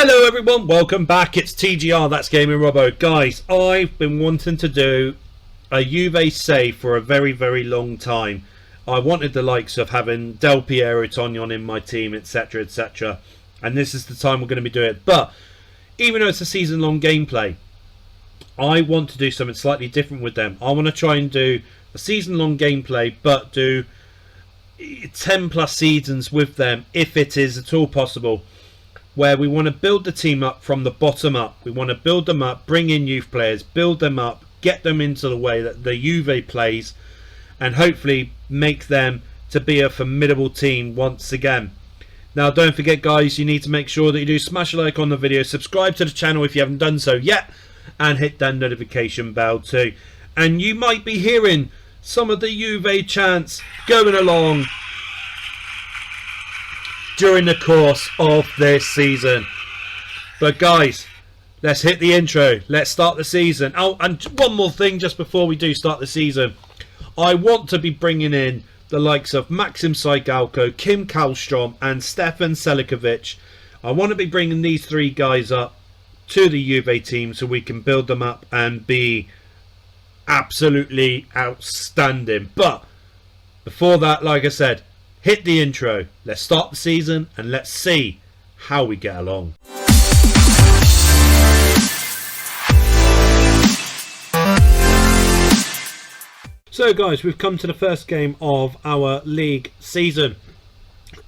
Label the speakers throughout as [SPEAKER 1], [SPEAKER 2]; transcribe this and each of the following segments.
[SPEAKER 1] Hello everyone, welcome back. It's TGR, that's Gaming Robo. Guys, I've been wanting to do a Juve save for a very long time. I wanted the likes of having Del Piero, Tonyon in my team, etc, etc. And this is the time we're going to be doing it. But even though it's a season-long gameplay, I want to do something slightly different with them. I want to try and do a season-long gameplay, but do 10 plus seasons with them, if it is at all possible, where we want to build the team up from the bottom up. We want to build them up, bring in youth players, build them up, get them into the way that the Juve plays, and hopefully make them to be a formidable team once again. Now, don't forget, guys, you need to make sure that you do smash a like on the video, subscribe to the channel if you haven't done so yet, and hit that notification bell too. And you might be hearing some of the Juve chants going along during the course of this season. But guys, let's hit the intro. Let's start the season. Oh, and one more thing just before we do start the season. I want to be bringing in the likes of Maxim Saigalco, Kim Kallstrom and Stefan Selikovic. I want to be bringing these three guys up to the Juve team so we can build them up and be absolutely outstanding. But before that, like I said, hit the intro. Let's start the season and let's see how we get along. So guys, we've come to the first game of our league season.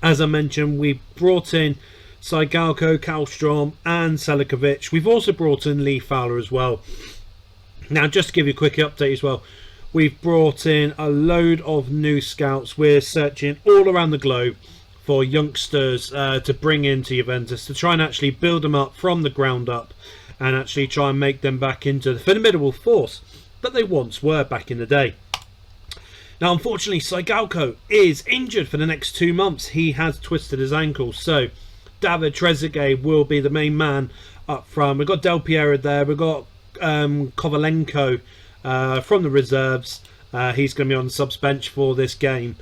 [SPEAKER 1] As I mentioned, we brought in Saigalco, Kallstrom and Selikovic. We've also brought in Lee Fowler as well. Now, just to give you a quick update as well, we've brought in a load of new scouts. We're searching all around the globe for youngsters to bring into Juventus to try and actually build them up from the ground up and actually try and make them back into the formidable force that they once were back in the day. Now, unfortunately, Saigalco is injured for the next 2 months. He has twisted his ankle, so David Trezeguet will be the main man up front. We've got Del Piero there. We've got Kovalenko from the reserves. He's going to be on the subs bench for this game.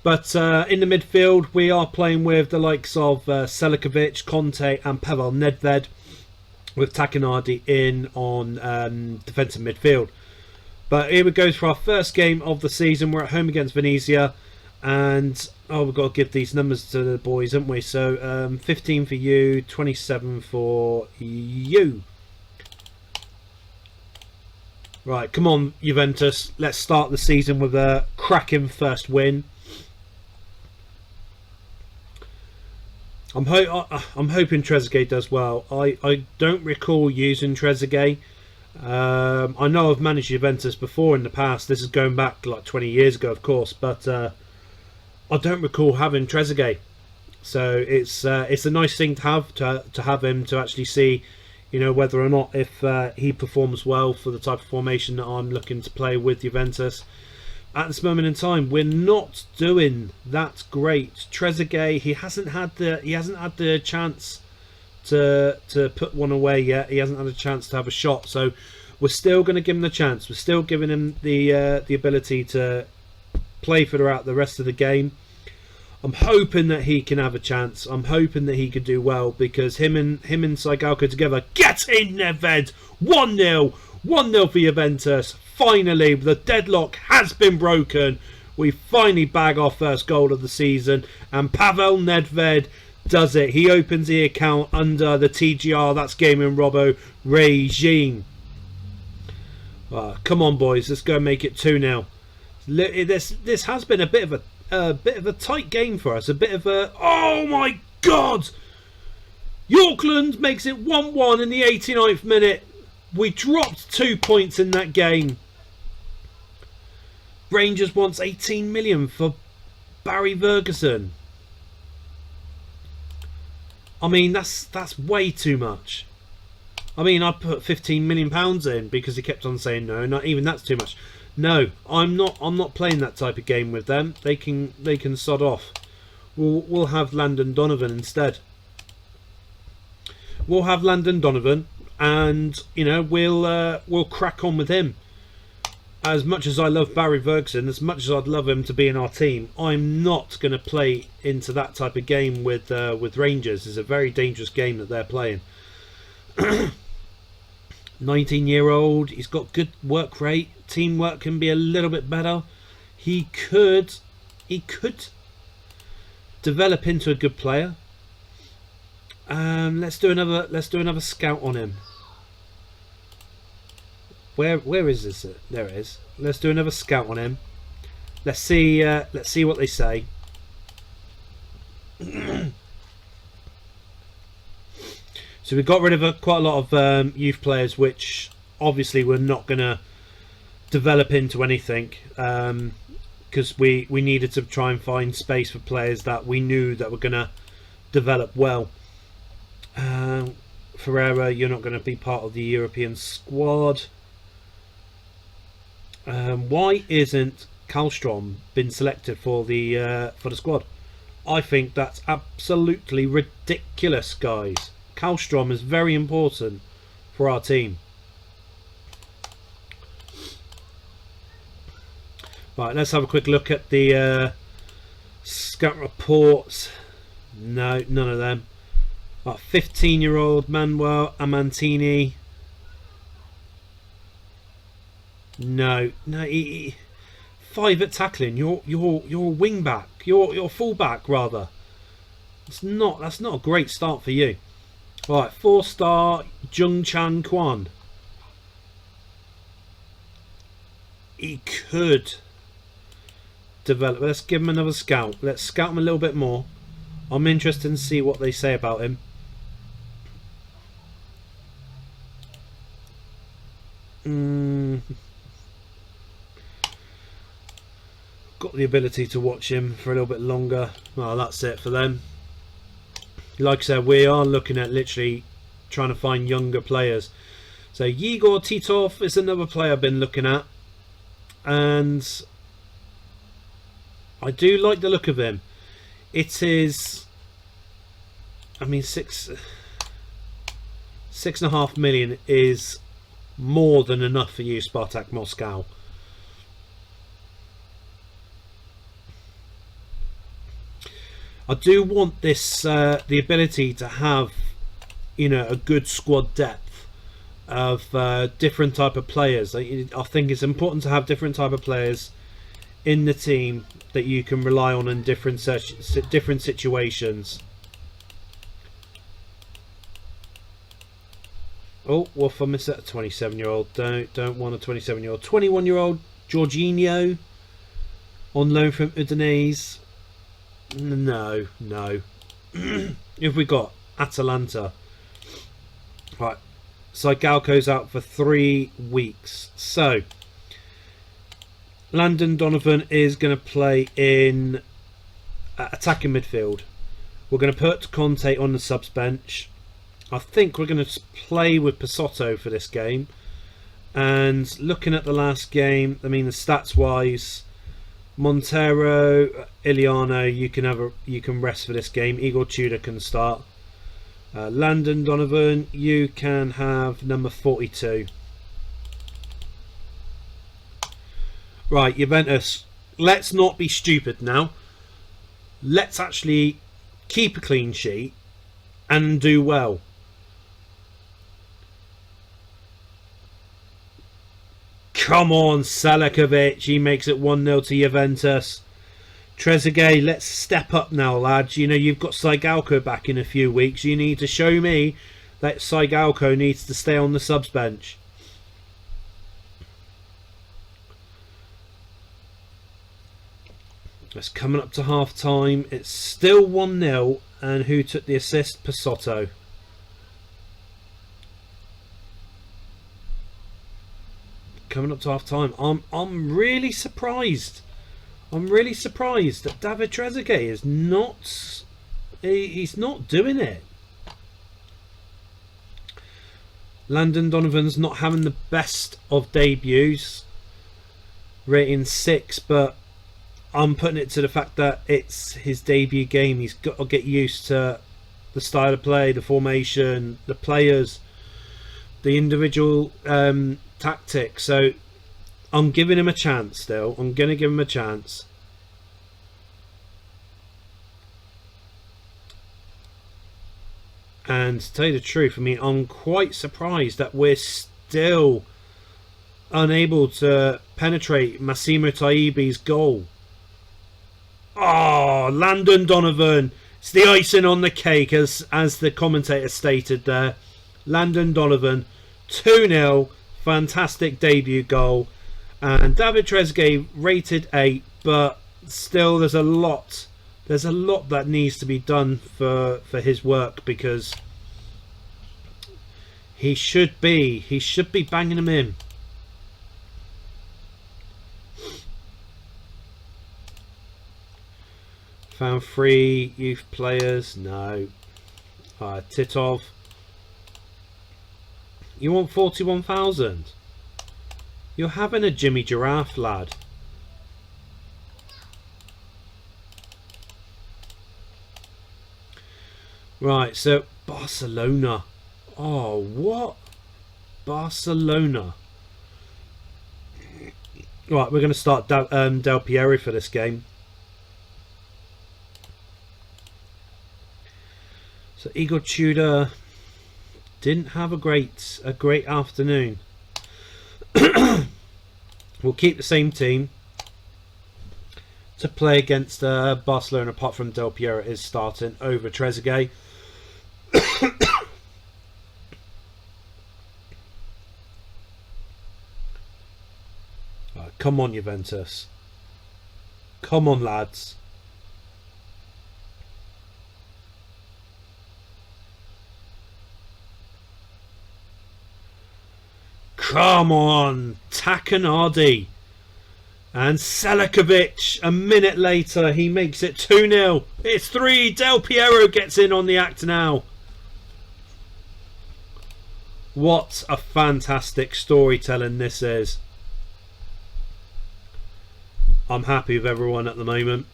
[SPEAKER 1] But in the midfield, we are playing with the likes of Selikovic, Conte and Pavel Nedved, with Takanardi in on defensive midfield. But here we go for our first game of the season. We're at home against Venezia. And, oh, we've got to give these numbers to the boys, haven't we? So, 15 for you, 27 for you. Right, come on, Juventus. Let's start the season with a cracking first win. I'm hoping Trezeguet does well. I don't recall using Trezeguet. I know I've managed Juventus before in the past. This is going back like 20 years ago, of course, but I don't recall having Trezeguet. So it's a nice thing to have him to actually see, you know, whether or not if he performs well for the type of formation that I'm looking to play with Juventus. At this moment in time, we're not doing that great. Trezeguet, he hasn't had the chance to put one away yet. He hasn't had a chance to have a shot, so we're still going to give him the chance. We're still giving him the ability to play throughout the rest of the game. I'm hoping that he can have a chance. I'm hoping that he could do well, because him and Saigalco together. Get in there, Ved! 1-0. 1-0 for Juventus. Finally, the deadlock has been broken. We finally bag our first goal of the season, and Pavel Nedved does it. He opens the account under the TGR, that's Gaming Robo regime. Come on, boys, let's go and make it 2-0. This has been a bit of a tight game for us. A bit of a, oh my God! Yorkland makes it 1-1 in the 89th minute. We dropped 2 points in that game. Rangers wants 18 million for Barry Ferguson. I mean, that's way too much. I mean, I put 15 million pounds in because he kept on saying no. Not even that's too much. No, I'm not playing that type of game with them. They can sod off. We'll have Landon Donovan instead. We'll have Landon Donovan, and you know we'll crack on with him. as much as I love Barry Ferguson, as much as I'd love him to be in our team, I'm not going to play into that type of game with Rangers. It's a very dangerous game that they're playing. 19-year-old, he's got good work rate. Teamwork can be a little bit better. He could develop into a good player. Let's do another scout on him. Where is this? There it is. Let's do another scout on him. Let's see what they say. So we got rid of quite a lot of youth players, which obviously we're not going to develop into anything, because we needed to try and find space for players that we knew that were going to develop well. Ferreira, you're not going to be part of the European squad. Why isn't Kallstrom been selected for the squad? I think that's absolutely ridiculous, guys. Kallstrom is very important for our team. Right, let's have a quick look at the scout reports. No, none of them. 15-year-old Manuel Amantini. No, 5 at tackling. You're a wing back. You're full back rather. That's not a great start for you. Right, 4-star Jung Chan Kwan. He could develop. Let's give him another scout. Let's scout him a little bit more. I'm interested to see what they say about him. Got the ability to watch him for a little bit longer. Well, that's it for them. Like I said, we are looking at literally trying to find younger players. So Igor Titov is another player I've been looking at, and I do like the look of him. It is, I mean, 6.5 million is more than enough for you, Spartak Moscow. I do want this the ability to have, you know, a good squad depth of different type of players. I think it's important to have different type of players in the team that you can rely on in different situations. Oh, Wolf, I missed that. 27-year-old. Don't want a 27-year-old. 21-year-old Jorginho on loan from Udinese. No. If we got Atalanta. Right. Saigalco's out for 3 weeks. So Landon Donovan is going to play in attacking midfield. We're going to put Conte on the subs bench. I think we're going to play with Pisotto for this game. And looking at the last game, I mean, the stats wise, Montero, Iliano, you can rest for this game. Igor Tudor can start. Landon Donovan, you can have number 42. Right, Juventus, let's not be stupid now. Let's actually keep a clean sheet and do well. Come on, Saigalco. He makes it 1-0 to Juventus. Trezeguet, let's step up now, lads. You know, you've got Saigalco back in a few weeks. You need to show me that Saigalco needs to stay on the subs bench. It's coming up to half time. It's still 1-0. And who took the assist? Pisotto. Coming up to half time. I'm really surprised. I'm really surprised that David Trezeguet is not. He's not doing it. Landon Donovan's not having the best of debuts. Rating 6, but I'm putting it to the fact that it's his debut game. He's got to get used to the style of play, the formation, the players, the individual tactics. So I'm giving him a chance still. I'm going to give him a chance. And to tell you the truth, I mean, I'm quite surprised that we're still unable to penetrate Massimo Taibbi's goal. Oh, Landon Donovan. It's the icing on the cake, as the commentator stated there. Landon Donovan, 2-0. Fantastic debut goal. And David Trezeguet rated 8, but still there's a lot that needs to be done for his work, because he should be banging them in. Found 3 youth players. No. Titov. You want 41,000? You're having a Jimmy Giraffe, lad. Right, so Barcelona. Oh, what? Barcelona. Right, we're going to start Del Piero for this game. So Igor Tudor didn't have a great afternoon. We'll keep the same team to play against Barcelona, apart from Del Piero is starting over Trezeguet. Come on, Juventus. Come on, lads. Come on, Takanardi. And Selakovic, a minute later, he makes it 2-0. It's 3. Del Piero gets in on the act now. What a fantastic storytelling this is. I'm happy with everyone at the moment.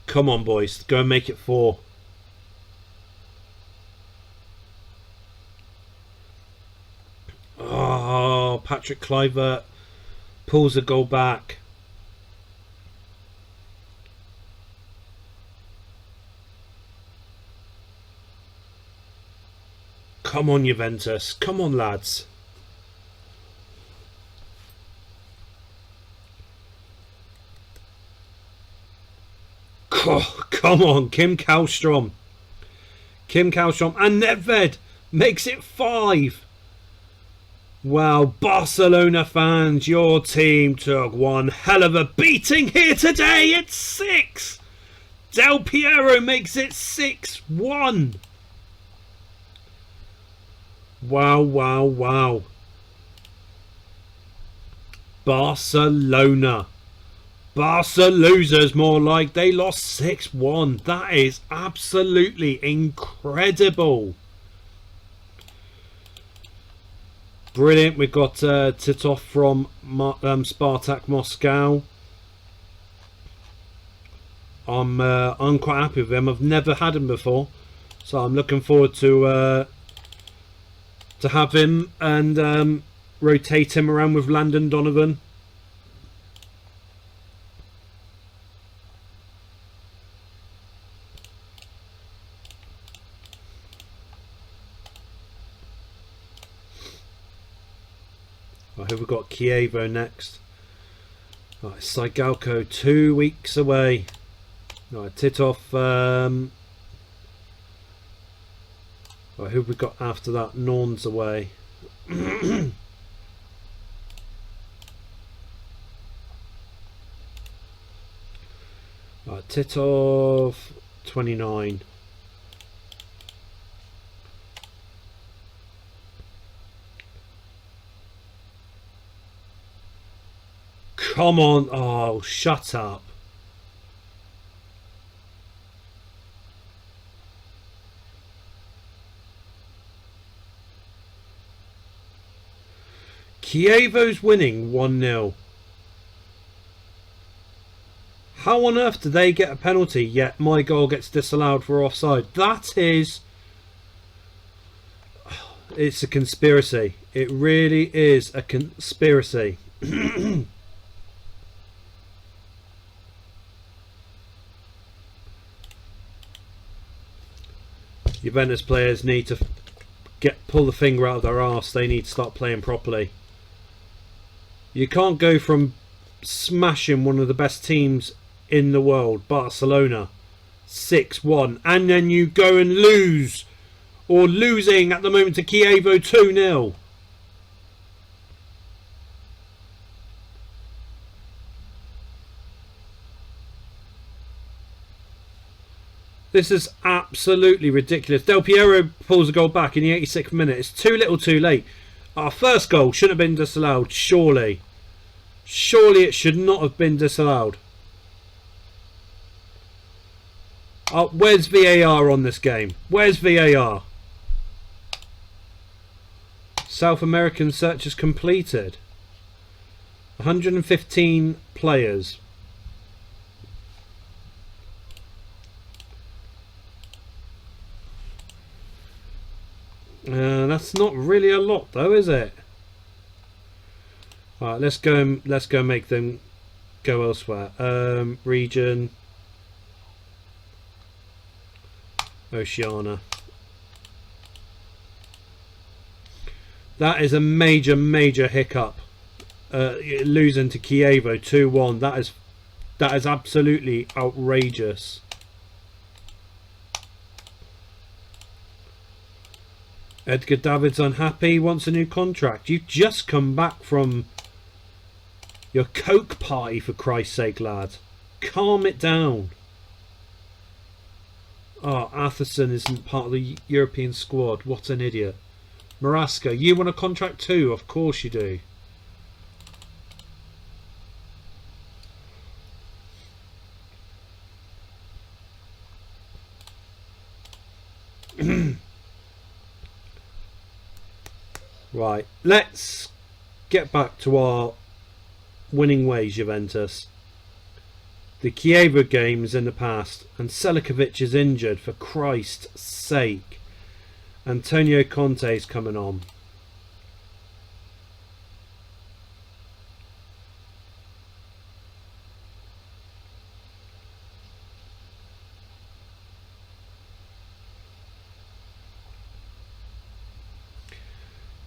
[SPEAKER 1] Come on, boys. Go and make it 4. Oh, Patrick Kluivert pulls a goal back. Come on, Juventus. Come on, lads. Oh, come on, Kim Kallstrom. Kim Kallstrom and Nedved makes it 5. Wow, Barcelona fans, your team took one hell of a beating here today. It's 6. Del Piero makes it 6-1. Wow, wow, wow. Barcelona. Barca losers, more like. They lost 6-1. That is absolutely incredible. Brilliant. We've got Titov from Spartak Moscow. I'm quite happy with him. I've never had him before, so I'm looking forward to have him and rotate him around with Landon Donovan. I hope we've got Chievo next. Right, Saigalco 2 weeks away. Right, Titov. Right, who have we got after that? Norns away. Right, Titov 29. Come on. Oh, shut up. Chievo's winning 1-0. How on earth do they get a penalty, yet my goal gets disallowed for offside? That is... It's a conspiracy. It really is a conspiracy. Juventus players need to pull the finger out of their arse. They need to start playing properly. You can't go from smashing one of the best teams in the world, Barcelona, 6-1, and then you go and lose, or losing at the moment to Chievo 2-0. This is absolutely ridiculous. Del Piero pulls a goal back in the 86th minute. It's too little too late. Our first goal shouldn't have been disallowed, surely. Surely it should not have been disallowed. Where's VAR on this game? Where's VAR? South American search is completed. 115 players. That's not really a lot, though, is it? All right, let's go make them go elsewhere. Region Oceania. That is a major hiccup. Losing to Chievo 2-1. That is absolutely outrageous. Edgar David's unhappy, wants a new contract. You've just come back from your coke party, for Christ's sake, lad. Calm it down. Oh, Atherson isn't part of the European squad. What an idiot. Marasca, you want a contract too? Of course you do. Right, let's get back to our winning ways, Juventus. The Chievo games in the past, and Selicovic is injured, for Christ's sake. Antonio Conte's coming on.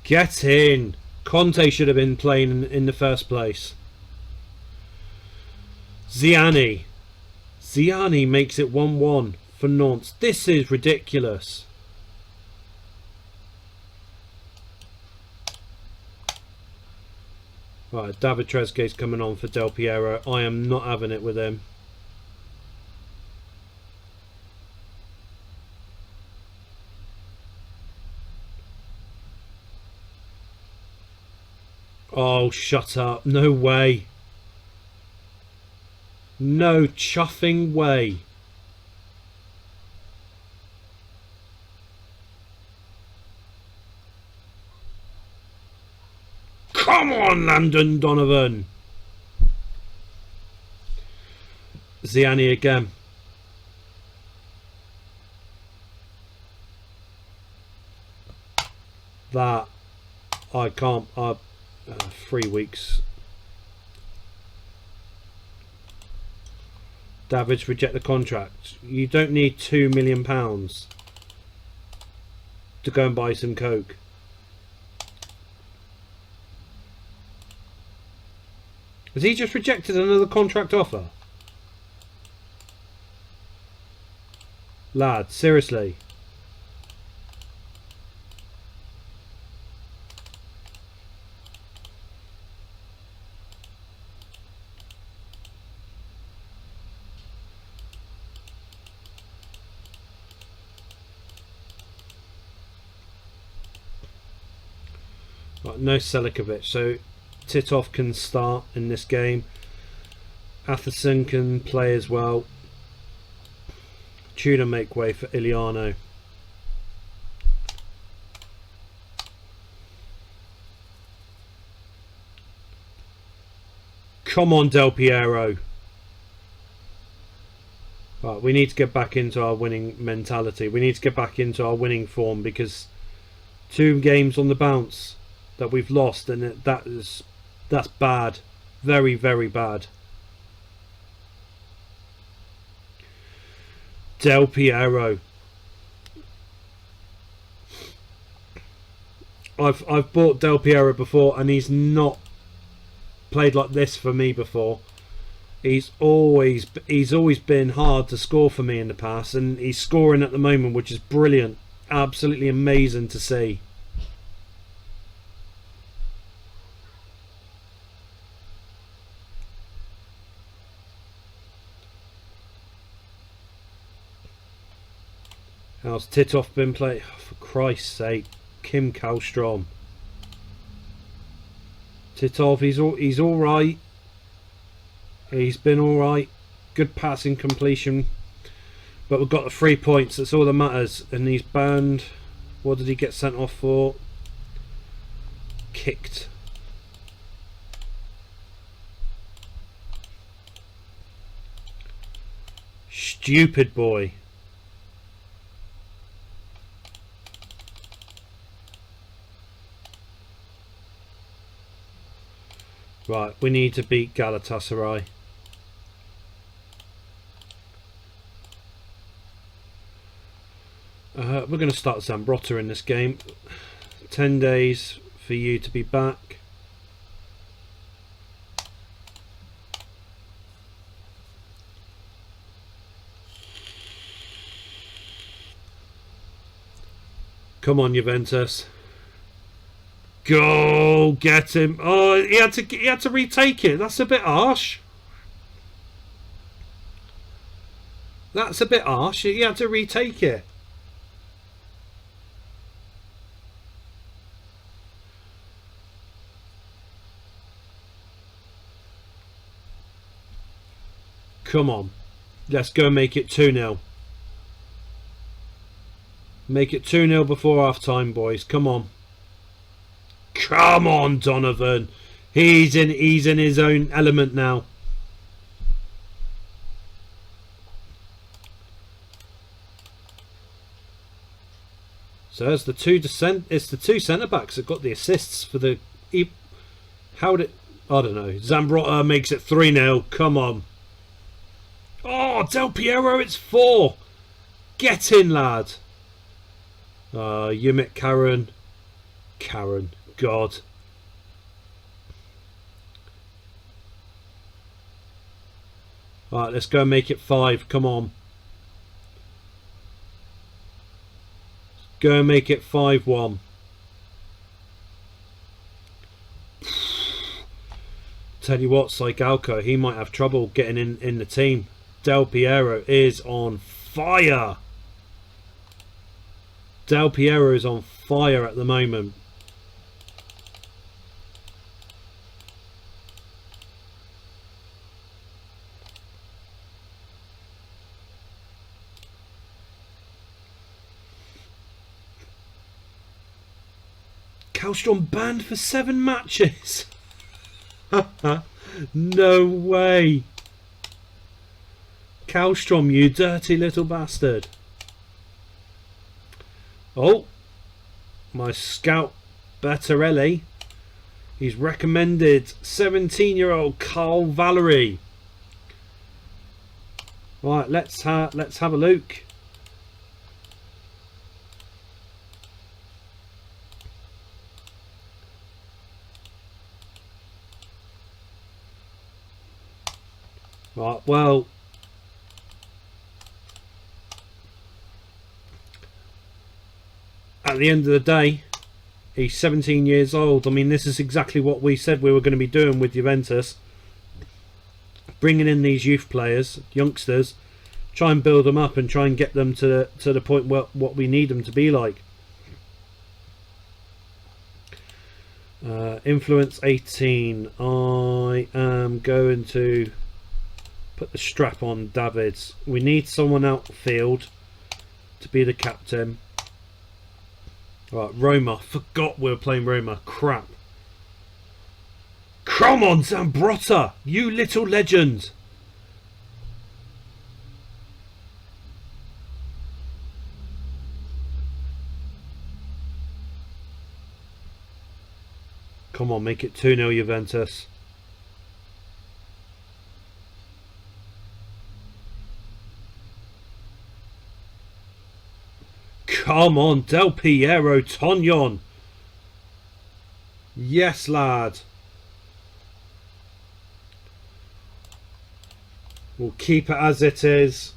[SPEAKER 1] Get in! Conte should have been playing in the first place. Ziani. Ziani makes it 1-1 for Nantes. This is ridiculous. Right, David Trezeguet's coming on for Del Piero. I am not having it with him. Oh, shut up. No way. No chuffing way. Come on, Landon Donovan. Ziani again. That I can't. 3 weeks. Davids reject the contract. You don't need £2 million to go and buy some coke. Has he just rejected another contract offer? Lad, seriously. Right, no Selicovic, so Titov can start in this game. Atherson can play as well. Tudor make way for Iliano. Come on, Del Piero. Right, we need to get back into our winning mentality. We need to get back into our winning form, because 2 games on the bounce that we've lost, and that's bad. Very, very bad. Del Piero. I've bought Del Piero before, and he's not played like this for me before. He's always been hard to score for me in the past, and he's scoring at the moment, which is brilliant. Absolutely amazing to see. How's Titov been playing? Oh, for Christ's sake, Kim Kallstrom. Titov, he's all right. He's been all right. Good passing completion, but we've got the 3 points. That's all that matters. And he's banned. What did he get sent off for? Kicked. Stupid boy. Right, we need to beat Galatasaray. We're going to start Zambrotta in this game. 10 days for you to be back. Come on, Juventus. Go get him. Oh, he had to retake it. That's a bit harsh. That's a bit harsh. He had to retake it. Come on. Let's go make it 2-0. Make it 2-0 before half time, boys. Come on. Come on, Donovan. He's in his own element now. So it's the two centre backs that got the assists for the. How did I don't know. Zambrotta makes it 3-0. Come on. Oh, Del Piero, it's 4. Get in, lad. Yumit Karen. God. Alright, let's go and make it 5. Come on. Go and make it 5-1. Tell you what, Saigalco, he might have trouble getting in the team. Del Piero is on fire. Del Piero is on fire at the moment. Kallstrom banned for 7 matches. No way. Kallstrom, you dirty little bastard. Oh, my scout Battarelli. He's recommended 17-year-old Carl Valery. Right, let's have a look. Right, well, at the end of the day, he's 17 years old. I mean, this is exactly what we said we were going to be doing with Juventus. Bringing in these youth players, youngsters, try and build them up and try and get them to the point where what we need them to be like. Influence 18. I am going to put the strap on Davids. We need someone outfield to be the captain. Right, Roma. Forgot we were playing Roma. Crap. Come on, Zambrotta! You little legend! Come on, make it 2-0 Juventus. Come on, Del Piero, Tonyon. Yes, lad. We'll keep it as it is.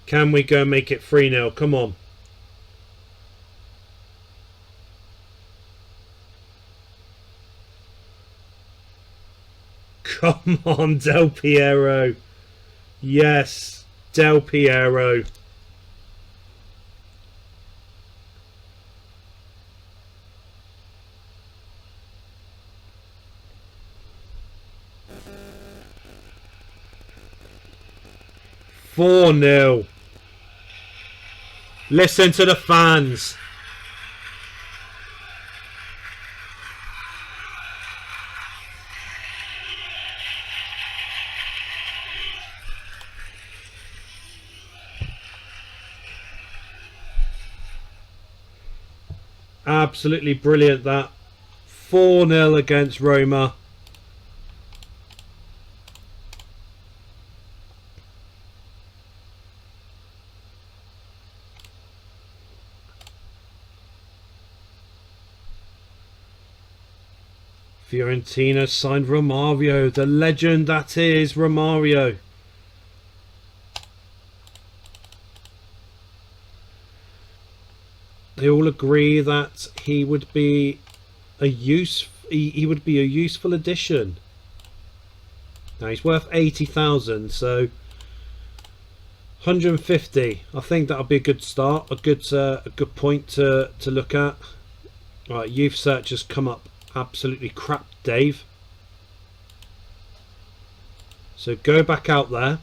[SPEAKER 1] Can we go make it 3-0? Come on. Come on, Del Piero. Yes, Del Piero. Four 0. Listen to the fans. Absolutely brilliant that. 4-0 against Roma. Fiorentina signed Romario, the legend that is Romario. They all agree that he would be a useful addition. Now he's worth 80,000, so 150. I think that'll be a good start, a good point to look at. Right, youth search has come up absolutely crap, Dave. So go back out there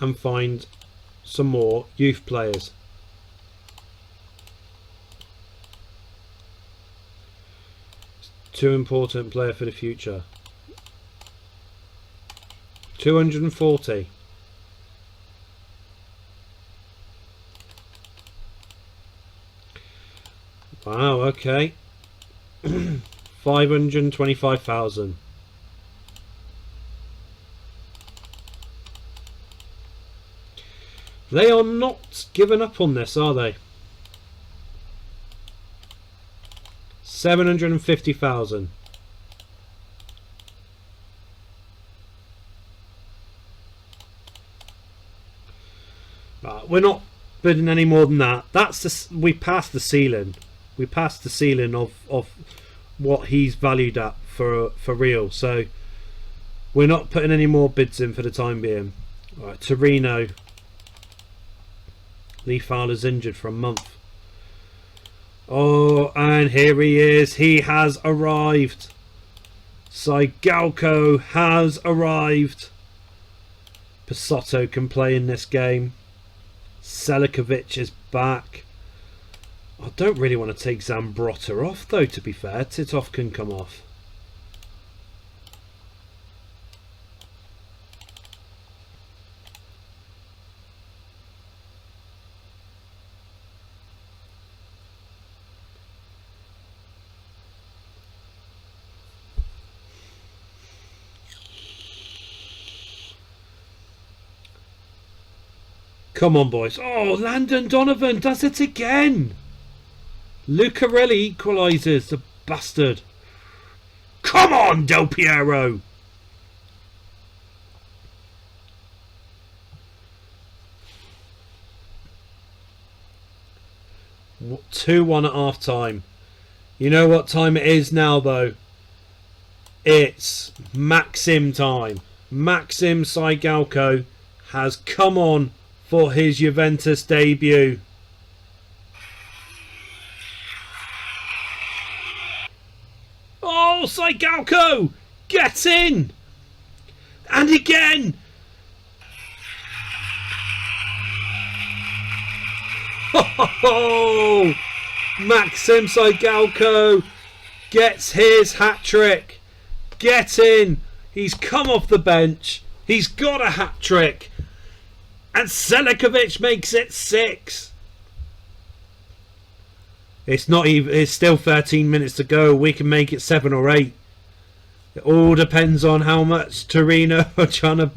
[SPEAKER 1] and find some more youth players. Too important player for the future. 240. Wow, okay. 525,000. They are not giving up on this, are they? 750,000. We're not bidding any more than that. We passed the ceiling. We passed the ceiling of what he's valued at for real. So we're not putting any more bids in for the time being. All right, Torino. Lee Fowler's injured for a month. Oh, and here he is. He has arrived. Saigalco has arrived. Pisotto can play in this game. Selicovic is back. I don't really want to take Zambrotta off, though, to be fair. Titov can come off. Come on, boys. Oh, Landon Donovan does it again. Lucarelli equalises, the bastard. Come on, Del Piero. What, 2-1 at half time. You know what time it is now, though? It's Maxim time. Maxim Saigalco has come on for his Juventus debut. Oh, Saigalco! Get in! And again! Oh, Maxim Saigalco gets his hat-trick. Get in! He's come off the bench. He's got a hat-trick. And Saigalco makes it 6. It's not even. It's still 13 minutes to go. We can make it 7 or 8. It all depends on how much Torino are trying to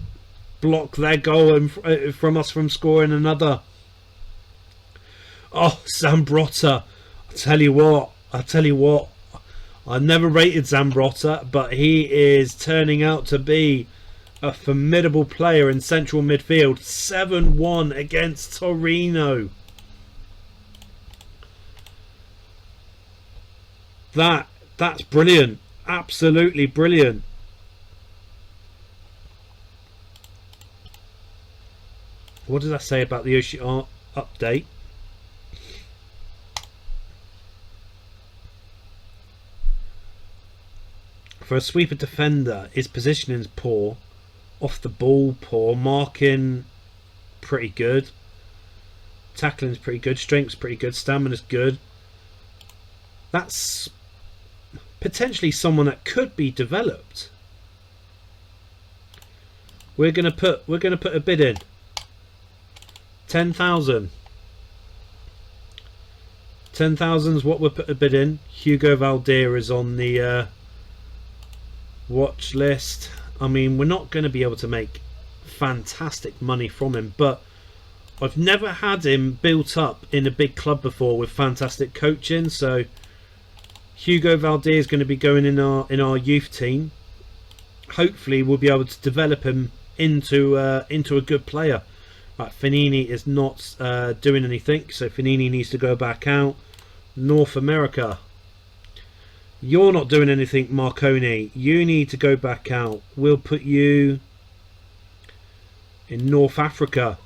[SPEAKER 1] block their goal and from us from scoring another. Oh, Zambrotta. I tell you what. I never rated Zambrotta, but he is turning out to be a formidable player in central midfield. 7-1 against Torino. That's brilliant. Absolutely brilliant. What did I say about the Yoshi Art update? For a sweeper defender, his positioning is poor. Off the ball, poor. Marking, pretty good. Tackling's pretty good. Strength's pretty good. Stamina's good. That's potentially someone that could be developed. We're gonna put a bid in. 10,000. 10,000 is what we'll put a bid in. Hugo Valdir is on the watch list. I mean, we're not going to be able to make fantastic money from him, but I've never had him built up in a big club before with fantastic coaching. So Hugo Valdir is going to be going in our youth team. Hopefully we'll be able to develop him into a good player. Right, Finini is not doing anything, so Finini needs to go back out. North America. You're not doing anything, Marconi. You need to go back out. We'll put you in North Africa.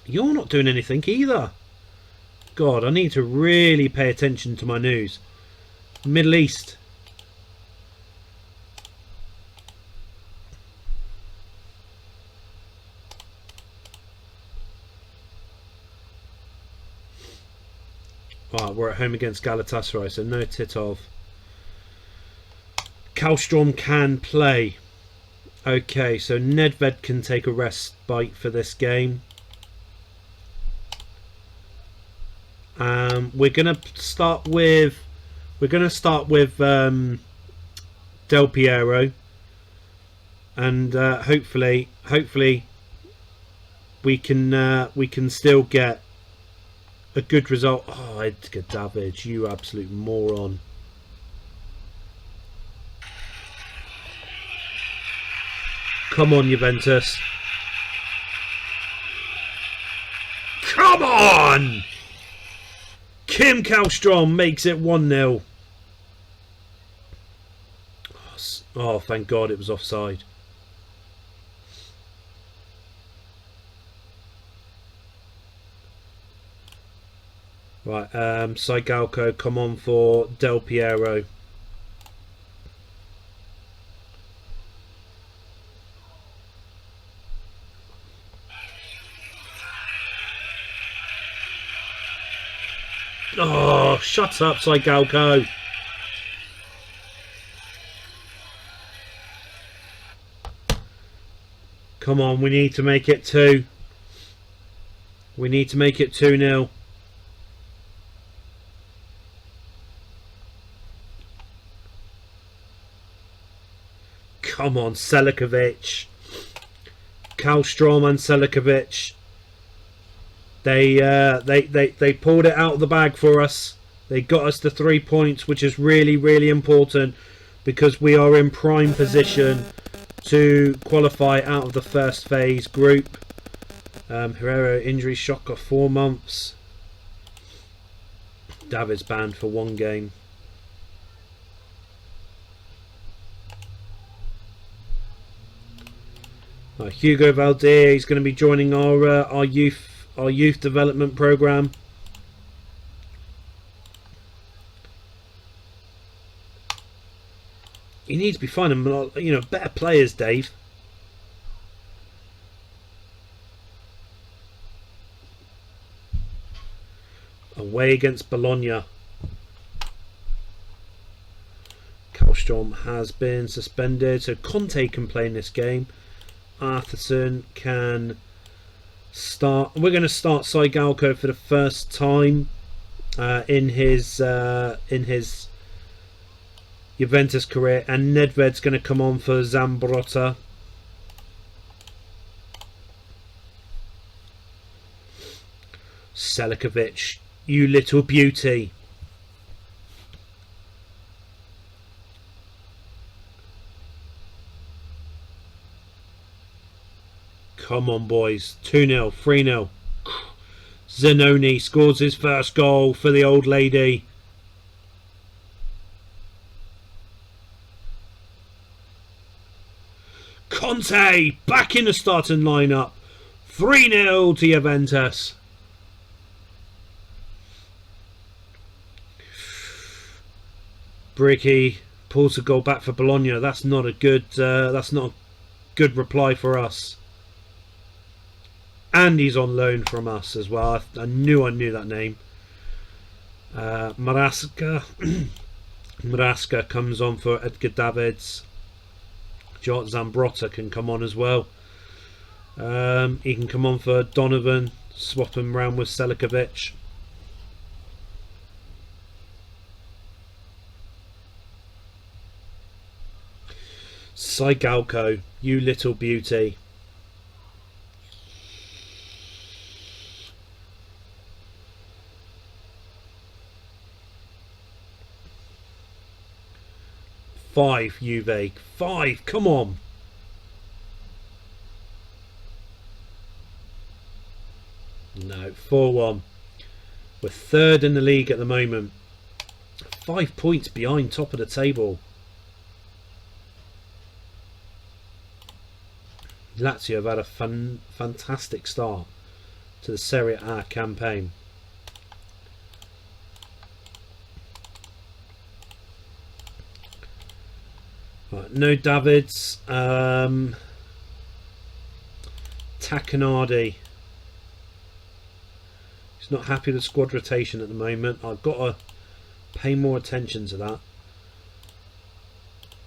[SPEAKER 1] You're not doing anything either. God, I need to really pay attention to my news. Middle East. Oh, we're at home against Galatasaray, so no Titov. Kallstrom can play. Okay, so Nedved can take a respite for this game. We're gonna start with Del Piero, and hopefully we can still get a good result. Oh, Edgar Davids, you absolute moron. Come on, Juventus. Come on! Kim Kallstrom makes it 1-0. Oh, thank God it was offside. Right, Saigalco, come on for Del Piero. Oh, shut up, Saigalco. Come on, we need to make it 2. We need to make it 2-0. Come on, Saigalco. Kallstrom and Saigalco. They pulled it out of the bag for us. They got us the 3 points, which is really, really important because we are in prime position to qualify out of the first phase group. Herrera injury shock of 4 months. David's banned for 1 game. Hugo Valdir, he's going to be joining our youth development program. He needs to be finding, better players, Dave. Away against Bologna. Kallstrom has been suspended, so Conte can play in this game. Arthurson can start. We're going to start Saigalco for the first time in his Juventus career, and Nedved's going to come on for Zambrotta. Selicovic, you little beauty. Come on, boys. 2-0, 3-0. Zanoni scores his first goal for the old lady. Conte back in the starting lineup. 3-0 to Juventus. Bricky pulls a goal back for Bologna. That's not a good. That's not a good reply for us. And he's on loan from us as well. I knew that name. Marasca. Marasca comes on for Edgar Davids. Jot Zambrotta can come on as well. He can come on for Donovan. Swap him around with Selicovic. Saigalco, you little beauty. Five, Juve. 5, come on. No, 4-1. We're third in the league at the moment. 5 points behind top of the table. Lazio have had a fantastic start to the Serie A campaign. Right, no Davids. Takanardi. He's not happy with the squad rotation at the moment. I've got to pay more attention to that.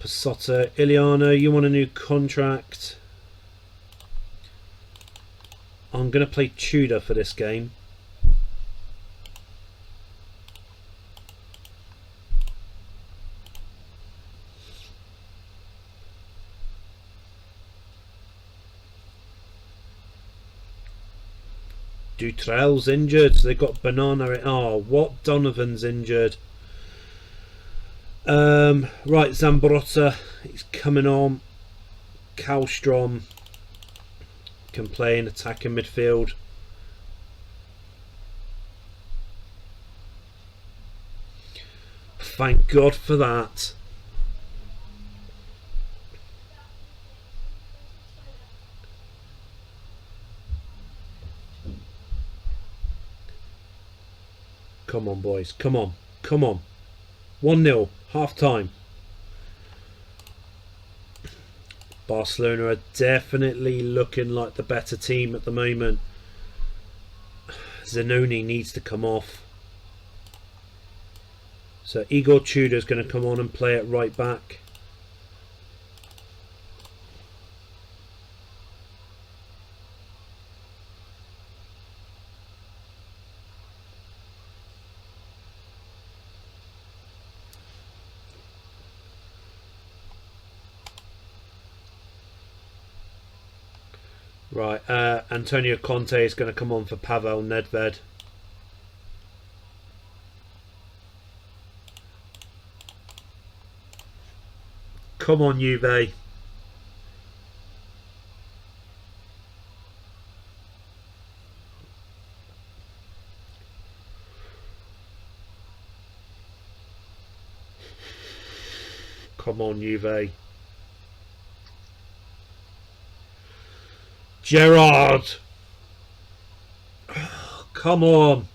[SPEAKER 1] Pasotto. Iliano, you want a new contract? I'm going to play Tudor for this game. Dutrell's injured, so they've got Banana. Oh, what? Donovan's injured. Right, Zambrotta, he's coming on. Kallstrom can play in attacking midfield. Thank God for that. Come on, boys. Come on. Come on. 1-0. Half time. Barcelona are definitely looking like the better team at the moment. Zanoni needs to come off. So Igor Tudor's going to come on and play at right back. Right, Antonio Conte is going to come on for Pavel Nedved. Come on, Juve. Come on, Juve. Gerard! Come on!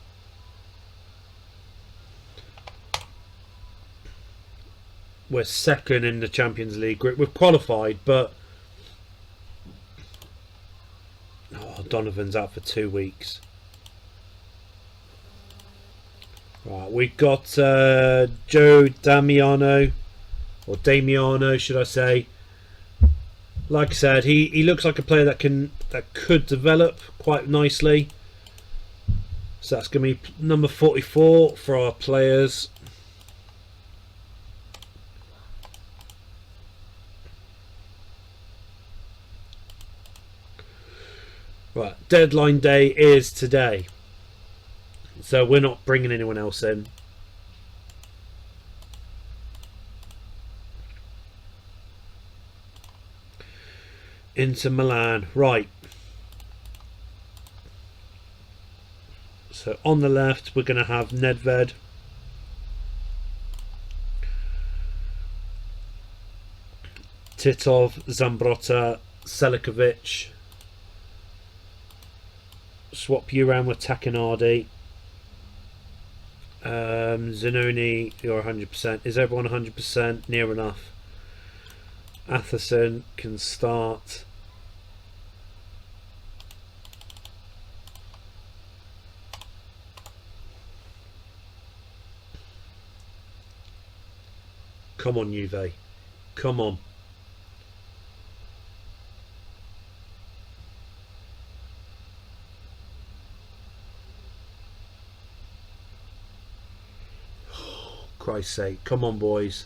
[SPEAKER 1] We're second in the Champions League group. We've qualified, but Donovan's out for 2 weeks. Right, we've got Joe Damiano or Damiano, should I say. Like I said, he looks like a player that could develop quite nicely. So that's going to be number 44 for our players. Right, deadline day is today. So we're not bringing anyone else in. Into Milan. Right. So on the left, we're going to have Nedved. Titov, Zambrotta, Selicovic. Swap you around with Takinardi. Zanoni, you're 100%. Is everyone 100%? Near enough. Atherson can start. Come on, Juve. Come on. Oh, Christ's sake. Come on, boys.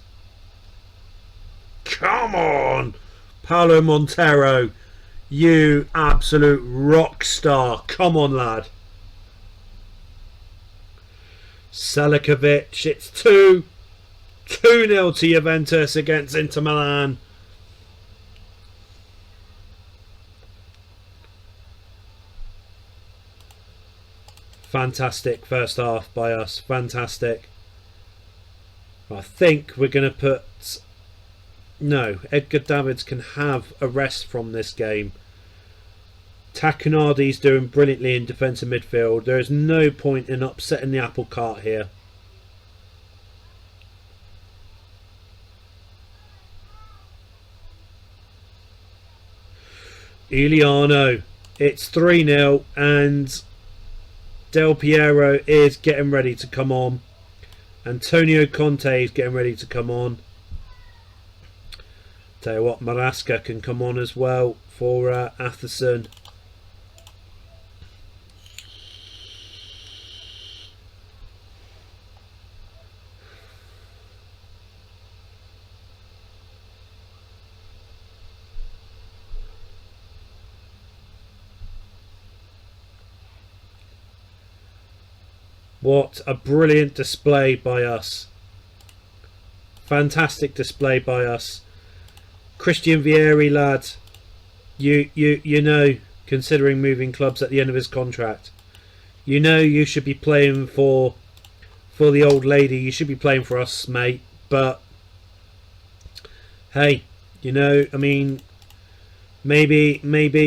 [SPEAKER 1] Come on! Paulo Montero. You absolute rock star. Come on, lad. Selicovic. It's 2-0 to Juventus against Inter Milan. Fantastic first half by us. Fantastic. I think we're going to put... No, Edgar Davids can have a rest from this game. Takinardi's doing brilliantly in defensive midfield. There is no point in upsetting the apple cart here. Iliano. It's 3-0 and Del Piero is getting ready to come on. Antonio Conte is getting ready to come on. Tell you what, Marasca can come on as well for Atherson. What a brilliant display by us. Fantastic display by us. Christian Vieri, lad. You know, considering moving clubs at the end of his contract, you know you should be playing for the old lady. You should be playing for us, mate. But hey, you know, I mean, maybe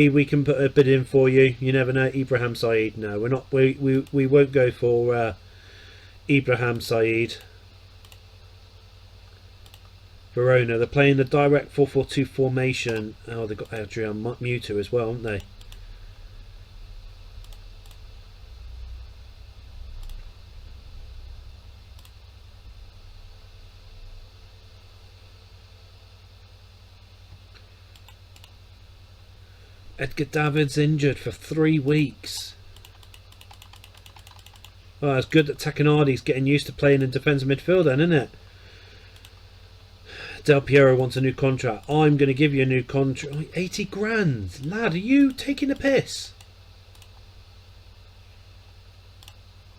[SPEAKER 1] we can put a bid in for you. You never know. Ibrahim Said. No, we're not. We won't go for Ibrahim Said. Verona, they're playing the direct 4-4-2 formation. Oh, they've got Adrian Mutu as well, haven't they? Edgar Davids injured for 3 weeks. Well, it's good that Takinardi's getting used to playing in defensive midfield then, isn't it? Del Piero wants a new contract. I'm going to give you a new contract. 80 grand. Lad, are you taking a piss?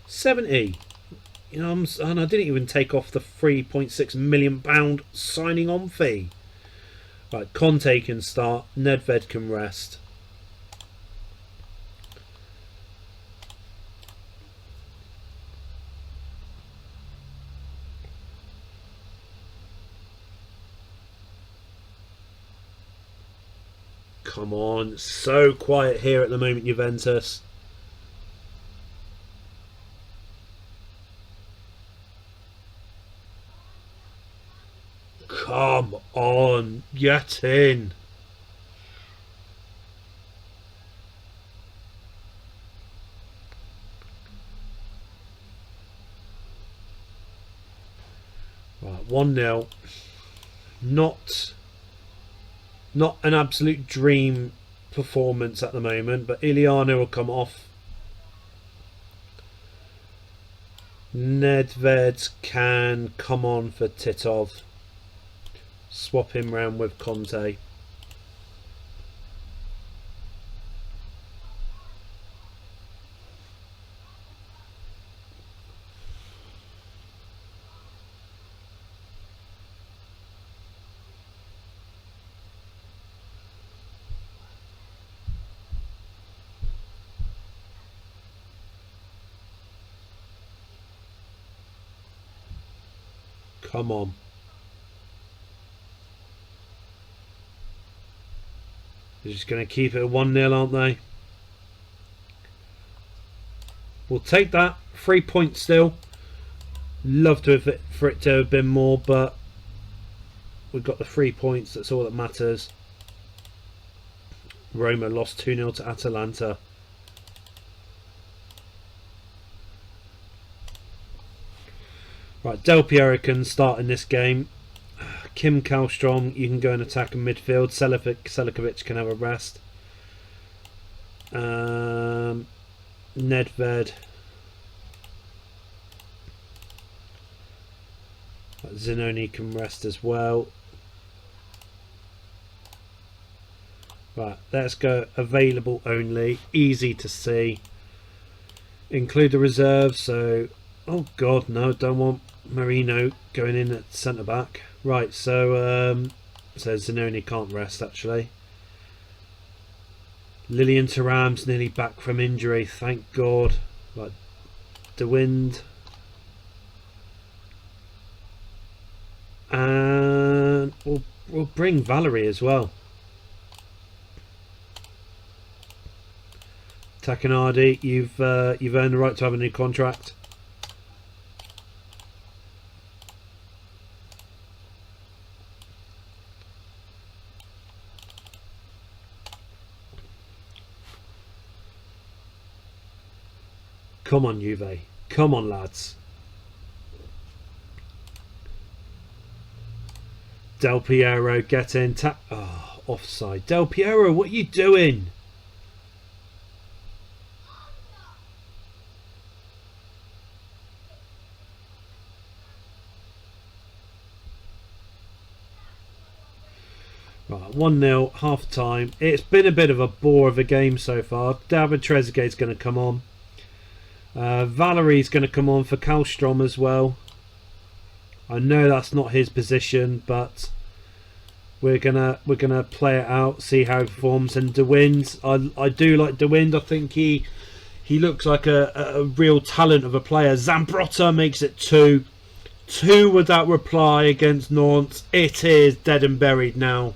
[SPEAKER 1] 70. You know, and I didn't even take off the £3.6 million signing on fee. Right, Conte can start. Nedved can rest. Come on, so quiet here at the moment, Juventus. Come on, get in. Right, 1-0. Not an absolute dream performance at the moment, but Iliano will come off. Nedved can come on for Titov. Swap him round with Conte. Come on. They're just going to keep it at 1-0, aren't they? We'll take that. 3 points still. Love to have for it to have been more, but we've got the 3 points. That's all that matters. Roma lost 2-0 to Atalanta. Right, Del Piero can start in this game. Kim Kallstrom, you can go and attack in midfield. Selicovic can have a rest. Nedved. Zinoni can rest as well. Right, let's go available only. Easy to see. Include the reserves, so... Oh god, no, don't want Marino going in at centre back. Right, so Zanoni can't rest actually. Lilian Thuram's nearly back from injury, thank god. Right, De Wind. And we'll bring Valerie as well. Takanadi, you've earned the right to have a new contract. Come on, Juve. Come on, lads. Del Piero, get in. Oh, offside. Del Piero, what are you doing? Right, 1-0, half time. It's been a bit of a bore of a game so far. David Trezeguet's going to come on. Valerie's going to come on for Kallstrom as well. I know that's not his position, but we're gonna play it out, see how he performs. And De Wind, I do like De Wind. I think he looks like a real talent of a player. Zambrotta makes it 2 without reply against Nantes. It is dead and buried now.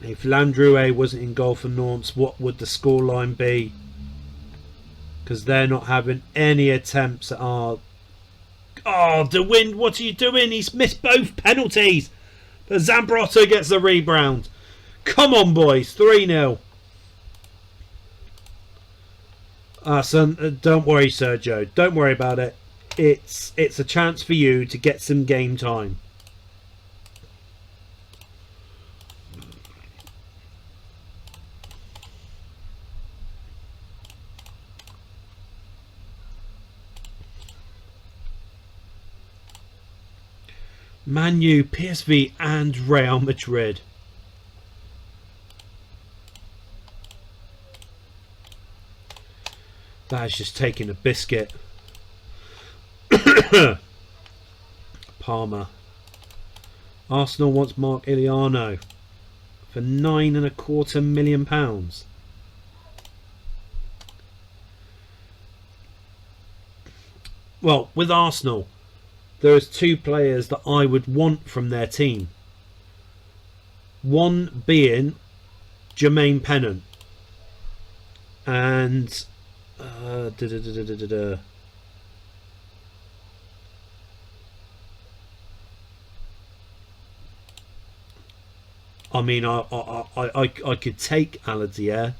[SPEAKER 1] If Landreau wasn't in goal for Nantes, what would the scoreline be? Because they're not having any attempts at our... Oh, De Wind, what are you doing? He's missed both penalties. But Zambrotta gets the rebound. Come on, boys. 3-0. Son, don't worry, Sergio. Don't worry about it. It's a chance for you to get some game time. Man U, PSV and Real Madrid. That is just taking a biscuit. Palmer. Arsenal wants Mark Iliano for £9.25 million. Well, with Arsenal, there's 2 players that I would want from their team. One being Jermaine Pennant. And I mean, I could take Aladier.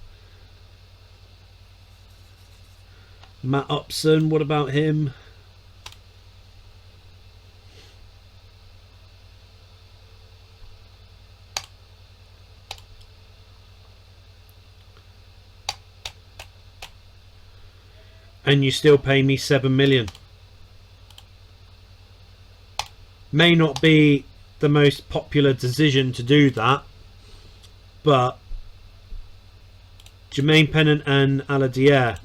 [SPEAKER 1] Matt Upson, what about him? and you still pay me 7 million. May not be the most popular decision to do that, but Jermaine Pennant and Aladier,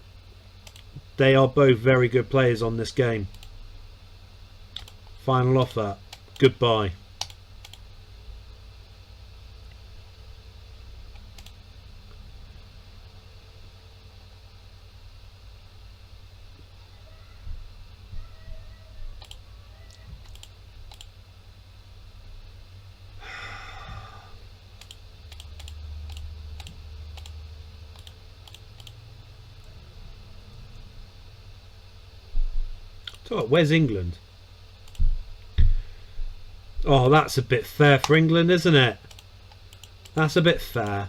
[SPEAKER 1] they are both very good players on this game. Final offer. Goodbye. So, where's England? Oh, that's a bit fair for England, isn't it? That's a bit fair.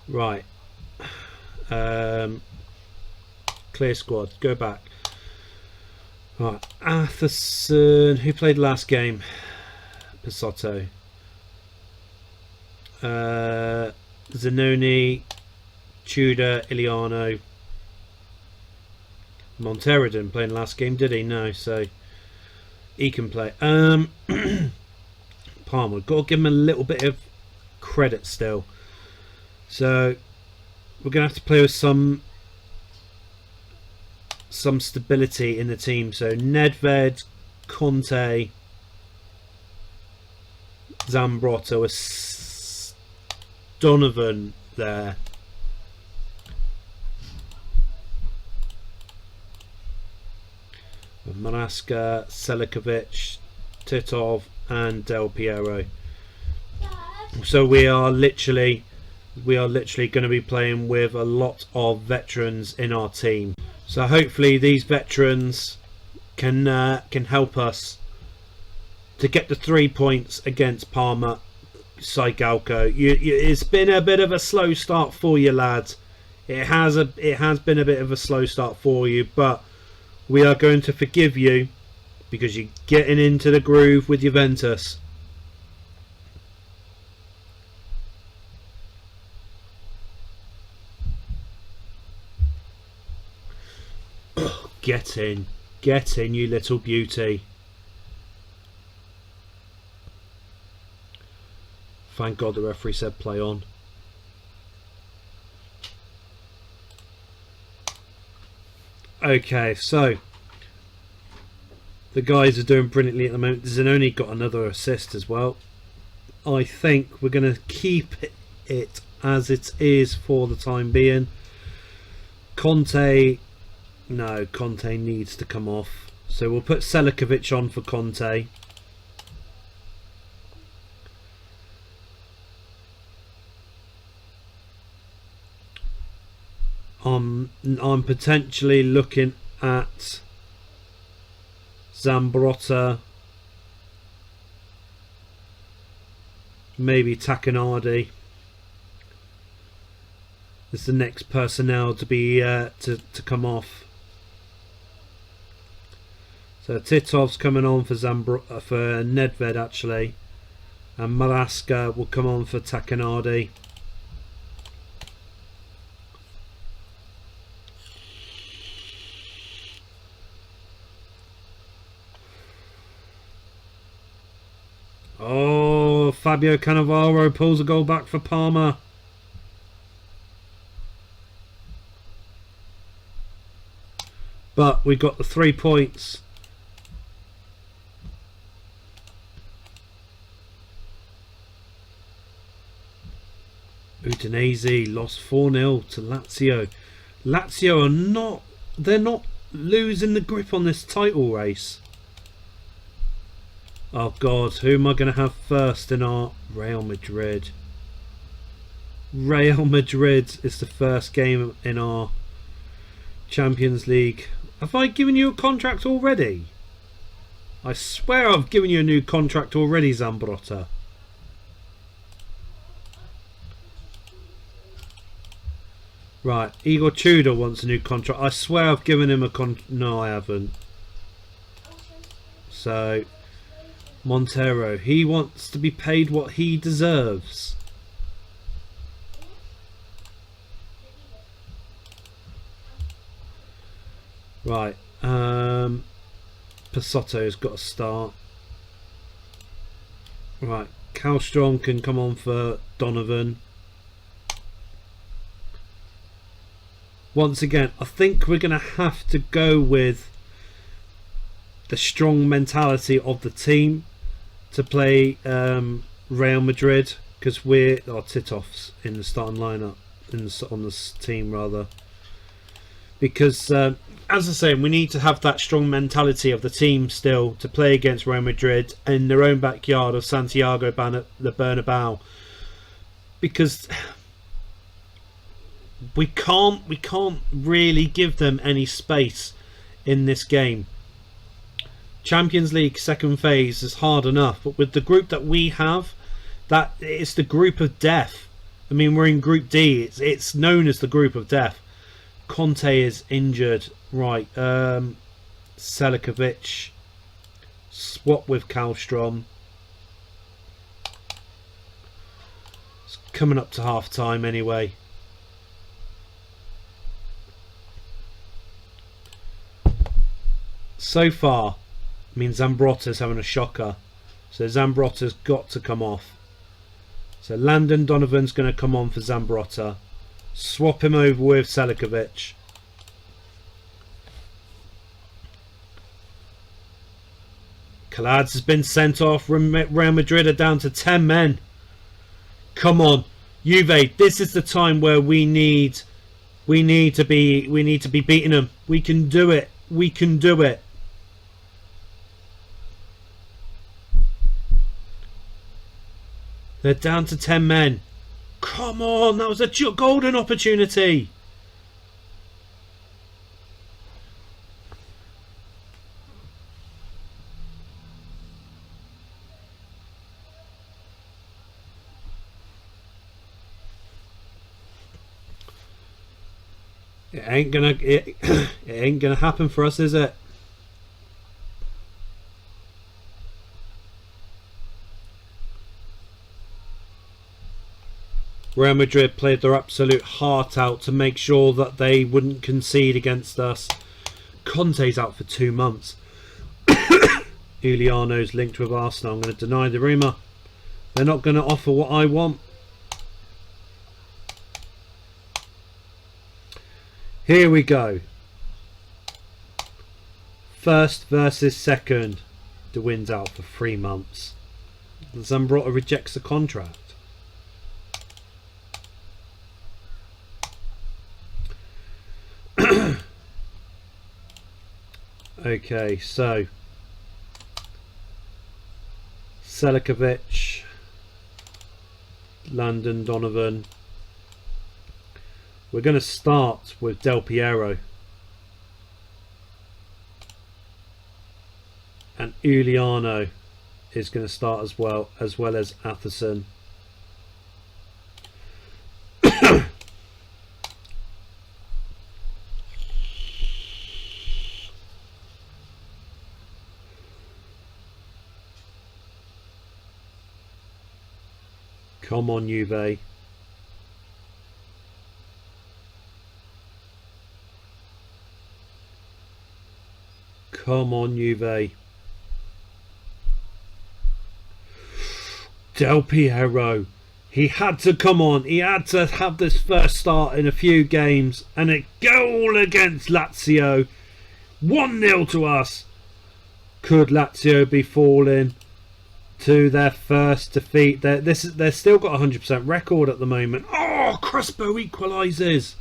[SPEAKER 1] Right. Clear squad. Go back. Right. Atherson. Who played last game? Pisotto. Zanoni. Tudor. Iliano. Montero didn't play in the last game, did he? No, so he can play. Palmer. Got to give him a little bit of credit still. So we're going to have to play with some stability in the team. So Nedved, Conte, Zambrotta with Donovan there. Maraska, Selikovic, Titov and Del Piero. So we are literally going to be playing with a lot of veterans in our team. So hopefully these veterans can help us to get the 3 points against Parma. Saigalco, it's been a bit of a slow start for you, lads. It has been a bit of a slow start for you, but we are going to forgive you because you're getting into the groove with Juventus. Get in, you little beauty. Thank God the referee said play on. Okay, so the guys are doing brilliantly at the moment. Zanoni got another assist as well. I think we're going to keep it as it is for the time being. Conte needs to come off. So we'll put Selikovic on for Conte. I'm potentially looking at Zambrotta, maybe Takanadi. It's the next personnel to be to come off. So Titov's coming on for for Nedved actually, and Maraska will come on for Takanadi. Oh, Fabio Cannavaro pulls a goal back for Parma. But we got the 3 points. Udinese lost 4-0 to Lazio. Lazio they're not losing the grip on this title race. Oh God, who am I going to have first in our Real Madrid? Real Madrid is the first game in our Champions League. Have I given you a contract already? I swear I've given you a new contract already, Zambrotta. Right, Igor Tudor wants a new contract. I swear I've given him a No, I haven't. So, Montero, he wants to be paid what he deserves. Right, Pasotto's got to start. Right, Kallstrom can come on for Donovan. Once again, I think we're going to have to go with the strong mentality of the team to play Real Madrid, because we're Titov's in the starting lineup, on the team rather. Because as I say, we need to have that strong mentality of the team still to play against Real Madrid in their own backyard of Santiago the Bernabeu. Because we can't really give them any space in this game. Champions League second phase is hard enough, but with the group that we have, that it's the group of death. I mean, we're in Group D. It's known as the group of death. Conte is injured. Right, Selicovic swap with Kallstrom. It's coming up to half time anyway. So far, I mean, Zambrotta's having a shocker. So Zambrotta's got to come off. So Landon Donovan's going to come on for Zambrotta. Swap him over with Selicovic. Calades has been sent off. Real Madrid are down to 10 men. Come on, Juve. This is the time where we need to be beating them. We can do it. We can do it. They're down to 10 men. Come on, that was a golden opportunity. It ain't gonna happen for us, is it? Real Madrid played their absolute heart out to make sure that they wouldn't concede against us. Conte's out for 2 months. Giuliano's linked with Arsenal. I'm going to deny the rumour. They're not going to offer what I want. Here we go. First versus second. De Win's out for 3 months. Zambrotta rejects the contract. Okay, so Selicovic, Landon Donovan. We're going to start with Del Piero and Giuliano is going to start as well as Atherson. Come on, Juve. Come on, Juve. Del Piero. He had to come on. He had to have this first start in a few games. And a goal against Lazio. 1-0 to us. Could Lazio be falling to their first defeat? They've still got a 100% record at the moment. Oh, Crespo equalises.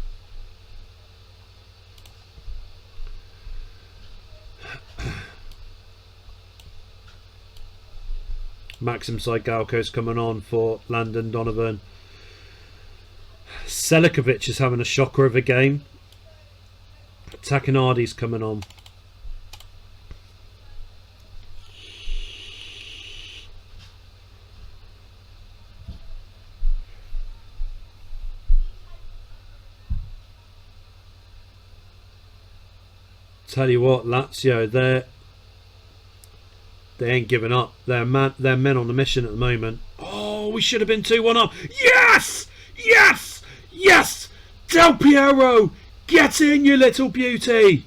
[SPEAKER 1] Maxim Saigalco's coming on for Landon Donovan. Selicovic is having a shocker of a game. Takinardi's coming on. Tell you what, Lazio, they ain't giving up. They're men on the mission at the moment. Oh, we should have been 2-1 up. Yes! Yes! Yes! Del Piero! Get in, you little beauty!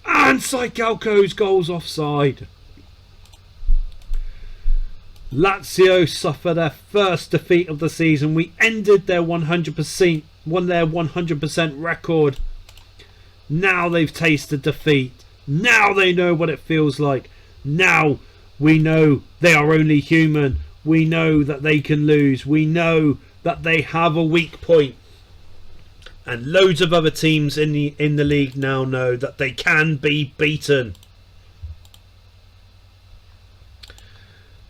[SPEAKER 1] And Saigalco's goal's offside. Lazio suffer their first defeat of the season. We ended their 100% record. Now they've tasted defeat. Now they know what it feels like. Now we know they are only human. We know that they can lose. We know that they have a weak point. And loads of other teams in the league now know that they can be beaten.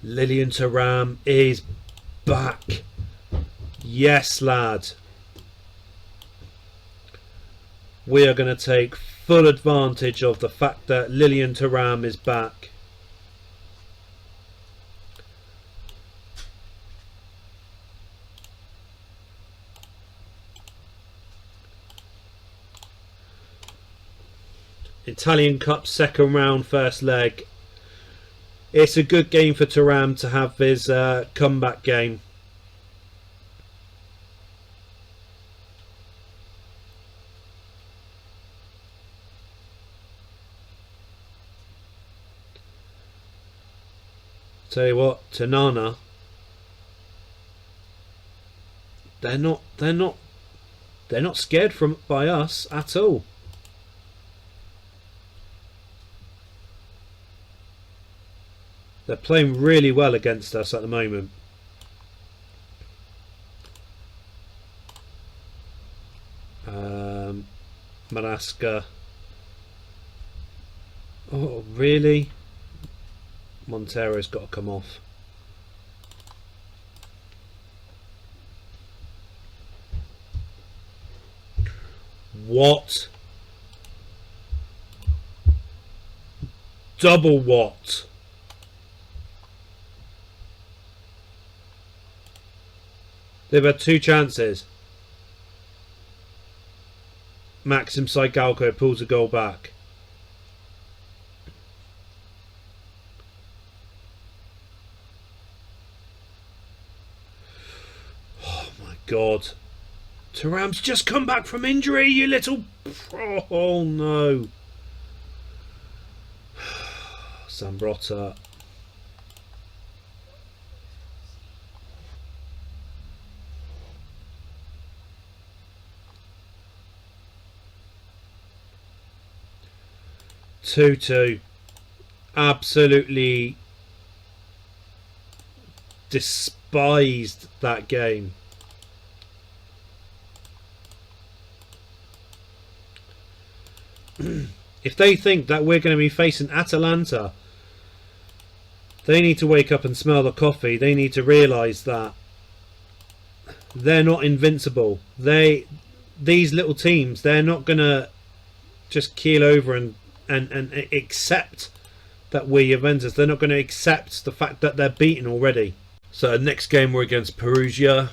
[SPEAKER 1] Lilian Thuram is back. Yes, lad. We are going to take full advantage of the fact that Lilian Thuram is back. Italian Cup second round, first leg. It's a good game for Thuram to have his comeback game. Tell you what, Tanana, they're not scared by us at all. They're playing really well against us at the moment. Maraska. Oh, really? Montero's got to come off. What? Double what? They've had two chances. Maxim Saigalco pulls a goal back. Oh my God. Thuram's just come back from injury, you little... Oh no. Zambrotta. Two. Absolutely despised that game. If they think that we're going to be facing Atalanta, they need to wake up and smell the coffee. They need to realise that they're not invincible. These little teams, they're not going to just keel over and accept that we're Juventus. They're not going to accept the fact that they're beaten already. So next game we're against Perugia.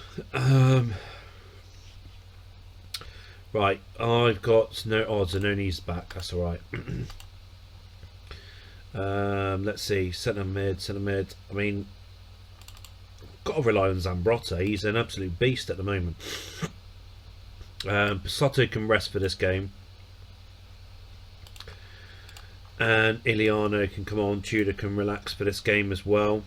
[SPEAKER 1] Right, I've got no odds and Zanone's back. That's all right. Let's see, centre mid. I mean, got to rely on Zambrotta. He's an absolute beast at the moment. Pasotto can rest for this game. And Iliano can come on. Tudor can relax for this game as well.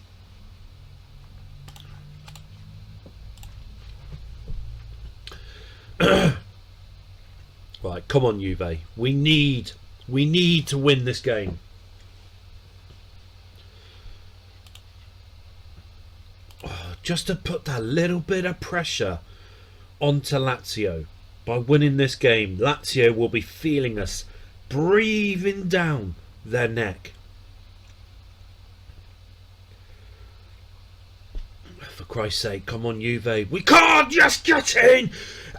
[SPEAKER 1] Right, come on, Juve. We need to win this game. Oh, just to put that little bit of pressure onto Lazio. By winning this game, Lazio will be feeling us breathing down their neck. For Christ's sake, come on, Juve. We can't just get in!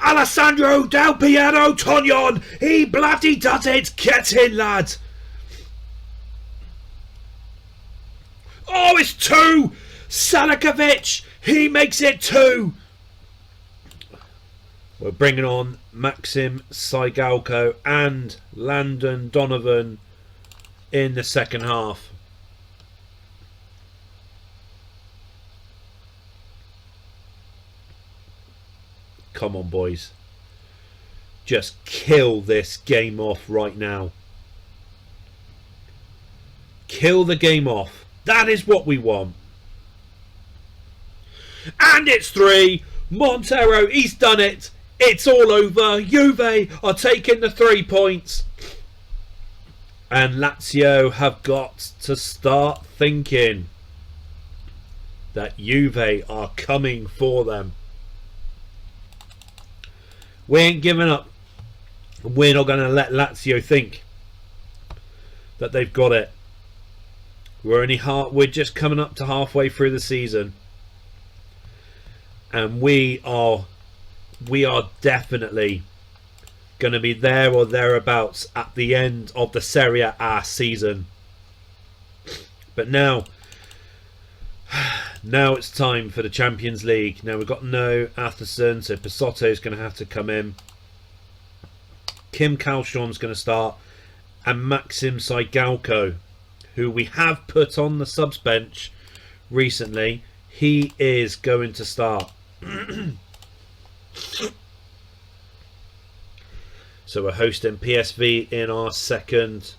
[SPEAKER 1] Alessandro Del Piero Tonyon! He bloody does it! Get in, lad! Oh, it's 2! Salikovic! He makes it 2! We're bringing on Maxim Saigalco and Landon Donovan in the second half. Come on, boys. Just kill this game off right now. Kill the game off. That is what we want. And it's 3. Montero, he's done it. It's all over. Juve are taking the 3 points. And Lazio have got to start thinking that Juve are coming for them. We ain't giving up. We're not going to let Lazio think that they've got it. We're just coming up to halfway through the season, and we are definitely going to be there or thereabouts at the end of the Serie A season. But now it's time for the Champions League. Now we've got no Atherson, so Pisotto is going to have to come in. Kim Kallstrom's going to start, and Maxim Saigalco, who we have put on the subs bench recently, he is going to start. So we're hosting PSV in our second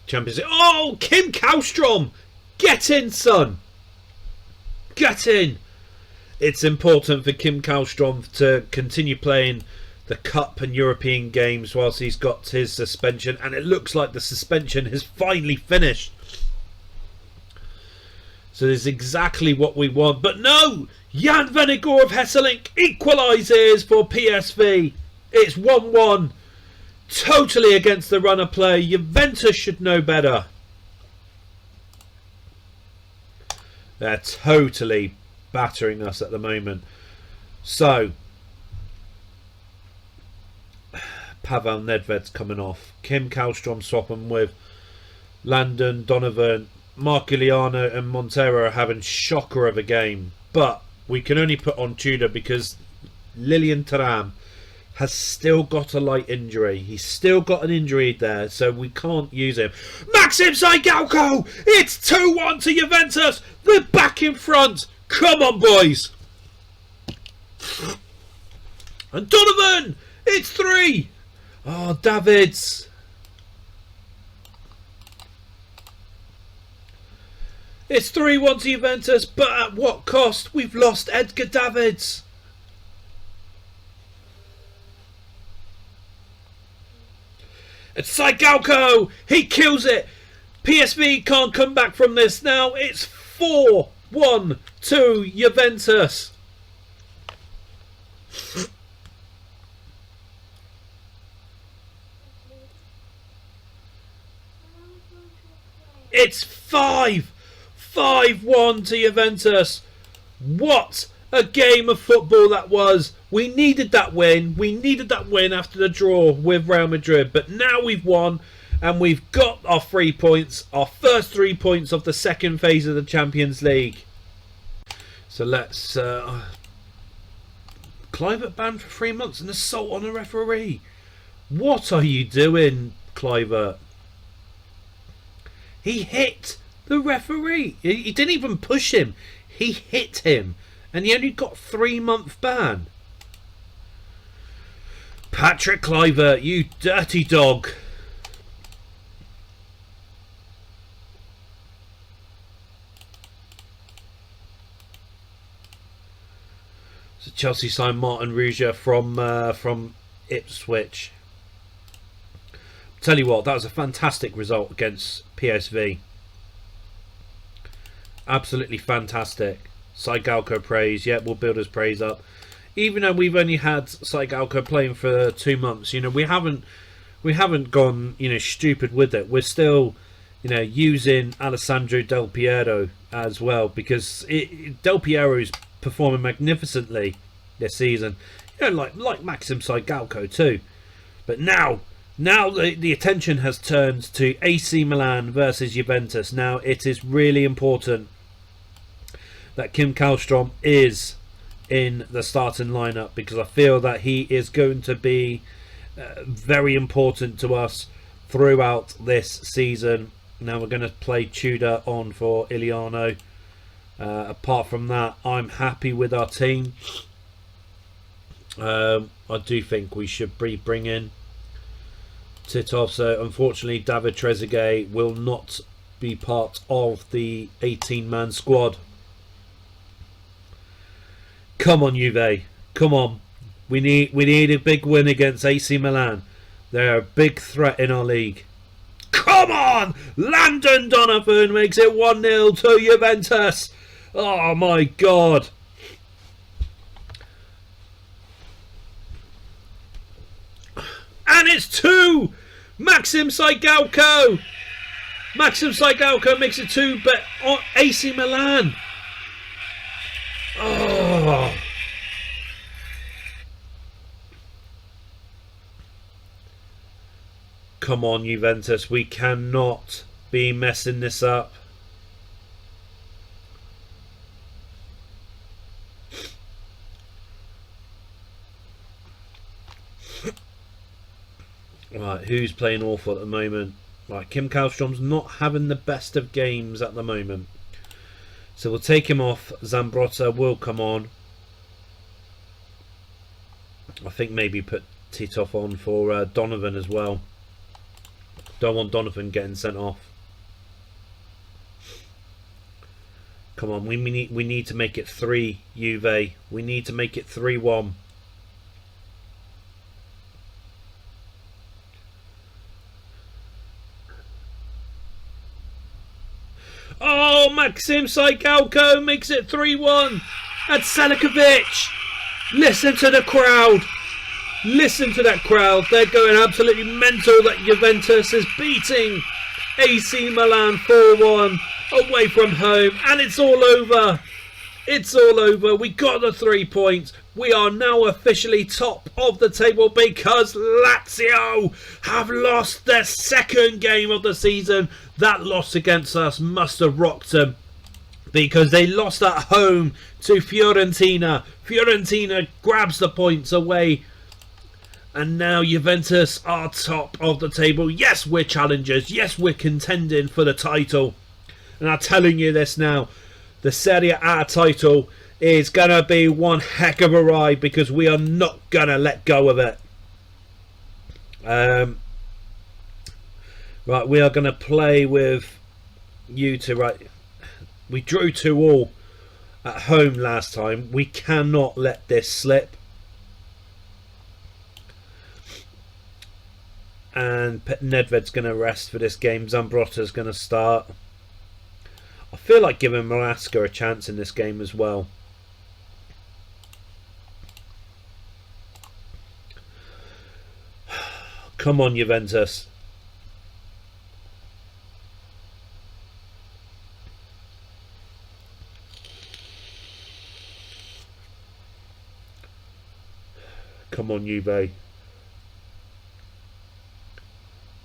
[SPEAKER 1] Champions League. Oh, Kim Kallstrom! Get in, son! Get in! It's important for Kim Kallstrom to continue playing the Cup and European games whilst he's got his suspension, and it looks like the suspension has finally finished. So this is exactly what we want. But no! Jan Vennegoor of Hesselink equalises for PSV. It's 1-1. Totally against the run of play. Juventus should know better. They're totally battering us at the moment. So Pavel Nedved's coming off. Kim Kallstrom swapping with Landon Donovan. Marquiliano and Montero are having shocker of a game, but we can only put on Tudor because Lilian Thuram has still got a light injury. He's still got an injury there, so we can't use him. Maxim Saigalco! It's 2-1 to Juventus! They're back in front! Come on, boys! And Donovan! It's 3! Oh, Davids! It's 3-1 to Juventus, but at what cost? We've lost Edgar Davids. It's Saigalco! He kills it! PSV can't come back from this now. It's 4-1 to Juventus. It's 5-1 to Juventus. What a game of football that was. We needed that win. We needed that win after the draw with Real Madrid. But now we've won and we've got our 3 points. Our first 3 points of the second phase of the Champions League. So let's... Kluivert banned for 3 months and assault on a referee. What are you doing, Kluivert? He hit the referee. He didn't even push him. He hit him. And he only got 3-month ban. Patrick Kluivert, you dirty dog. So Chelsea signed Martin Ruger from Ipswich. Tell you what, that was a fantastic result against PSV. Absolutely fantastic. Saigalco praise. Yeah, we'll build his praise up. Even though we've only had Saigalco playing for 2 months, you know, we haven't gone, you know, stupid with it. We're still, you know, using Alessandro Del Piero as well, because Del Piero's performing magnificently this season. You know, like Maxim Saigalco too. But now the attention has turned to AC Milan versus Juventus. Now it is really important that Kim Kallstrom is in the starting lineup because I feel that he is going to be very important to us throughout this season. Now we're going to play Tudor on for Iliano. Apart from that, I'm happy with our team. I do think we should bring in Titov. So unfortunately, David Trezeguet will not be part of the 18-man squad. Come on, Juve. Come on. We need a big win against AC Milan. They're a big threat in our league. Come on! Landon Donovan makes it 1-0 to Juventus. Oh my God. And it's 2! Maxim Saigalco! Maxim Saigalco makes it 2, but AC Milan. Oh. Come on, Juventus. We cannot be messing this up. Right, who's playing awful at the moment? Right, Kim Kallstrom's not having the best of games at the moment. So we'll take him off. Zambrotta will come on. I think maybe put Titov on for Donovan as well. Don't want Donovan getting sent off. Come on, we need to make it 3, Juve. We need to make it 3-1. Oh, Maxim Saigalco makes it 3-1. And Selicovic. Listen to the crowd. Listen to that crowd. They're going absolutely mental that Juventus is beating AC Milan 4-1 away from home. And it's all over. It's all over. We got the 3 points. We are now officially top of the table because Lazio have lost their second game of the season. That loss against us must have rocked them because they lost at home to Fiorentina. Fiorentina grabs the points away. And now Juventus are top of the table. Yes, we're challengers. Yes, we're contending for the title. And I'm telling you this now. The Serie A title is going to be one heck of a ride because we are not going to let go of it. Right, we are going to play with you two. Right, we drew 2-2 at home last time. We cannot let this slip. And Nedved's going to rest for this game. Zambrotta's going to start. I feel like giving Maraska a chance in this game as well. Come on, Juventus. Come on, Juve.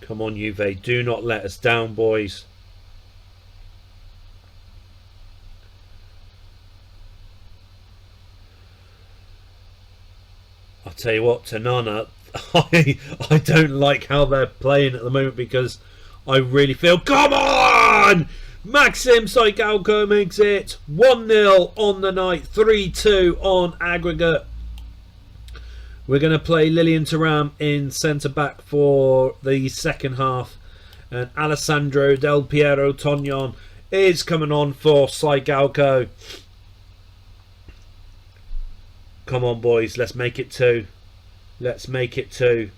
[SPEAKER 1] Come on, Juve. Do not let us down, boys. I'll tell you what, Tanana, I don't like how they're playing at the moment because I really feel... Come on! Maxim Saigalco makes it 1-0 on the night, 3-2 on aggregate. We're going to play Lilian Thuram in centre-back for the second half. And Alessandro Del Piero Tognon is coming on for Saigalco. Come on, boys. Let's make it 2. Let's make it 2.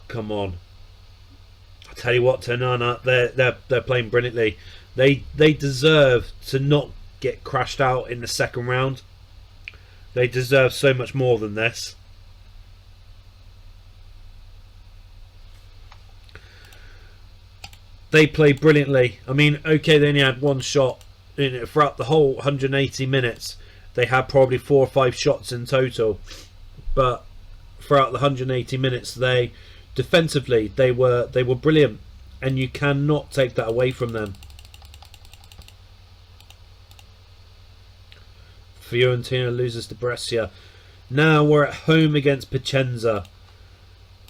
[SPEAKER 1] Come on. I tell you what, Tanana, they're playing brilliantly. They deserve to not get crashed out in the second round. They deserve so much more than this. They play brilliantly. I mean, okay, they only had one shot in it throughout the whole 180 minutes. They had probably 4 or 5 shots in total, but throughout the 180 minutes, they defensively they were brilliant, and you cannot take that away from them. Fiorentina loses to Brescia. Now we're at home against Piacenza.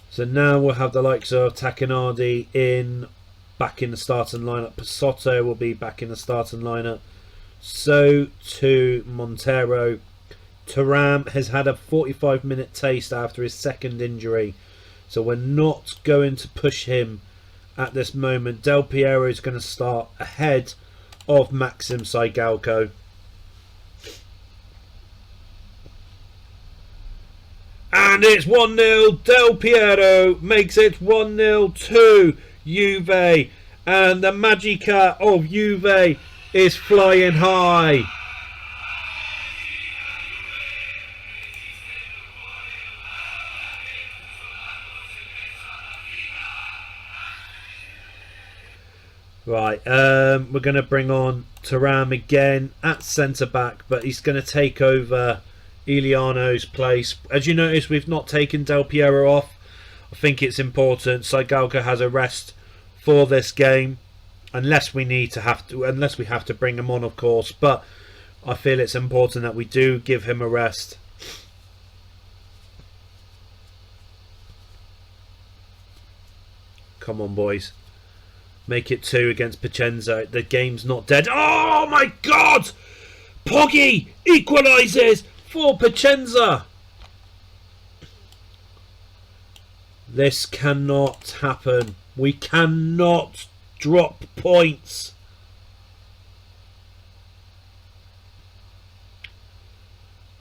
[SPEAKER 1] So now we'll have the likes of Tacchinardi back in the starting lineup. Pasotto will be back in the starting lineup. So to Montero. Thuram has had a 45-minute taste after his second injury. So we're not going to push him at this moment. Del Piero is going to start ahead of Maxim Saigalco. And it's 1-0. Del Piero makes it 1-0 to Juve. And the Magica of Juve is flying high. Right, we're going to bring on Thuram again at centre-back, but he's going to take over Iliano's place. As you notice, we've not taken Del Piero off. I think it's important. Saigalco has a rest for this game, unless we have to bring him on, of course. But I feel it's important that we do give him a rest. Come on, boys. Make it 2 against Piacenza. The game's not dead. Oh my God! Poggi equalises for Piacenza. This cannot happen. We cannot drop points.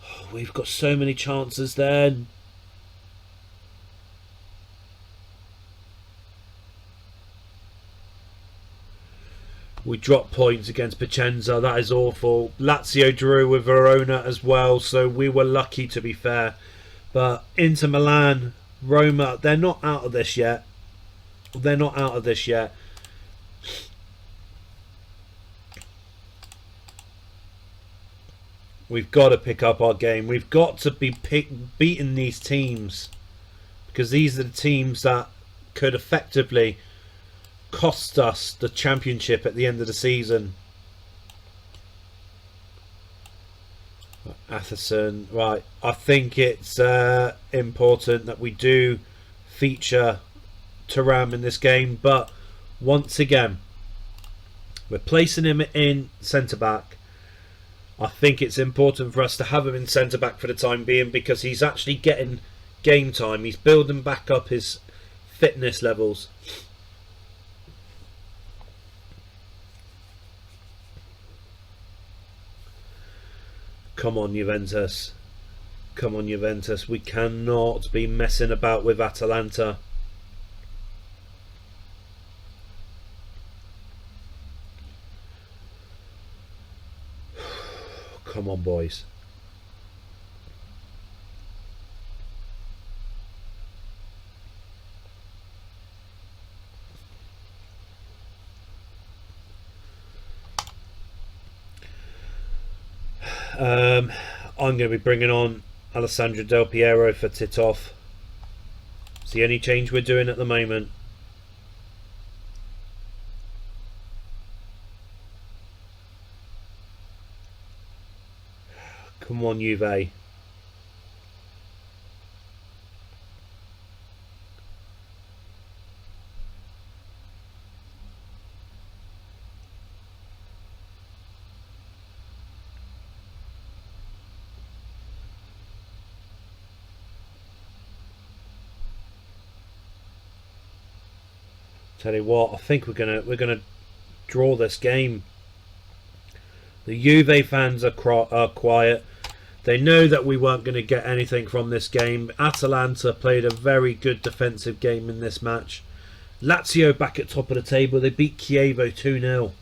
[SPEAKER 1] Oh, we've got so many chances then. We dropped points against Piacenza. That is awful. Lazio drew with Verona as well, so we were lucky, to be fair. But Inter Milan, Roma, they're not out of this yet. They're not out of this yet. We've got to pick up our game. We've got to be beating these teams, because these are the teams that could effectively cost us the championship at the end of the season. Atherson, right. I think it's important that we do feature Thuram in this game, but once again, we're placing him in centre-back. I think it's important for us to have him in centre-back for the time being, because he's actually getting game time. He's building back up his fitness levels. Come on, Juventus. Come on, Juventus. We cannot be messing about with Atalanta. Come on, boys. I'm going to be bringing on Alessandro Del Piero for Titov. It's the only change we're doing at the moment. Come on, Juve. Tell you what, I think we're gonna draw this game. The Juve fans are quiet. They know that we weren't going to get anything from this game. Atalanta played a very good defensive game in this match. Lazio back at top of the table. They beat Chievo 2-0.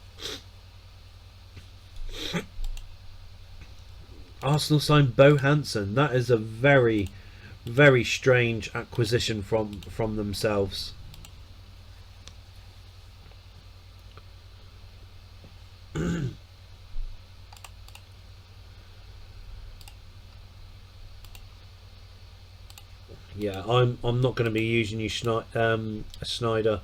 [SPEAKER 1] Arsenal signed Bo Hansen. That is a very, very strange acquisition from themselves. Yeah, I'm not going to be using you, Snyder.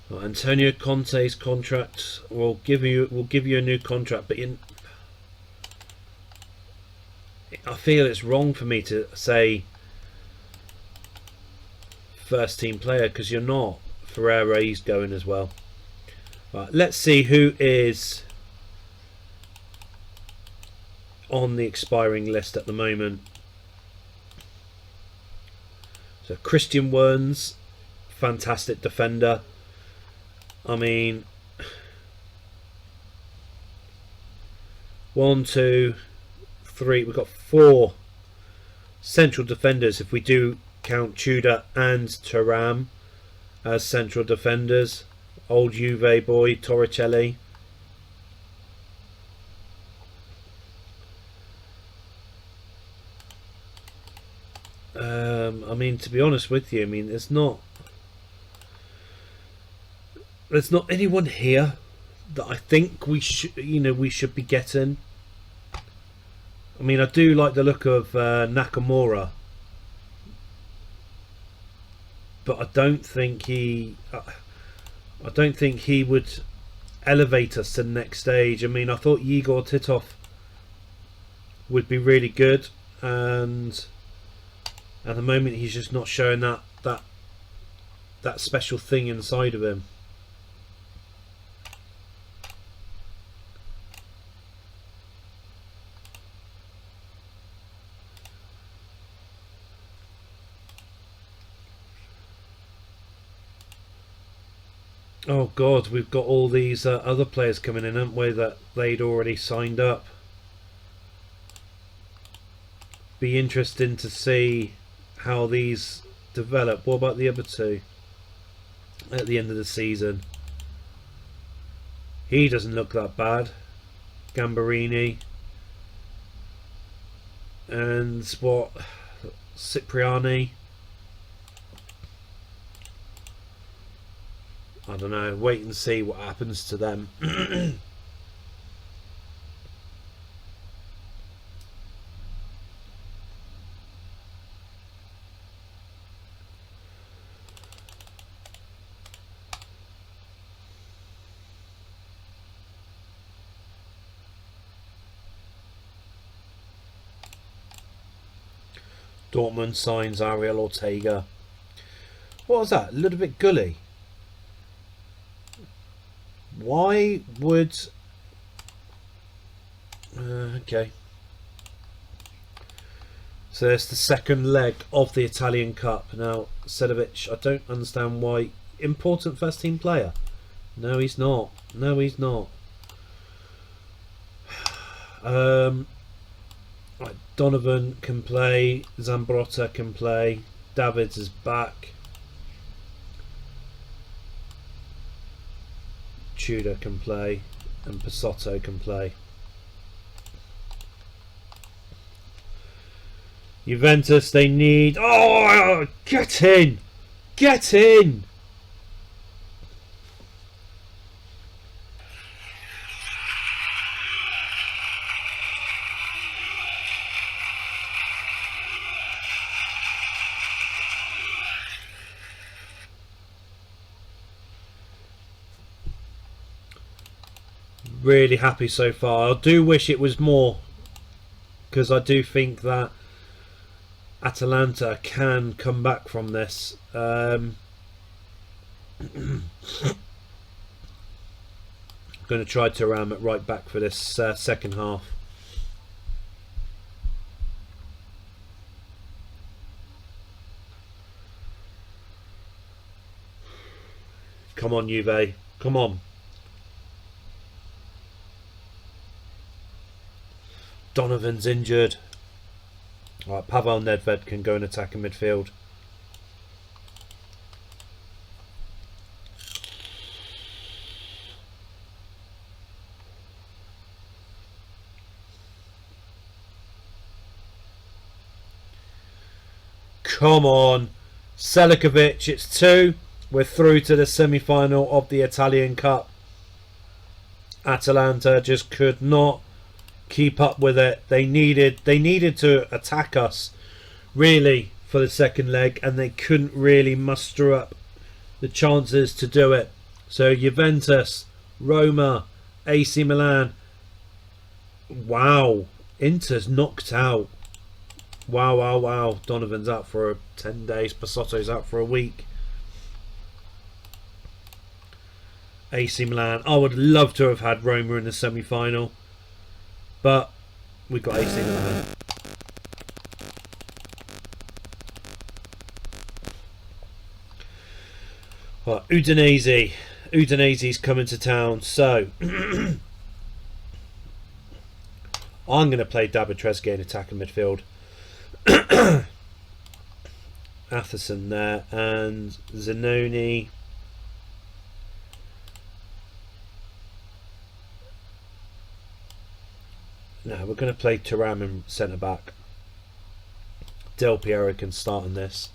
[SPEAKER 1] Well, Antonio Conte's contract will give you a new contract, but I feel it's wrong for me to say first team player because you're not. Ferreira, he's going as well. Right, let's see who is on the expiring list at the moment. So Christian Werns, fantastic defender. I mean, 1, 2, 3. We've got 4 central defenders if we do count Tudor and Thuram as central defenders. Old Juve boy Torricelli. I mean, to be honest with you, I mean, there's not anyone here that I think we should be getting. I mean, I do like the look of Nakamura, but I don't think he would elevate us to the next stage. I mean, I thought Igor Titov would be really good, and at the moment he's just not showing that special thing inside of him. Oh God, we've got all these other players coming in, haven't we, that they'd already signed up. Be interesting to see how these develop. What about the other two at the end of the season? He doesn't look that bad. Gambarini. And what? Cipriani. I don't know. Wait and see what happens to them. Dortmund signs Ariel Ortega. What was that? Ludovic Gully. Why would... okay. So it's the second leg of the Italian Cup. Now, Sedovic, I don't understand why. Important first team player. No, he's not. No, he's not. Right, Donovan can play. Zambrotta can play. Davids is back. Tudor can play. And Pasotto can play. Juventus, they need... Oh, get in! Get in! Really happy so far. I do wish it was more, because I do think that Atalanta can come back from this. I'm going to try to ram it right back for this second half. Come on, Juve. Come on. Donovan's injured. Right, Pavel Nedved can go and attack in midfield. Come on. Saigalco, it's 2. We're through to the semi-final of the Italian Cup. Atalanta just could not keep up with it. They needed to attack us really for the second leg, and they couldn't really muster up the chances to do it. So Juventus, Roma, AC Milan. Wow, Inter's knocked out. Wow. Donovan's out for 10 days. Passotto's out for a week. AC Milan. I would love to have had Roma in the semi-final, but we got AC Milan. Right, Udinese's coming to town, so I'm going to play David Trezeguet in attack and midfield. Atherson there, and Zanoni. No, we're going to play Thuram in centre back. Del Piero can start in this.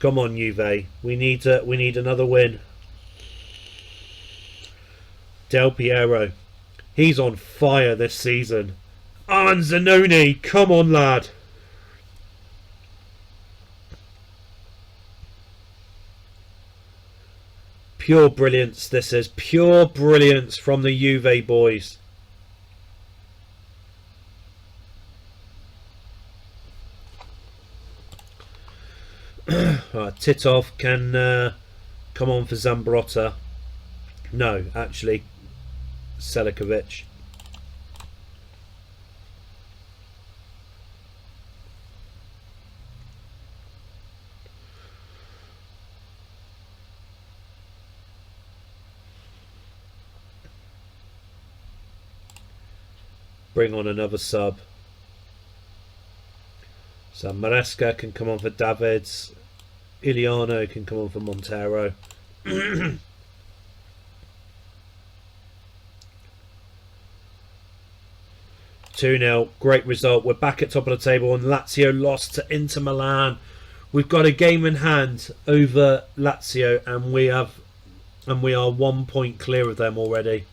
[SPEAKER 1] Come on, Juve. We need another win. Del Piero. He's on fire this season. And Zanoni. Come on, lad. Pure brilliance this is. Pure brilliance from the Juve boys. Right, Titov can come on for Zambrotta. No, actually, Selicovic. Bring on another sub. So Maresca can come on for Davids. Iliano can come on for Montero. 2-0, great result. We're back at top of the table, and Lazio lost to Inter Milan. We've got a game in hand over Lazio, and we are 1 point clear of them already.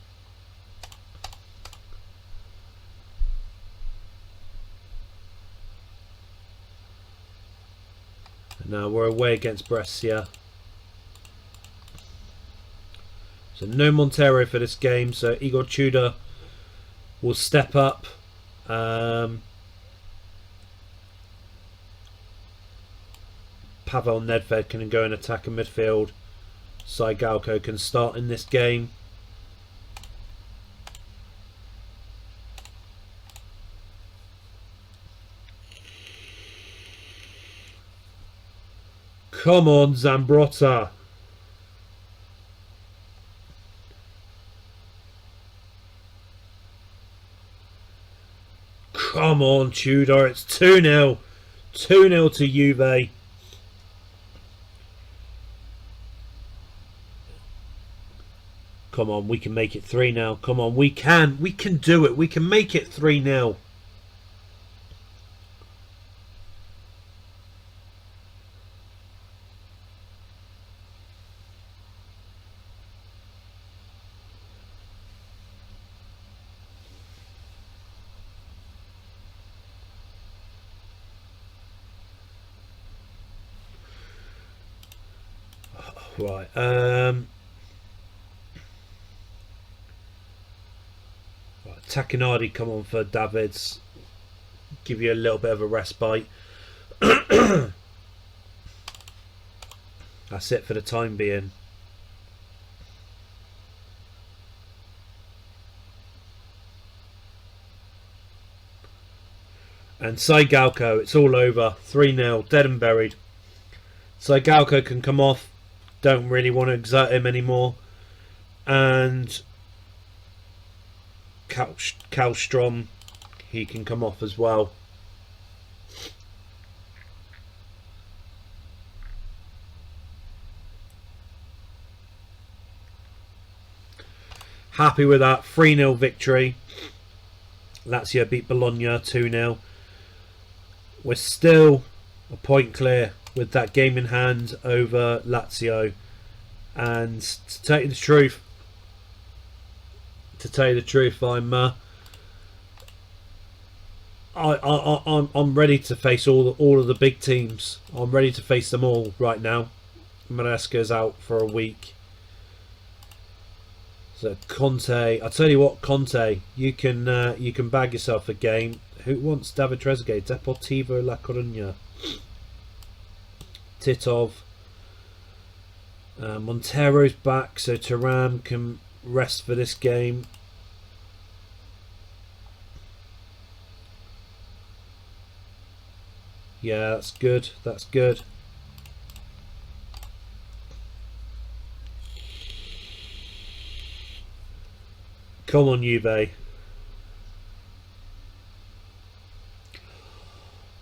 [SPEAKER 1] Now we're away against Brescia. So no Montero for this game. So Igor Tudor will step up. Pavel Nedved can go in attack and midfield. Saigalco can start in this game. Come on, Zambrotta. Come on, Tudor. It's 2-0. 2-0 to Juve. Come on, we can make it 3 now. Come on, we can. We can do it. We can make it 3-0. Right, Takinardi come on for Davids. Give you a little bit of a respite. That's it for the time being. And Saigalco, it's all over. 3-0, dead and buried. Saigalco can come off. Don't really want to exert him anymore. And Kallstrom, he can come off as well. Happy with that. 3-0 victory. Lazio beat Bologna 2-0. We're still a point clear with that game in hand over Lazio. And to tell you the truth, I'm I'm ready to face all of the big teams. I'm ready to face them all right now. Maresca's out for a week. So Conte, I tell you what, Conte, you can bag yourself a game. Who wants David Trezeguet? Deportivo La Coruña. Titov. Montero's back, so Thuram can rest for this game. Yeah, that's good. That's good. Come on, Juve.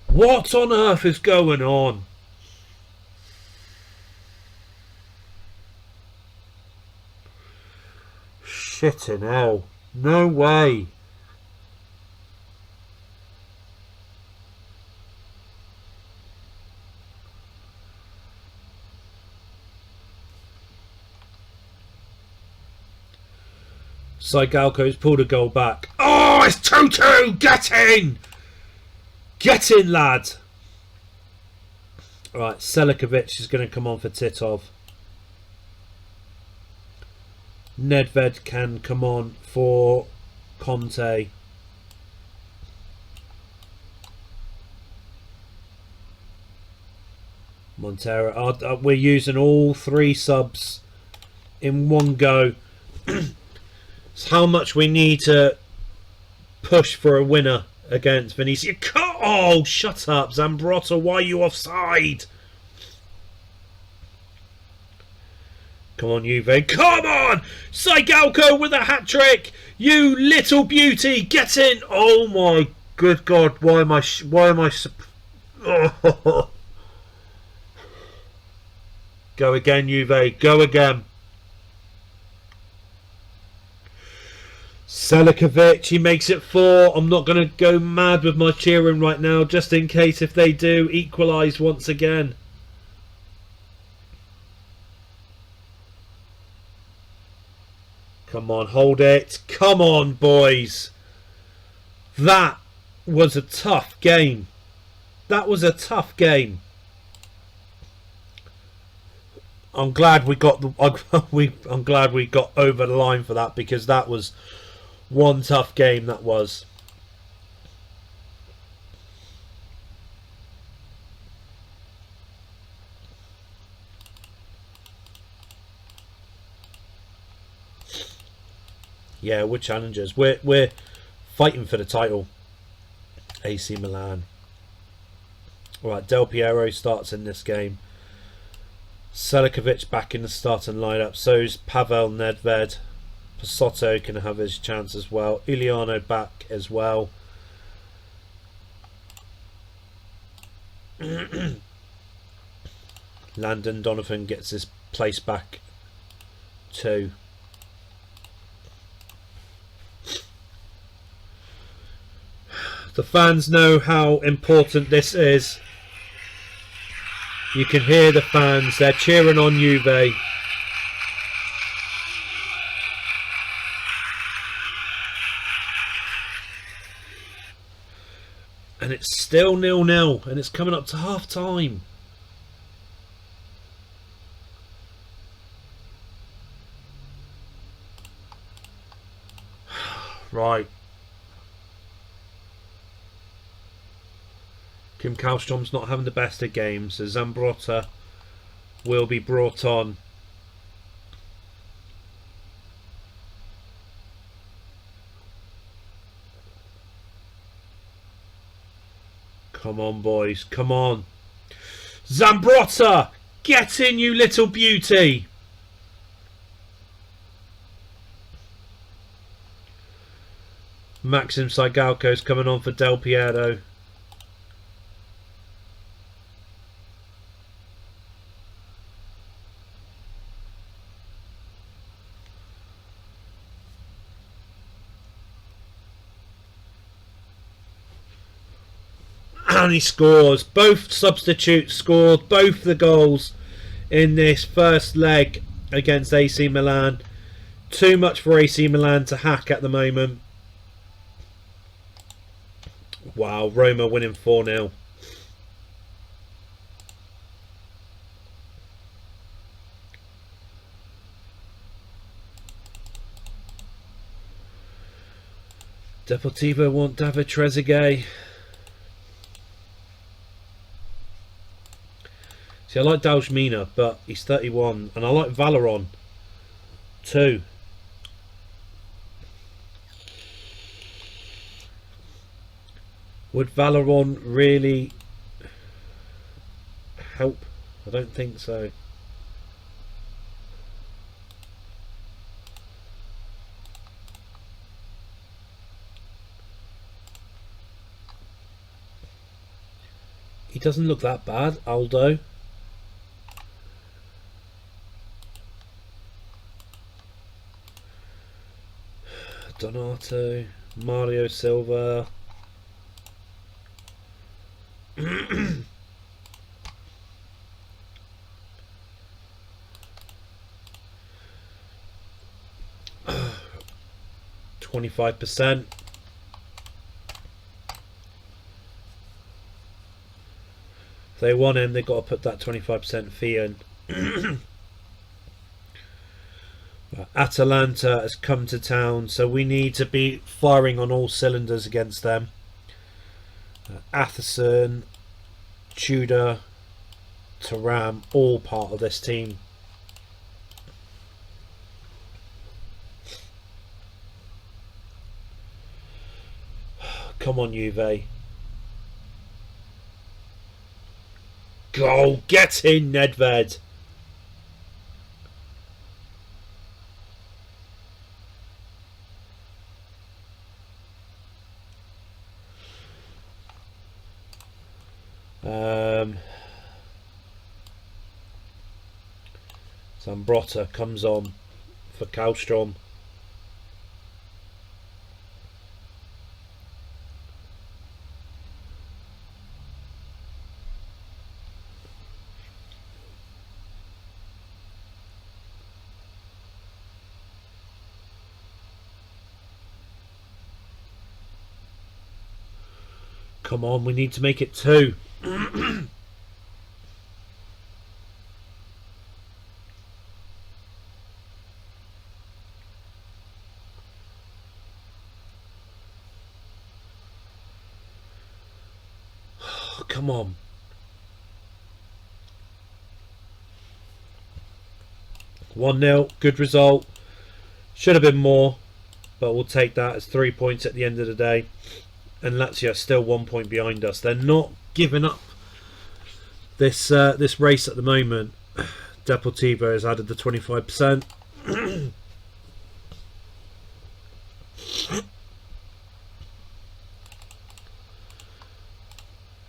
[SPEAKER 1] What on earth is going on? Shitting hell. No way. Saigalco's pulled a goal back. Oh, it's 2-2! Get in! Get in, lad! Right, Selicovic is going to come on for Titov. Nedved can come on for Conte. Montero. We're using all three subs in one go. It's how much we need to push for a winner against Venezia. Oh, shut up, Zambrotta. Why are you offside? Come on, Juve. Come on! Saigalco with a hat-trick! You little beauty! Get in! Oh my good God. Why am I... Oh. Go again, Juve. Go again. Selicovic, he makes it 4. I'm not going to go mad with my cheering right now, just in case if they do equalise once again. Come on, hold it. Come on, boys. That was a tough game. That was a tough game. I'm glad we got I'm glad we got over the line for that, because that was one tough game. That was. Yeah, we're challengers. We're fighting for the title. AC Milan. Alright, Del Piero starts in this game. Selicovic back in the starting lineup. So's Pavel Nedved. Pasotto can have his chance as well. Iliano back as well. Landon Donovan gets his place back too. The fans know how important this is. You can hear the fans. They're cheering on Juve. And it's still 0-0. And it's coming up to half time. Right. Kim Kallstrom's not having the best of games, so Zambrotta will be brought on. Come on, boys, come on. Zambrotta, get in, you little beauty. Maxim Saigalco's coming on for Del Piero. And he scores. Both substitutes scored both the goals in this first leg against AC Milan. Too much for AC Milan to hack at the moment. Wow, Roma winning 4-0. Deportivo want David Trezeguet. See, I like Dalsmina, but he's 31. And I like Valeron, too. Would Valeron really help? I don't think so. He doesn't look that bad, Aldo. Donato, Mario Silva. 25%. If they want him, they've got to put that 25% fee in. Atalanta has come to town, so we need to be firing on all cylinders against them. Atherson, Tudor, Thuram, all part of this team. Come on, Juve. Go, get in, Nedved. Zambrotta comes on for Kallstrom. Come on, we need to make it 2. Come on. One 0, good result. Should have been more, but we'll take that as 3 points at the end of the day. And Lazio still 1 point behind us. They're not giving up this this race at the moment. Deportivo has added the 25%.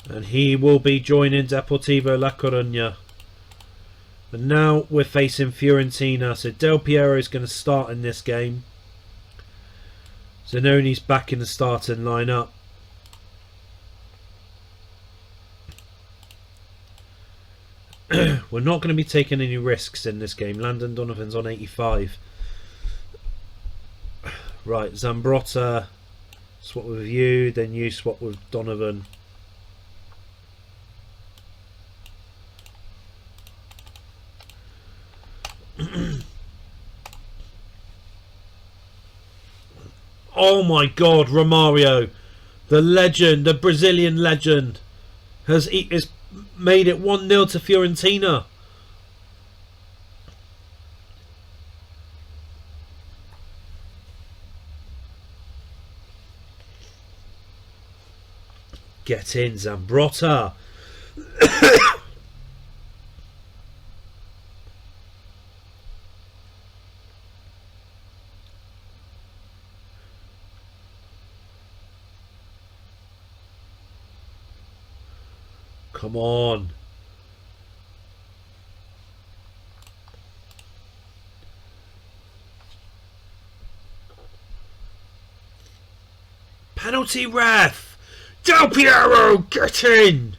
[SPEAKER 1] And he will be joining Deportivo La Coruña. And now we're facing Fiorentina. So Del Piero is going to start in this game. Zanoni's back in the starting lineup. We're not going to be taking any risks in this game. Landon Donovan's on 85. Right, Zambrotta swap with you, then you swap with Donovan. Oh my God, Romario, the legend, the Brazilian legend, has made it 1-0 to Fiorentina. Get in, Zambrotta. Come on. Penalty ref. Del Piero, get in.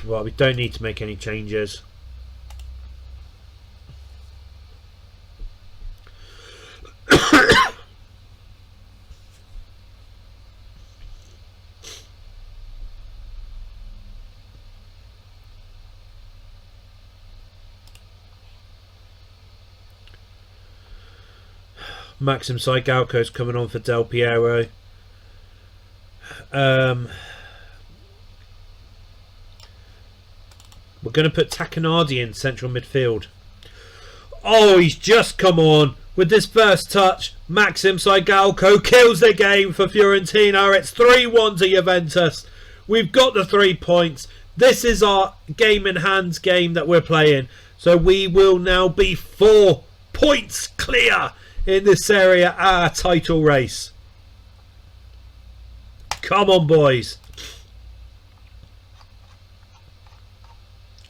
[SPEAKER 1] Well, we don't need to make any changes. Maxim Saigalco's coming on for Del Piero. We're going to put Takanadi in central midfield. Oh, he's just come on with this first touch. Maxim Saigalco kills the game for Fiorentina. It's 3-1 to Juventus. We've got the 3 points. This is our game in hands game that we're playing. So we will now be 4 points clear in the Serie A title race. Come on, boys.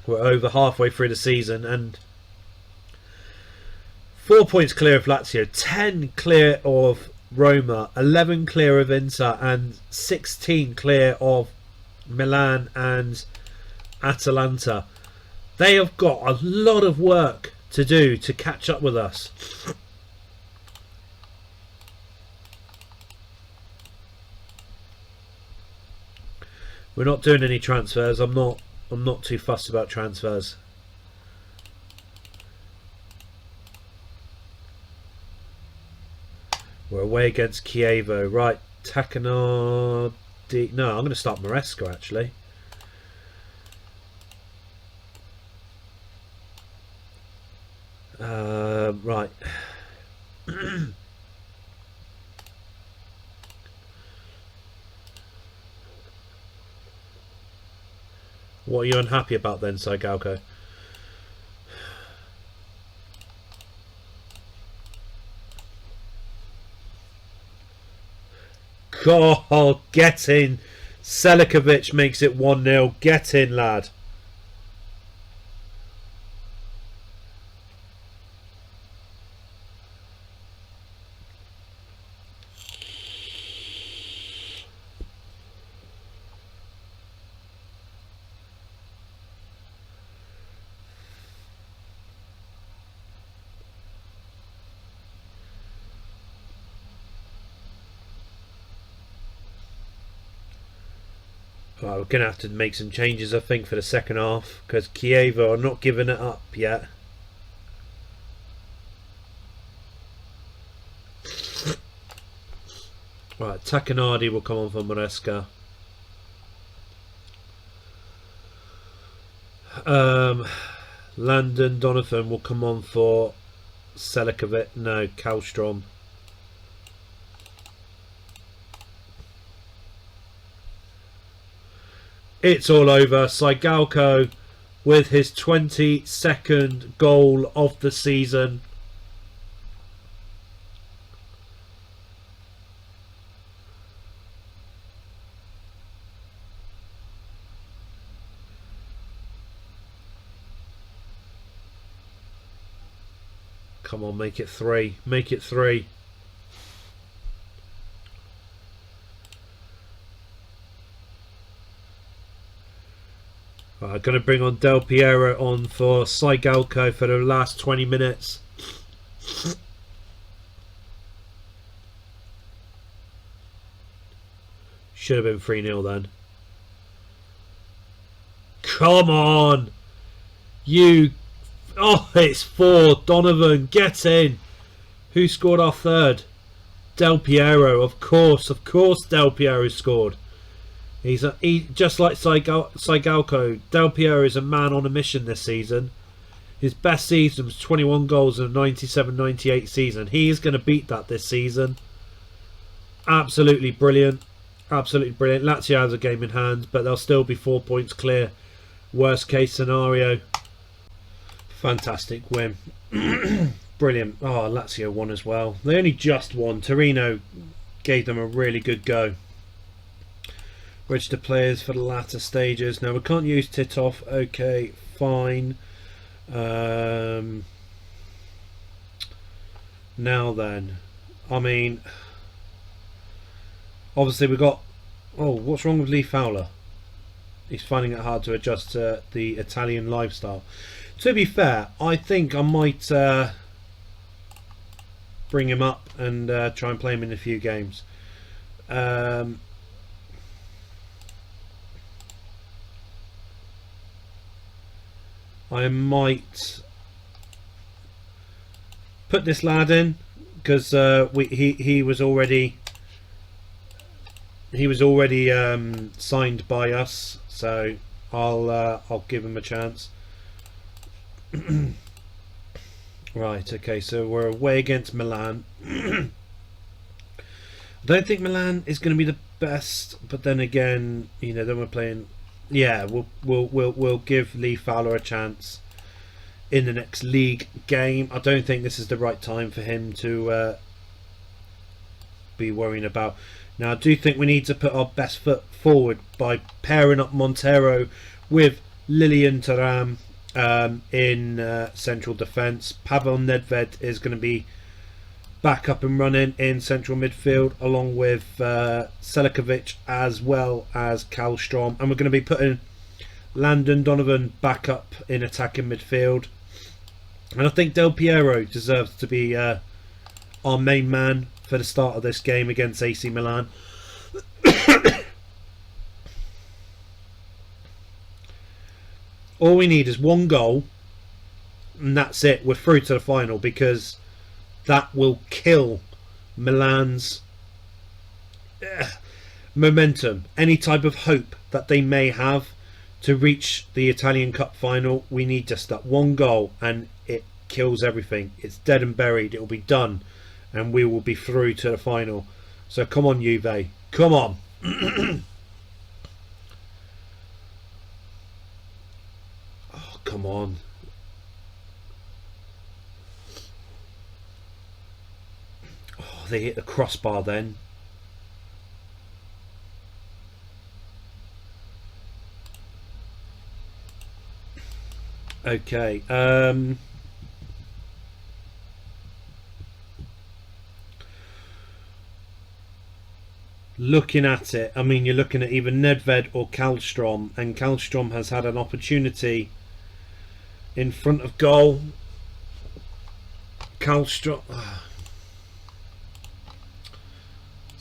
[SPEAKER 1] We're over halfway through the season and 4 points clear of Lazio, 10 clear of Roma, 11 clear of Inter, and 16 clear of Milan and Atalanta. They have got a lot of work to do to catch up with us. We're not doing any transfers. I'm not too fussed about transfers. We're away against Chievo. Right, Takanadi. No, I'm going to start Maresca actually. Right. What are you unhappy about then, Saigalco? God, get in. Selicovic makes it 1-0. Get in, lad. Well, we're going to have to make some changes, I think, for the second half because Chievo are not giving it up yet. Right, Takanadi will come on for Maresca. Landon Donovan will come on for Selicovic. No, Kallstrom. It's all over. Saigalco with his 22nd goal of the season. Come on, make it 3. Make it 3. I'm going to bring on Del Piero on for Saigalco for the last 20 minutes. Should have been 3-0 then. Come on! You... Oh, it's 4. Donovan, get in! Who scored our third? Del Piero, of course Del Piero scored. He just like Saigalco. Del Piero is a man on a mission this season. His best season was 21 goals in a 97-98 season. He is going to beat that this season. Absolutely brilliant. Absolutely brilliant. Lazio has a game in hand, but they'll still be 4 points clear. Worst case scenario. Fantastic win. Brilliant. Oh, Lazio won as well. They only just won. Torino gave them a really good go. Register players for the latter stages. Now we can't use Titov. Okay, fine. Now then, I mean, obviously we got. Oh, what's wrong with Lee Fowler? He's finding it hard to adjust to the Italian lifestyle. To be fair, I think I might bring him up and try and play him in a few games. I might put this lad in, because he was already signed by us, so I'll give him a chance. Right, okay, so we're away against Milan. I don't think Milan is going to be the best, but then again, you know, then we're playing. Yeah, we'll give Lee Fowler a chance in the next league game. I don't think this is the right time for him to be worrying about. Now, I do think we need to put our best foot forward by pairing up Montero with Lilian Thuram in central defence. Pavel Nedved is going to be back up and running in central midfield, along with Saigalco as well as Kallstrom, and we're going to be putting Landon Donovan back up in attacking midfield. And I think Del Piero deserves to be our main man for the start of this game against AC Milan. All we need is one goal, and that's it. We're through to the final, because that will kill Milan's momentum, any type of hope that they may have to reach the Italian Cup final. We need just that one goal, and it kills everything. It's dead and buried. It will be done, and we will be through to the final. So come on, Juve, come on. Oh, come on. Oh, they hit the crossbar then. Okay, looking at it, I mean, you're looking at either Nedved or Kallstrom, and Kallstrom has had an opportunity in front of goal. Kallstrom,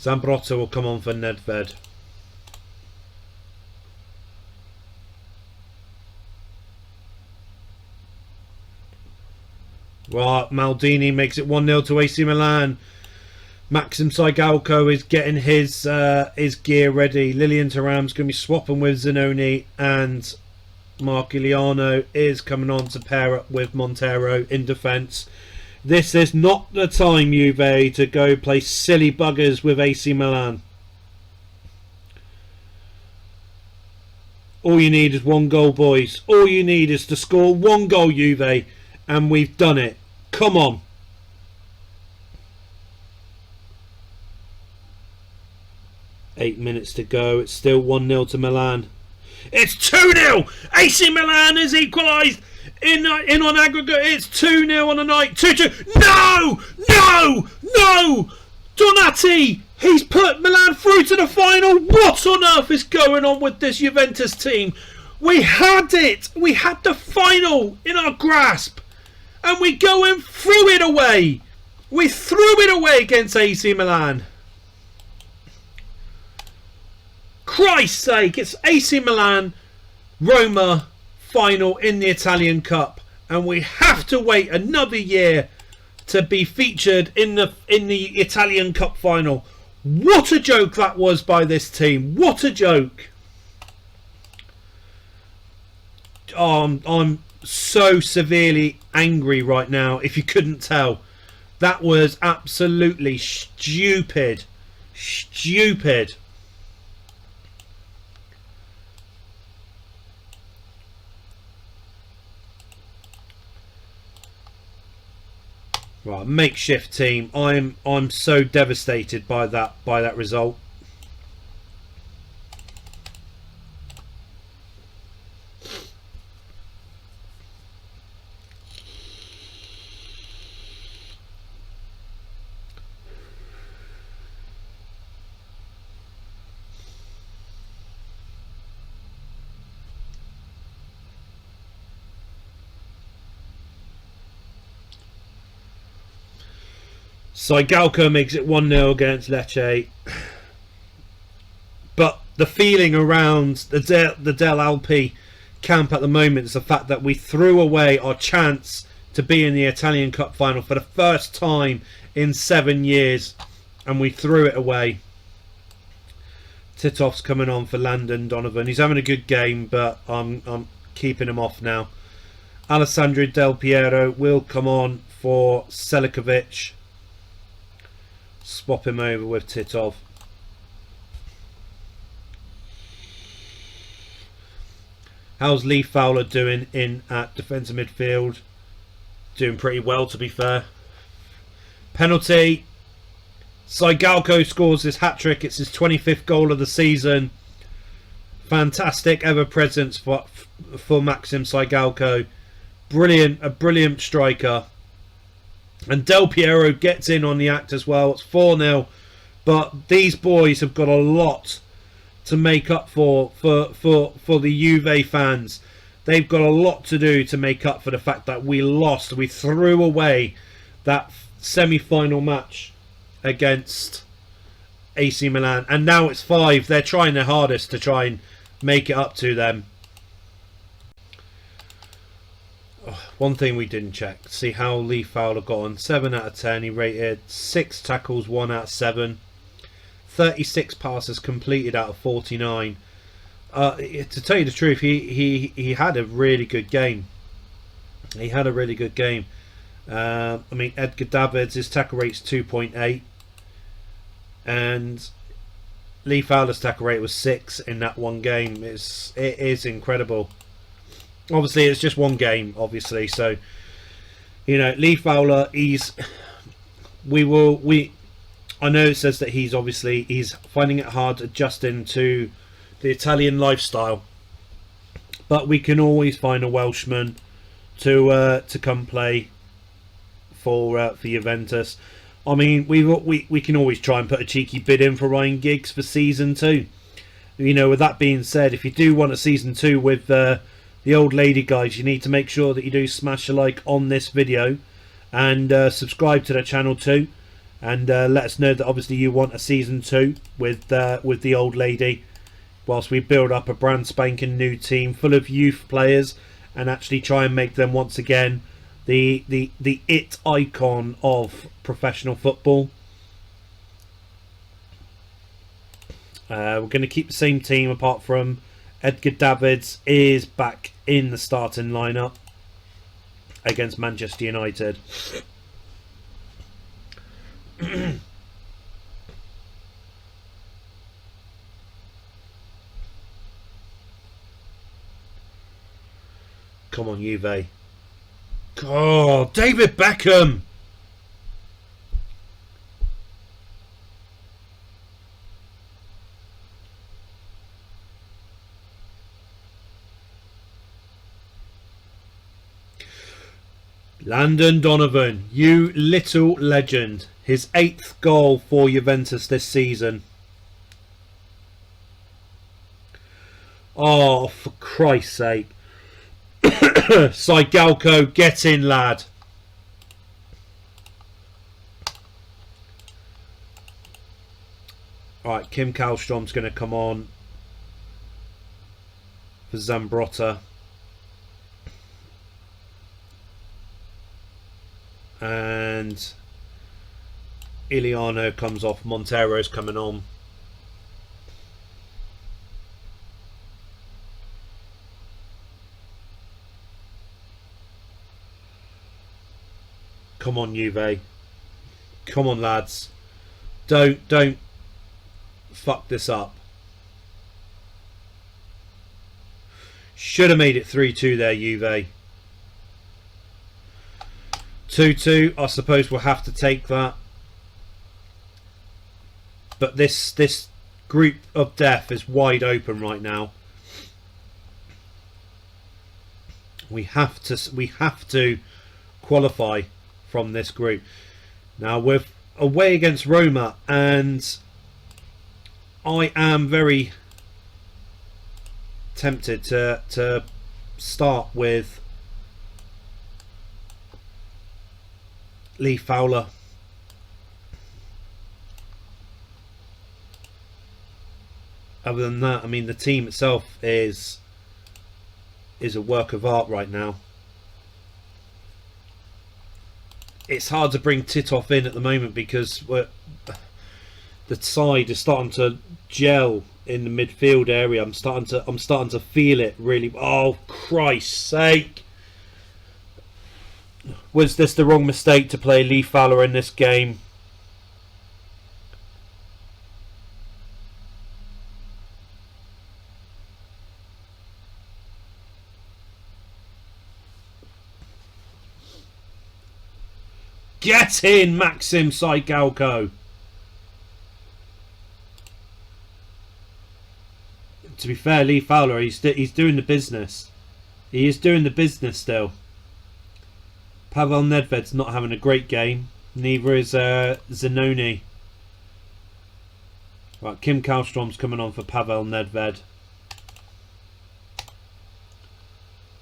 [SPEAKER 1] Zambrotta will come on for Nedved. Right, Maldini makes it 1-0 to AC Milan. Maxim Saigalco is getting his gear ready. Lilian Thuram's going to be swapping with Zanoni, and Mark Iliano is coming on to pair up with Montero in defence. This is not the time, Juve, to go play silly buggers with AC Milan. All you need is one goal, boys. All you need is to score one goal, Juve, and we've done it. Come on. Eight minutes to go. It's still 1-0 to Milan. It's 2-0. AC Milan has equalised. In on aggregate, it's 2-0 on the night. 2-2. No! No! No! Donati! He's put Milan through to the final. What on earth is going on with this Juventus team? We had it. We had the final in our grasp, and we go and threw it away. We threw it away against AC Milan. Christ's sake, it's AC Milan, Roma final in the Italian Cup, and we have to wait another year to be featured in the Italian Cup final. What a joke that was by this team. What a joke. I'm so severely angry right now, if you couldn't tell. That was absolutely stupid. Stupid. Right, makeshift team. I'm so devastated by that result. Saigalco makes it 1-0 against Lecce. But the feeling around the Del Alpi camp at the moment is the fact that we threw away our chance to be in the Italian Cup final for the first time in 7 years, and we threw it away. Titoff's coming on for Landon Donovan. He's having a good game, but I'm keeping him off now. Alessandro Del Piero will come on for Saigalco. Swap him over with Titov. How's Lee Fowler doing in at defensive midfield? Doing pretty well, to be fair. Penalty. Saigalco scores his hat-trick. It's his 25th goal of the season. Fantastic ever-presence for Maxim Saigalco. Brilliant, a brilliant striker. And Del Piero gets in on the act as well. It's 4-0. But these boys have got a lot to make up for the Juve fans. They've got a lot to do to make up for the fact that we lost. We threw away that semi-final match against AC Milan. And now it's 5. They're trying their hardest to try and make it up to them. One thing we didn't check. See how Lee Fowler got on. 7 out of 10. He rated 6 tackles, 1 out of 7. 36 passes completed out of 49. To tell you the truth, he had a really good game. He had a really good game. I mean, Edgar Davids, his tackle rate's 2.8. And Lee Fowler's tackle rate was 6 in that one game. It is incredible. Obviously, it's just one game, obviously. So, you know, Lee Fowler, I know it says that he's finding it hard adjusting to the Italian lifestyle, but we can always find a Welshman to come play for Juventus. I mean, we can always try and put a cheeky bid in for Ryan Giggs for season 2. You know, with that being said, if you do want a season 2 with the old lady guys, you need to make sure that you do smash a like on this video and subscribe to the channel too. And let us know that obviously you want a season 2 with the old lady, whilst we build up a brand spanking new team full of youth players and actually try and make them once again the it icon of professional football. We're going to keep the same team apart from Edgar Davids is back in the starting lineup against Manchester United. Come on, Juve. Oh, David Beckham. Landon Donovan, you little legend. His 8th goal for Juventus this season. Oh, for Christ's sake. Saigalco, get in, lad. Alright, Kim Kallstrom's going to come on for Zambrotta. And Iliano comes off. Montero's coming on. Come on, Juve. Come on, lads. Don't fuck this up. Should have made it 3-2 there, Juve. 2-2, I suppose we'll have to take that. But this group of death is wide open right now. We have to qualify from this group. Now we're away against Roma, and I am very tempted to start with Lee Fowler. Other than that, I mean, the team itself is a work of art right now. it's hard to bring Titov in at the moment because the side is starting to gel in the midfield area. I'm starting to feel it really. Oh, Christ's sake! Was this the wrong mistake to play Lee Fowler in this game? Get in, Maxim Saigalco. To be fair, Lee Fowler, he's doing the business. He is doing the business still. Pavel Nedved's not having a great game. Neither is Zanoni. Right, Kim Kallstrom's coming on for Pavel Nedved.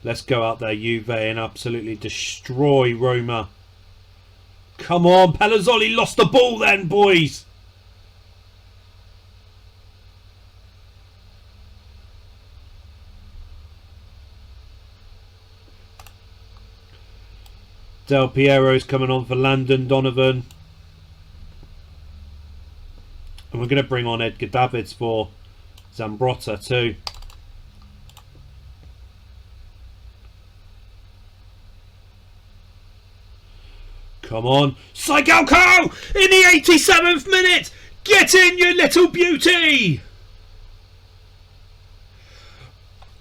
[SPEAKER 1] Let's go out there, Juve, and absolutely destroy Roma. Come on, Palazzoli lost the ball then, boys. Del Piero's coming on for Landon Donovan. And we're going to bring on Edgar Davids for Zambrotta too. Come on. Saigalco in the 87th minute. Get in, you little beauty.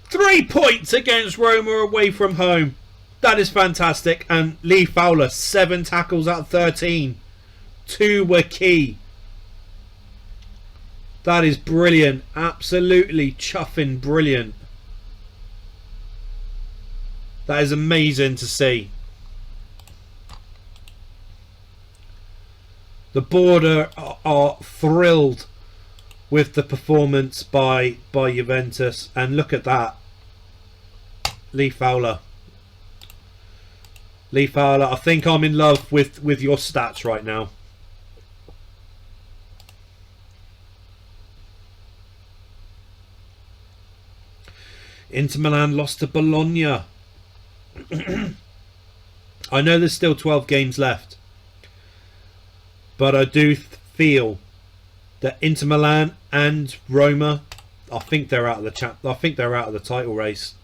[SPEAKER 1] 3 points against Roma away from home. That is fantastic. And Lee Fowler, 7 tackles out of 13. 2 were key. That is brilliant. Absolutely chuffing brilliant. That is amazing to see. The board are thrilled with the performance by Juventus. And look at that. Lee Fowler. Lee Fowler, I think I'm in love with your stats right now. Inter Milan lost to Bologna. I know there's still 12 games left, but I do feel that Inter Milan and Roma, I think they're out of the title race.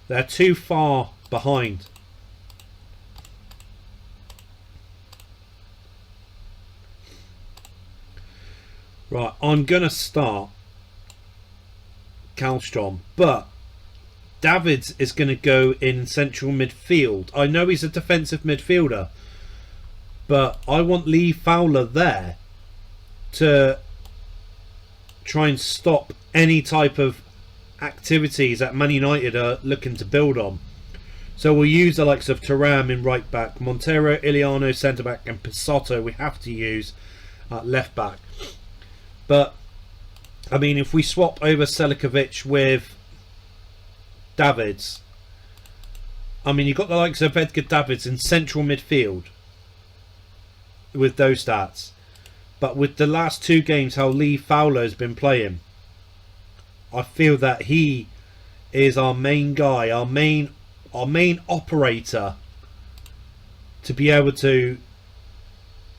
[SPEAKER 1] They're too far behind. Right, I'm gonna start Kallstrom, but Davids is going to go in central midfield. I know he's a defensive midfielder, but I want Lee Fowler there to try and stop any type of activities that Man United are looking to build on. So we'll use the likes of Thuram in right back, Montero, Iliano centre back, and Pissotto we have to use at left back. But I mean, if we swap over Selicovic with Davids, I mean, you've got the likes of Edgar Davids in central midfield with those stats. But with the last 2 games, how Lee Fowler has been playing, I feel that he is our main guy, our main operator to be able to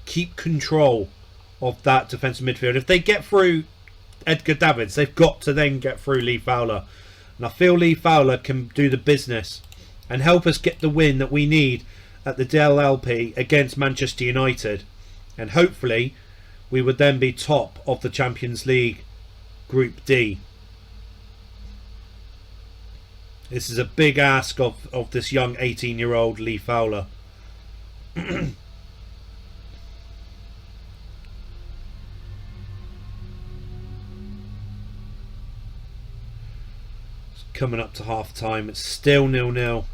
[SPEAKER 1] keep control of that defensive midfield. If they get through Edgar Davids, they've got to then get through Lee Fowler, and I feel Lee Fowler can do the business and help us get the win that we need at the DLLP against Manchester United, and hopefully we would then be top of the Champions League Group D. This is a big ask of this young 18-year-old Lee Fowler. Coming up to half time, it's still 0-0,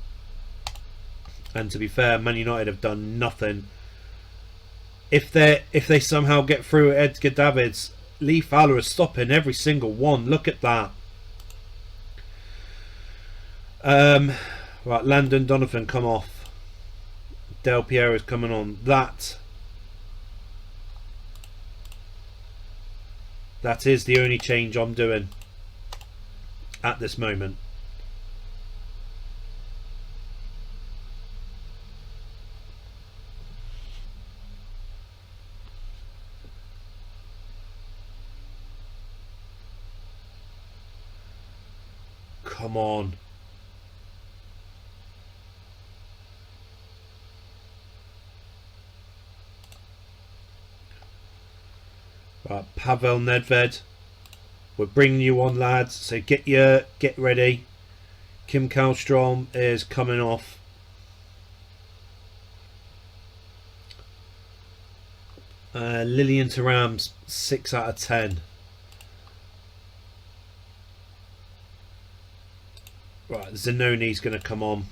[SPEAKER 1] and to be fair, Man United have done nothing. If they somehow get through Edgar Davids, Lee Fowler is stopping every single one. Look at that. Right, Landon Donovan come off. Del Piero is coming on. That is the only change I'm doing at this moment. come on. Right, Pavel Nedved. We're bringing you on, lads. So get ready. Kim Kallstrom is coming off. Lilian Thuram's 6 out of 10. Right, Zanoni's going to come on.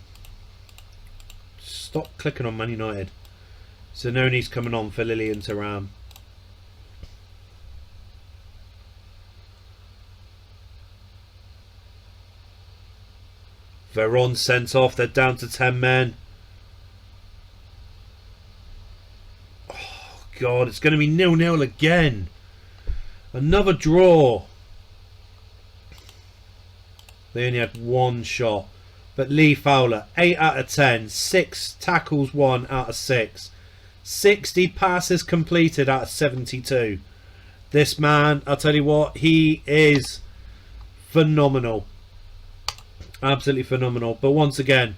[SPEAKER 1] Stop clicking on Man United. Zanoni's coming on for Lilian Thuram. Veron sent off. They're down to 10 men. Oh, God. It's going to be 0-0 again. Another draw. They only had one shot. But Lee Fowler, 8 out of 10. 6 tackles, 1 out of 6. 60 passes completed out of 72. This man, I'll tell you what, he is phenomenal. Absolutely phenomenal. But once again,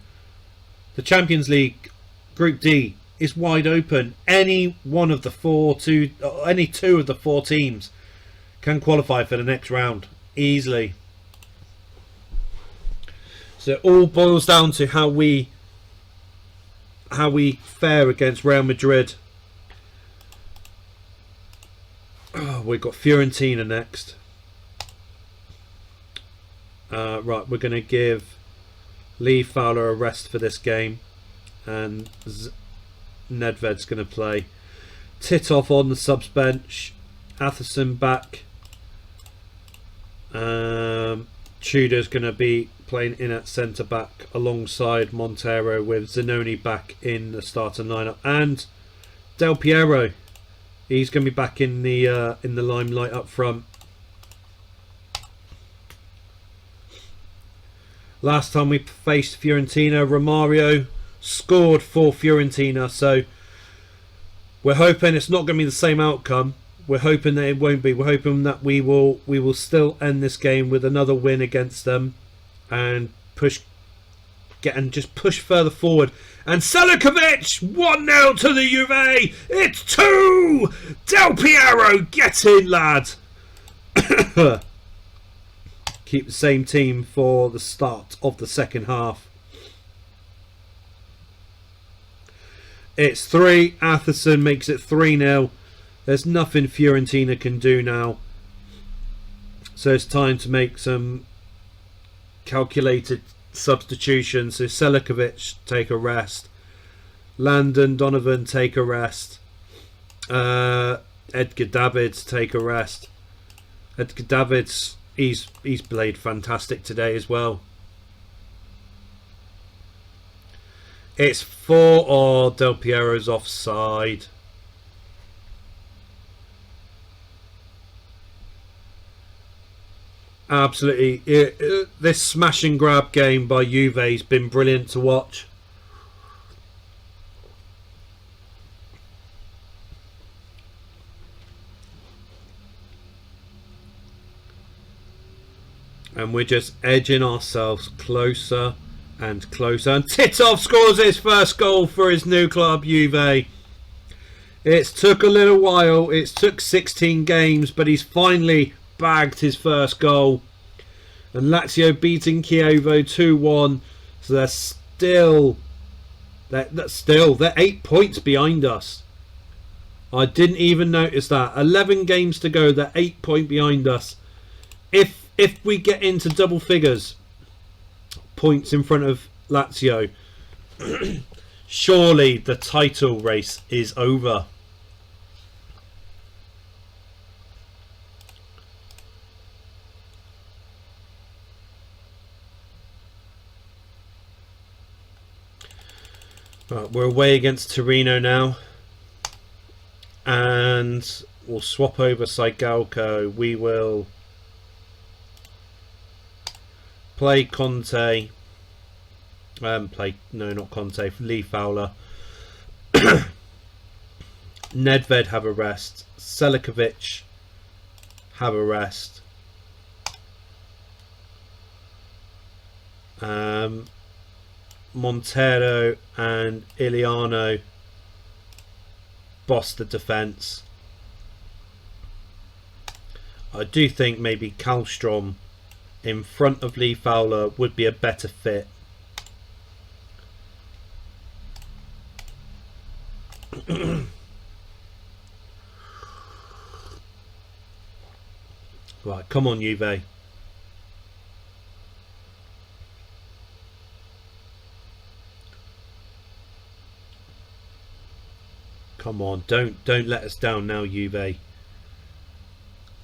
[SPEAKER 1] the Champions League Group D is wide open. Any two of the 4 teams can qualify for the next round easily. So it all boils down to how we fare against Real Madrid. Oh, we've got Fiorentina next. Right, we're going to give Lee Fowler a rest for this game, and Nedved's going to play. Titov on the subs bench, Atherson back. Tudor's going to be playing in at centre back alongside Montero, with Zanoni back in the starting lineup, and Del Piero. He's going to be back in the limelight up front. Last time we faced Fiorentina, Romario scored for Fiorentina, so we're hoping it's not going to be the same outcome. We're hoping that it won't be. We're hoping that we will still end this game with another win against them, and just push further forward. And Saigalco 1-0 to the Juve. It's 2. Del Piero, get in, lad. Keep the same team for the start of the second half. It's 3. Atherson makes it 3-0. There's nothing Fiorentina can do now. So it's time to make some calculated substitutions. So Saigalco take a rest. Landon Donovan take a rest. Edgar Davids take a rest. Edgar Davids, he's played fantastic today as well. It's 4. Oh, Del Piero's offside. Absolutely, this smash and grab game by Juve has been brilliant to watch. And we're just edging ourselves closer and closer. And Titov scores his first goal for his new club, Juve. It's took a little while. It's took 16 games, but he's finally bagged his first goal. And Lazio beating Chievo 2-1. So they're 8 points behind us. I didn't even notice that. 11 games to go. They're 8 points behind us. If we get into double figures points in front of Lazio, surely the title race is over. Right, we're away against Torino now, and we'll swap over Saigalco. We will play Conte. Not Conte. Lee Fowler. Nedved have a rest. Saigalco have a rest. Montero and Iliano boss the defence. I do think maybe Kallstrom in front of Lee Fowler would be a better fit. Right, come on, Juve. Come on, don't let us down now, Juve.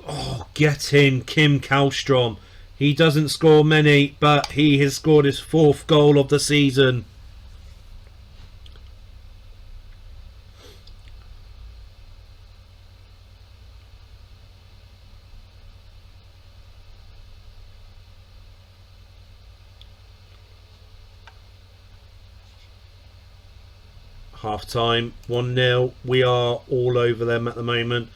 [SPEAKER 1] Oh, get in, Kim Kallstrom. He doesn't score many, but he has scored his 4th goal of the season. Half time, 1-0. We are all over them at the moment.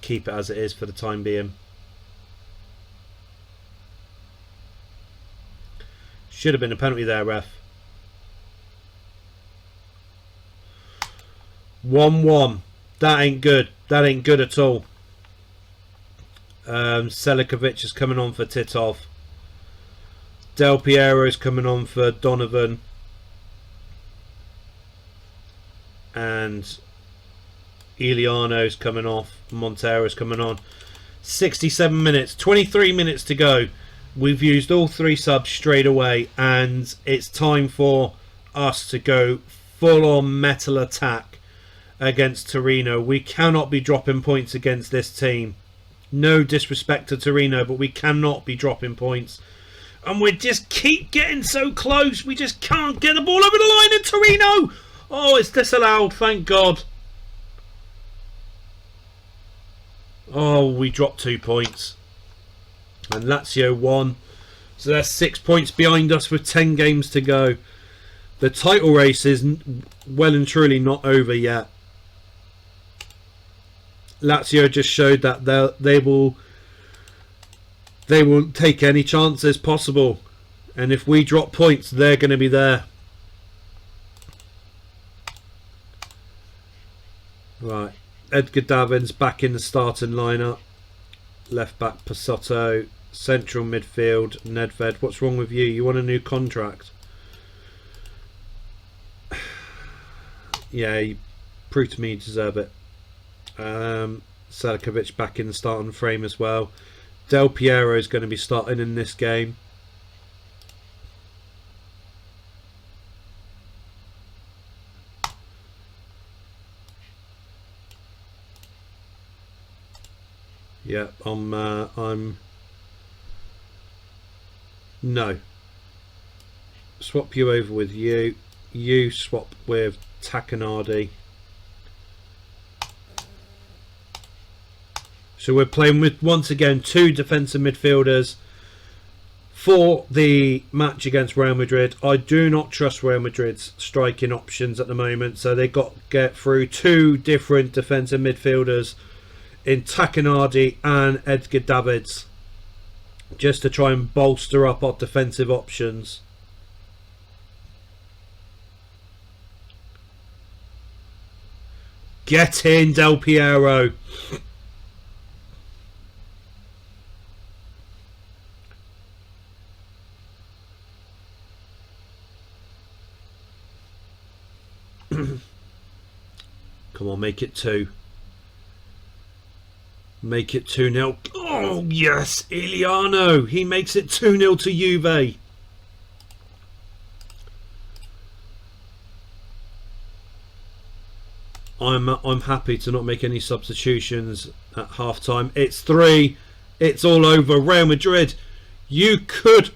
[SPEAKER 1] Keep it as it is for the time being. Should have been a penalty there, ref. 1-1. That ain't good. That ain't good at all. Selicovic is coming on for Titov. Del Piero is coming on for Donovan. And Iliano's coming off. Montero's coming on. 67 minutes. 23 minutes to go. We've used all 3 subs straight away. And it's time for us to go full-on metal attack against Torino. We cannot be dropping points against this team. No disrespect to Torino, but we cannot be dropping points. And we just keep getting so close. We just can't get the ball over the line in Torino. Oh, it's disallowed. Thank God. Oh, we dropped 2 points. And Lazio won. So they're 6 points behind us with 10 games to go. The title race is well and truly not over yet. Lazio just showed that they will take any chances possible, and if we drop points, they're going to be there. Right, Edgar Davids back in the starting lineup. Left back Pasotto, central midfield Nedved. What's wrong with you? You want a new contract? Yeah, you proved to me you deserve it. Selicovic back in the starting frame as well. Del Piero is going to be starting in this game. Yeah, I'm no. Swap you over with you. You swap with Takanardi. So we're playing with, once again, 2 defensive midfielders for the match against Real Madrid. I do not trust Real Madrid's striking options at the moment, so they've got to get through 2 different defensive midfielders in Takanardi and Edgar Davids just to try and bolster up our defensive options. Get in, Del Piero. Come on, make it 2. Make it 2-0. Oh, yes, Iliano. He makes it 2-0 to Juve. I'm happy to not make any substitutions at half time. It's 3. It's all over. Real Madrid, you could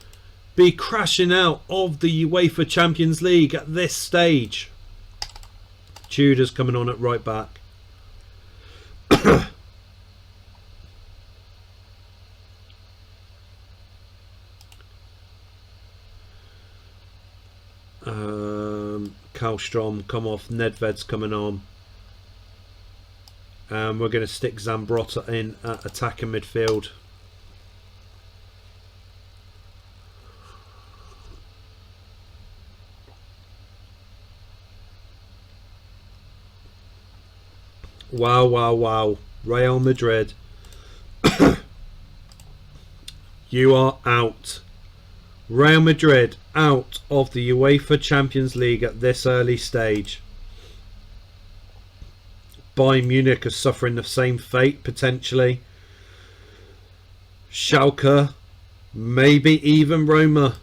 [SPEAKER 1] be crashing out of the UEFA Champions League at this stage. Tudor's coming on at right back. Kallstrom come off. Nedved's coming on. We're going to stick Zambrotta in at attacking midfield. Wow, wow, wow. Real Madrid. You are out. Real Madrid out of the UEFA Champions League at this early stage. Bayern Munich are suffering the same fate, potentially. Schalke, maybe even Roma,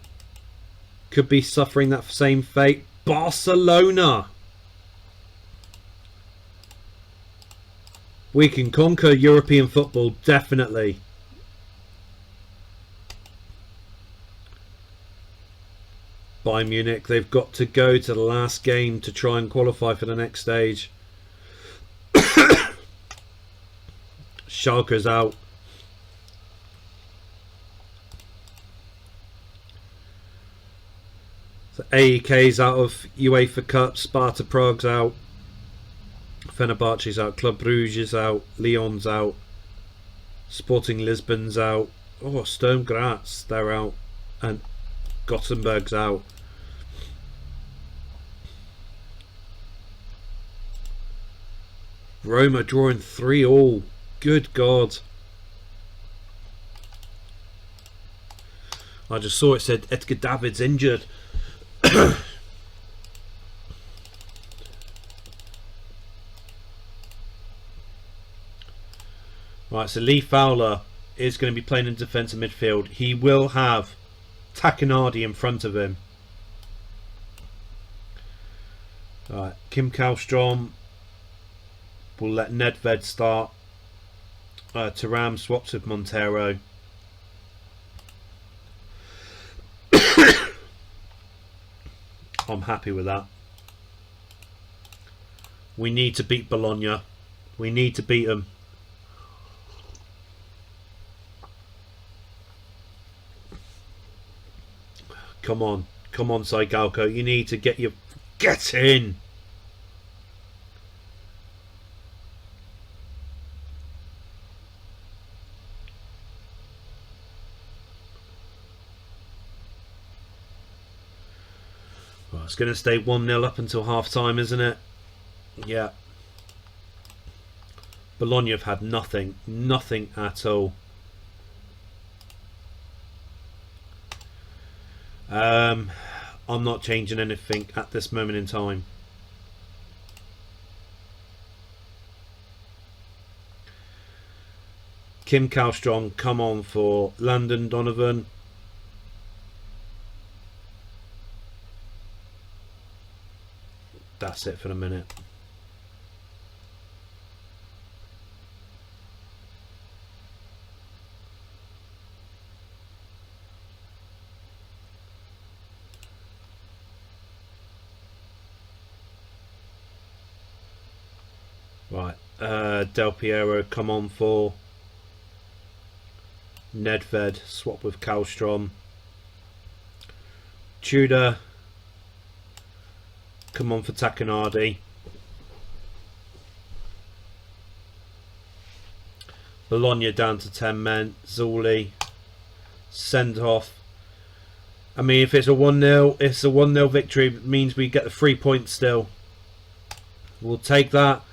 [SPEAKER 1] could be suffering that same fate. Barcelona. We can conquer European football, definitely. Bayern Munich, they've got to go to the last game to try and qualify for the next stage. Schalke's out. So AEK's out of UEFA Cup. Sparta Prague's out. Fenerbahce's out. Club Brugge is out. Lyon's out. Sporting Lisbon's out. Oh, Sturm Graz, they're out. And Gothenburg's out. Roma drawing 3-3. Good God. I just saw it said Edgar David's injured. Right, so Lee Fowler is going to be playing in defensive midfield. He will have Takanadi in front of him. Right, Kim Kallstrom will let Nedved start. Thuram swaps with Montero. I'm happy with that. We need to beat Bologna. We need to beat them. Come on. Come on, Saigalco. You need to get in. Well, it's going to stay 1-0 up until half time, isn't it? Yeah. Bologna have had nothing. Nothing at all. I'm not changing anything at this moment in time. Kim Kallstrom, come on for Landon Donovan. That's it for the minute. Right, Del Piero, come on for Nedved, swap with Kallstrom. Tudor, come on for Takanadi. Bologna down to 10 men. Zulli, send off. I mean, if it's a 1-0, it's a 1-0 victory. It means we get the 3 points still. We'll take that.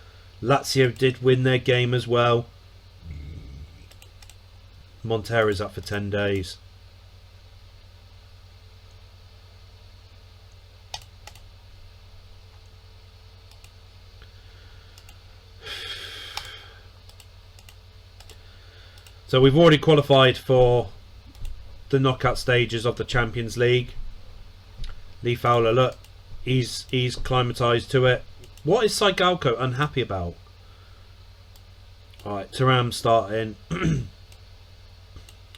[SPEAKER 1] Lazio did win their game as well. Montero's up for 10 days. So we've already qualified for the knockout stages of the Champions League. Lee Fowler, look, he's climatised to it. What is Saigalco unhappy about? Alright, Thuram starting.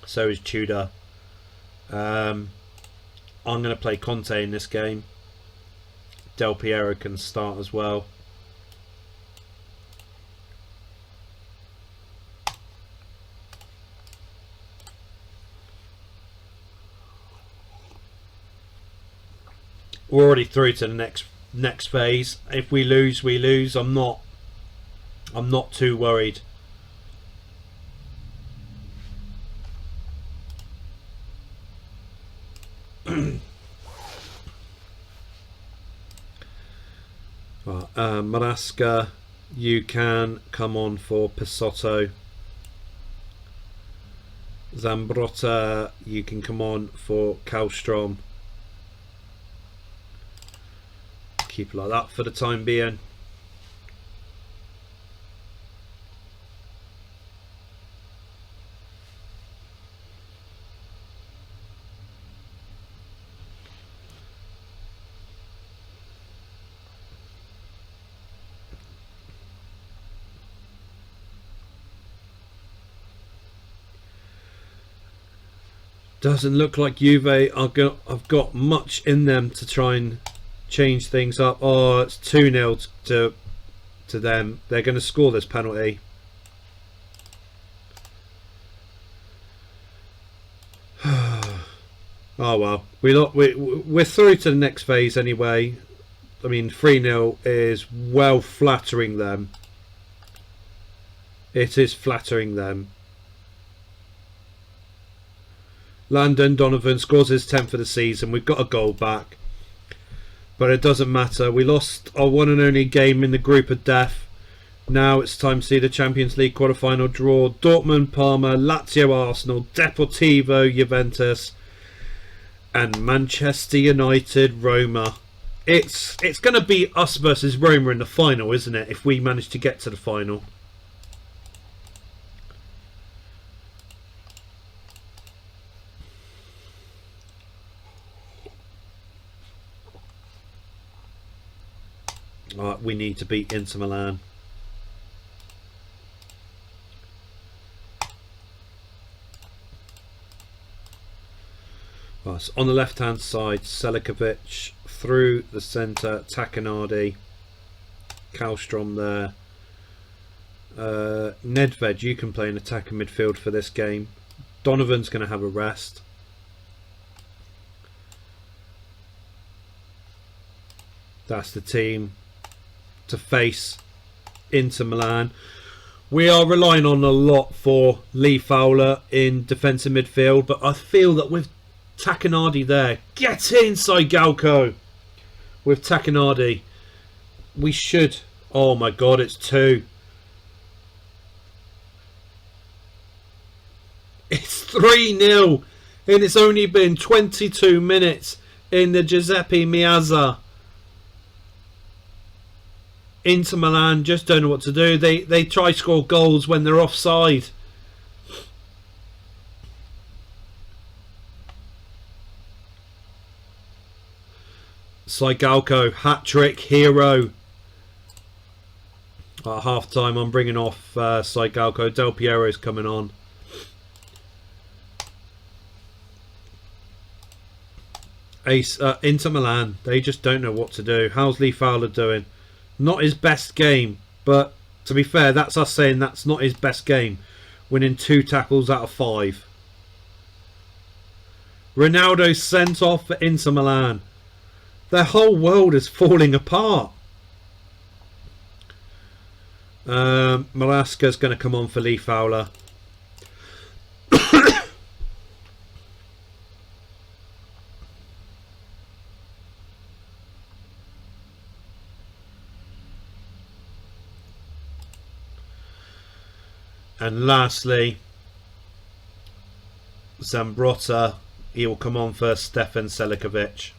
[SPEAKER 1] So is Tudor. I'm going to play Conte in this game. Del Piero can start as well. We're already through to the next phase. If we lose, we lose. I'm not I'm not too worried. Maraska, you can come on for Pisotto. Zambrotta, you can come on for Kallstrom. Keep it like that for the time being. Doesn't look like Juve have got much in them to try and change things up. Oh, it's 2-0 to them. They're going to score this penalty. Oh well, we're through to the next phase anyway. I mean, 3-0 is well flattering them. It is flattering them. Landon Donovan scores his 10th for the season. We've got a goal back, but it doesn't matter. We lost our one and only game in the group of death. Now it's time to see the Champions League quarterfinal draw. Dortmund, Parma, Lazio, Arsenal, Deportivo, Juventus, and Manchester United, Roma. It's going to be us versus Roma in the final, isn't it? If we manage to get to the final. We need to beat Inter Milan. Right, so on the left hand side, Selicovic through the centre, Takanadi, Kallstrom there. Nedved, you can play in attacking midfield for this game. Donovan's going to have a rest. That's the team to face Inter Milan. We are relying on a lot for Lee Fowler in defensive midfield, but I feel that with Takanadi there, get in Saigalco. With Takanadi, we should. Oh my God, it's 2. It's 3-0, and it's only been 22 minutes in the Giuseppe Meazza. Inter Milan just don't know what to do. They try to score goals when they're offside. Saigalco, hat-trick hero. At half time I'm bringing off Saigalco. Del Piero's coming on. Inter Milan, they just don't know what to do. How's Lee Fowler doing? Not his best game, but to be fair, that's us saying that's not his best game. Winning 2 tackles out of 5. Ronaldo sent off for Inter Milan. Their whole world is falling apart. Maraska's going to come on for Lee Fowler. And lastly, Zambrotta, he will come on for Stefan Selicovic.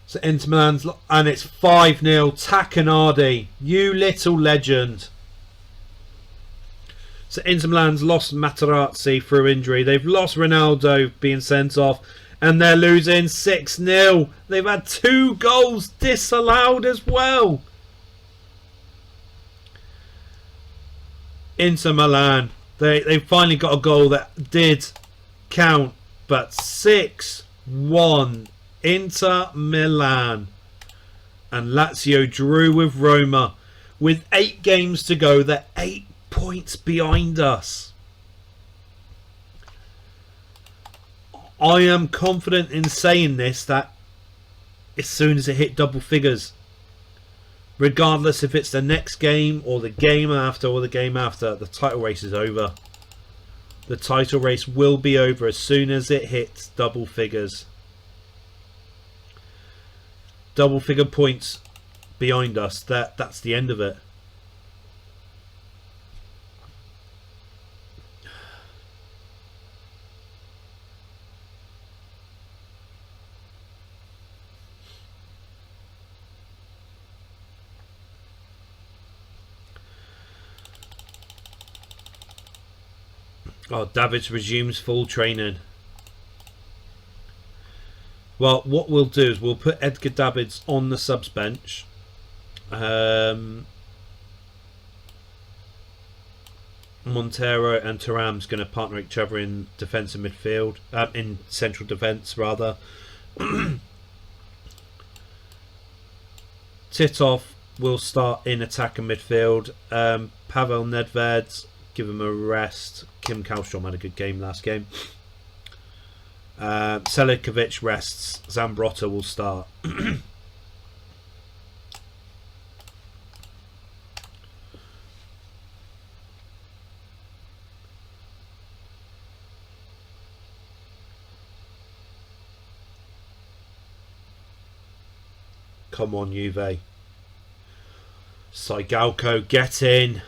[SPEAKER 1] So Inter Milan's, and it's 5-0. Takanadi, you little legend. So Inter Milan's lost Materazzi through injury. They've lost Ronaldo being sent off, and they're losing 6-0. They've had 2 goals disallowed as well. Inter Milan, they finally got a goal that did count, but 6-1 Inter Milan. And Lazio drew with Roma with 8 games to go. They're 8 points behind us. I am confident in saying this, that as soon as it hit double figures, Regardless if it's the next game or the game after or the game after, the title race is over. The title race will be over as soon as it hits double figures. Double figure points behind us. That's the end of it. Oh, Davids resumes full training. Well, what we'll do is we'll put Edgar Davids on the subs bench. Montero and Thuram's going to partner each other in defence and midfield. In central defence, rather. Titov will start in attack and midfield. Pavel Nedved, give him a rest. Kim Kallstrom had a good game last game. Selicovic rests. Zambrotta will start. Come on, Juve. Saigalco, get in.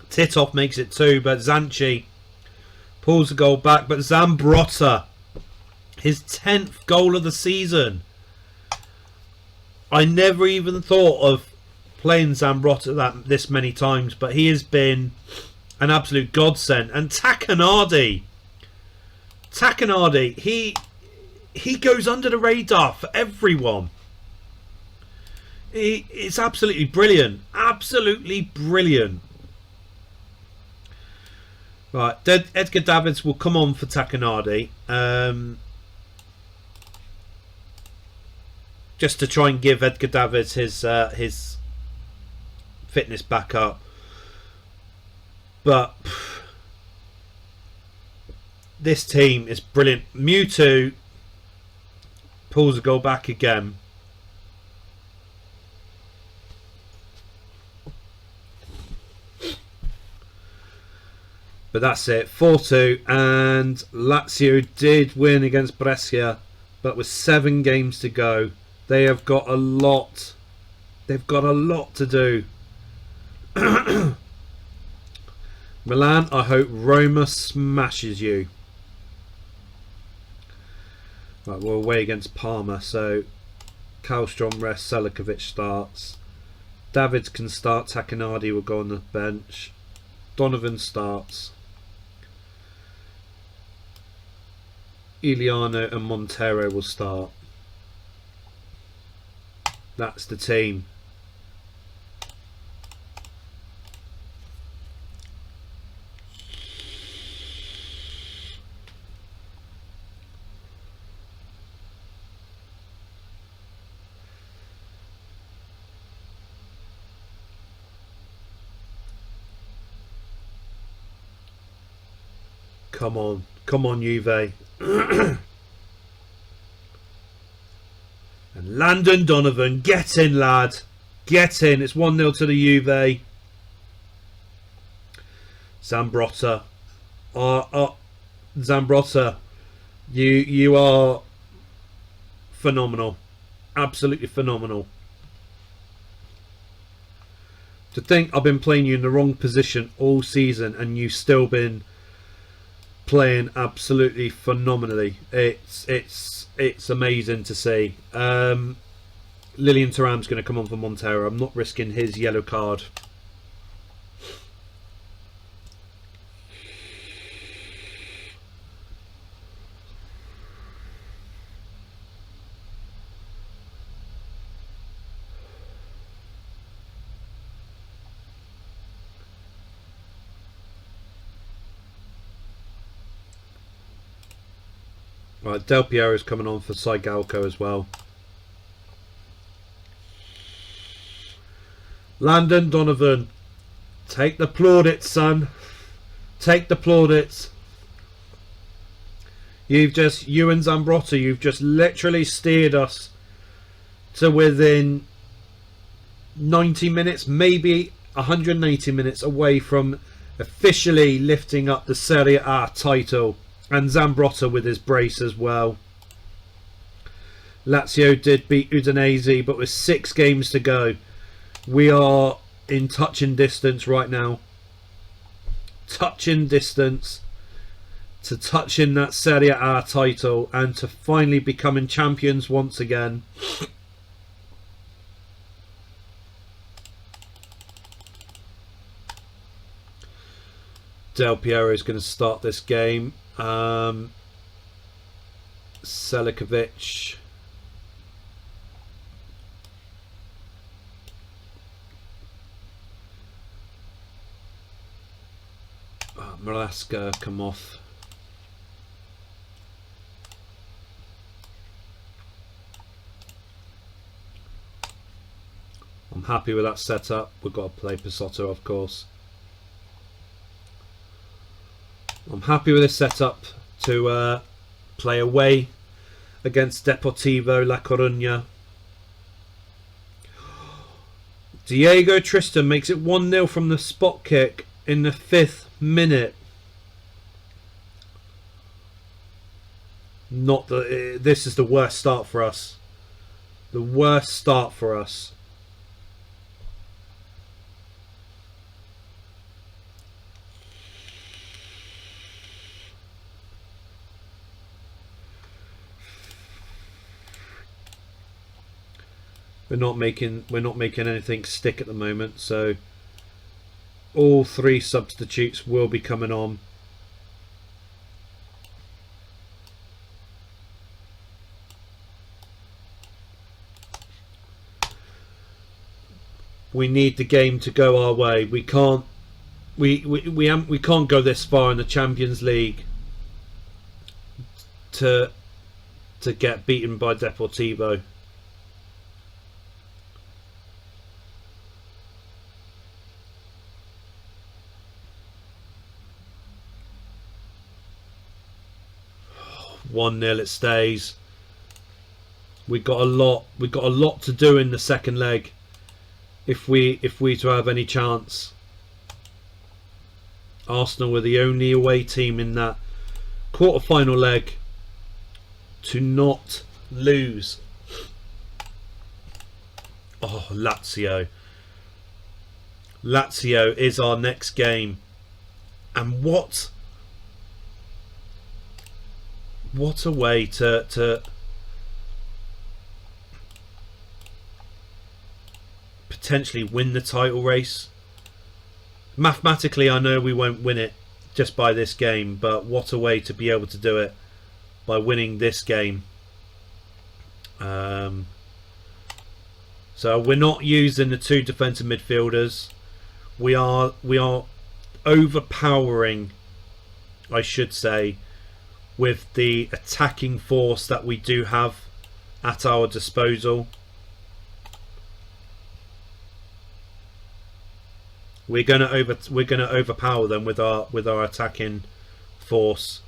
[SPEAKER 1] Titov makes it 2, but Zanchi pulls the goal back. But Zambrotta, his 10th goal of the season. I never even thought of playing Zambrotta this many times, but he has been an absolute godsend. And Takanadi, he goes under the radar for everyone. It's absolutely brilliant. Absolutely brilliant. Right, Edgar Davids will come on for Takanadi. Just to try and give Edgar Davids his fitness back up. But this team is brilliant. Mewtwo pulls the goal back again. But that's it, 4-2, and Lazio did win against Brescia, but with 7 games to go, they have got a lot. They've got a lot to do. Milan, I hope Roma smashes you. Right, we're away against Parma, so Kallstrom rests, Selicovic starts. Davids can start, Takanadi will go on the bench. Donovan starts. Iliano and Montero will start. That's the team. Come on, Juve. And Landon Donovan, get in, lad. Get in. It's 1-0 to the Juve. Zambrotta. Zambrotta, you are phenomenal. Absolutely phenomenal. To think I've been playing you in the wrong position all season and you've still been playing absolutely phenomenally. It's amazing to see. Lilian Thuram's going to come on for Montero. I'm not risking his yellow card. Right, Del Piero is coming on for Saigalco as well. Landon Donovan, take the plaudits, son. Take the plaudits. You and Zambrotta, you've just literally steered us to within 90 minutes, maybe 180 minutes away from officially lifting up the Serie A title. And Zambrotta with his brace as well. Lazio did beat Udinese, but with 6 games to go, we are in touching distance right now. Touching distance to touching that Serie A title and to finally becoming champions once again. Del Piero is going to start this game. Saigalco. Maraska come off. I'm happy with that setup. We've got to play Pisotto, of course. I'm happy with this setup to play away against Deportivo La Coruña. Diego Tristan makes it 1-0 from the spot kick in the 5th minute. This is the worst start for us. The worst start for us. We're not making anything stick at the moment, so all 3 substitutes will be coming on. We need the game to go our way. We can't go this far in the Champions League to get beaten by Deportivo. One 0 it stays. We got a lot to do in the second leg if we to have any chance. Arsenal were the only away team in that quarter-final leg to not lose. Oh, Lazio. Lazio is our next game. And what a way to potentially win the title race. Mathematically, I know we won't win it just by this game, but what a way to be able to do it by winning this game. So we're not using the 2 defensive midfielders. We are overpowering, I should say, with the attacking force that we do have at our disposal. We're gonna overpower them with our attacking force.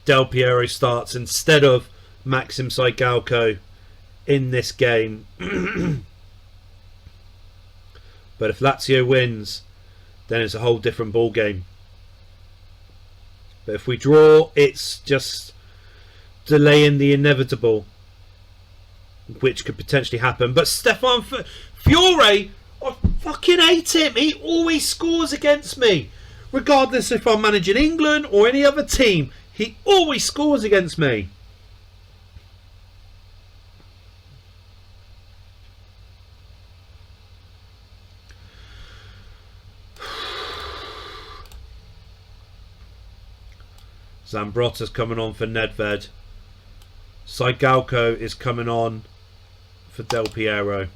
[SPEAKER 1] Del Piero starts instead of Maxim Saigalco in this game. But if Lazio wins, then it's a whole different ball game. But if we draw, it's just delaying the inevitable, which could potentially happen. But Stefan Fiore, I fucking hate him. He always scores against me. Regardless if I'm managing England or any other team, he always scores against me. Zambrotta's coming on for Nedved. Saigalco is coming on for Del Piero.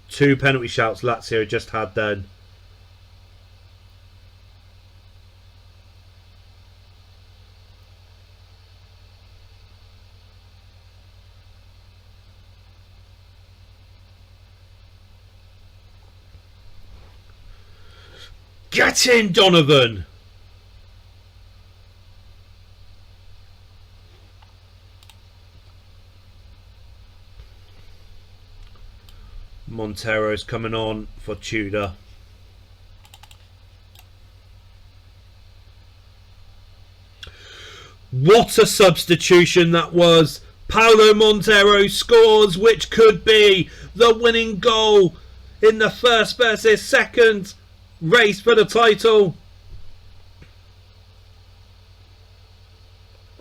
[SPEAKER 1] 2 penalty shouts Lazio just had then. Get in, Donovan! Montero's coming on for Tudor. What a substitution that was! Paulo Montero scores, which could be the winning goal in the first versus second race for the title.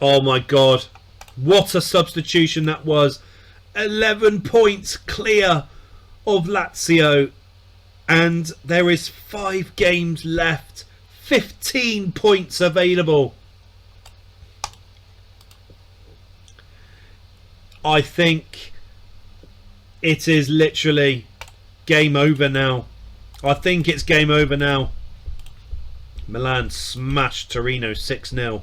[SPEAKER 1] Oh my god, what a substitution that was. 11 points clear of Lazio, and there is 5 games left, 15 points available. I think it is literally game over now. I think it's game over now. Milan smashed Torino 6-0.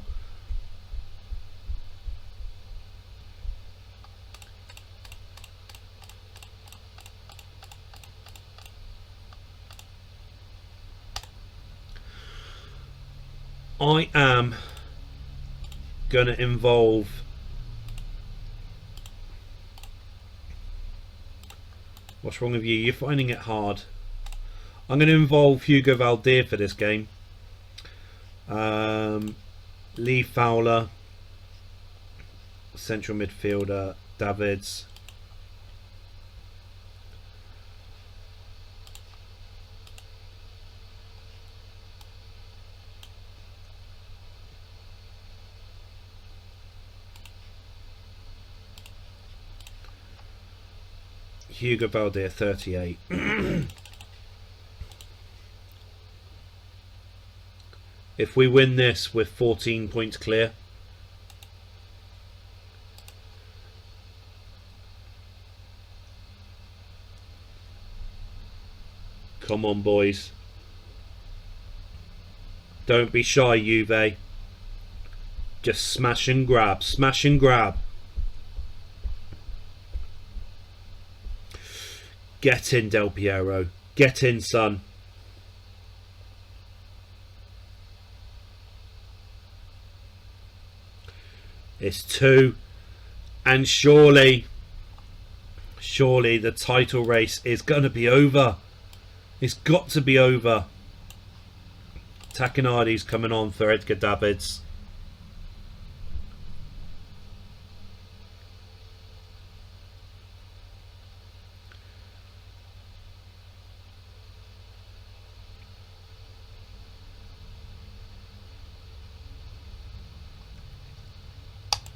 [SPEAKER 1] I am going to involve what's wrong with you? You're finding it hard. I'm going to involve Hugo Valdir for this game. Lee Fowler, central midfielder, Davids. Hugo Valdir, 38. If we win this, we're 14 points clear. Come on, boys. Don't be shy, Juve. Just smash and grab. Smash and grab. Get in, Del Piero. Get in, son. It's 2. And surely the title race is going to be over. It's got to be over. Tacchinardi's coming on for Edgar Davids.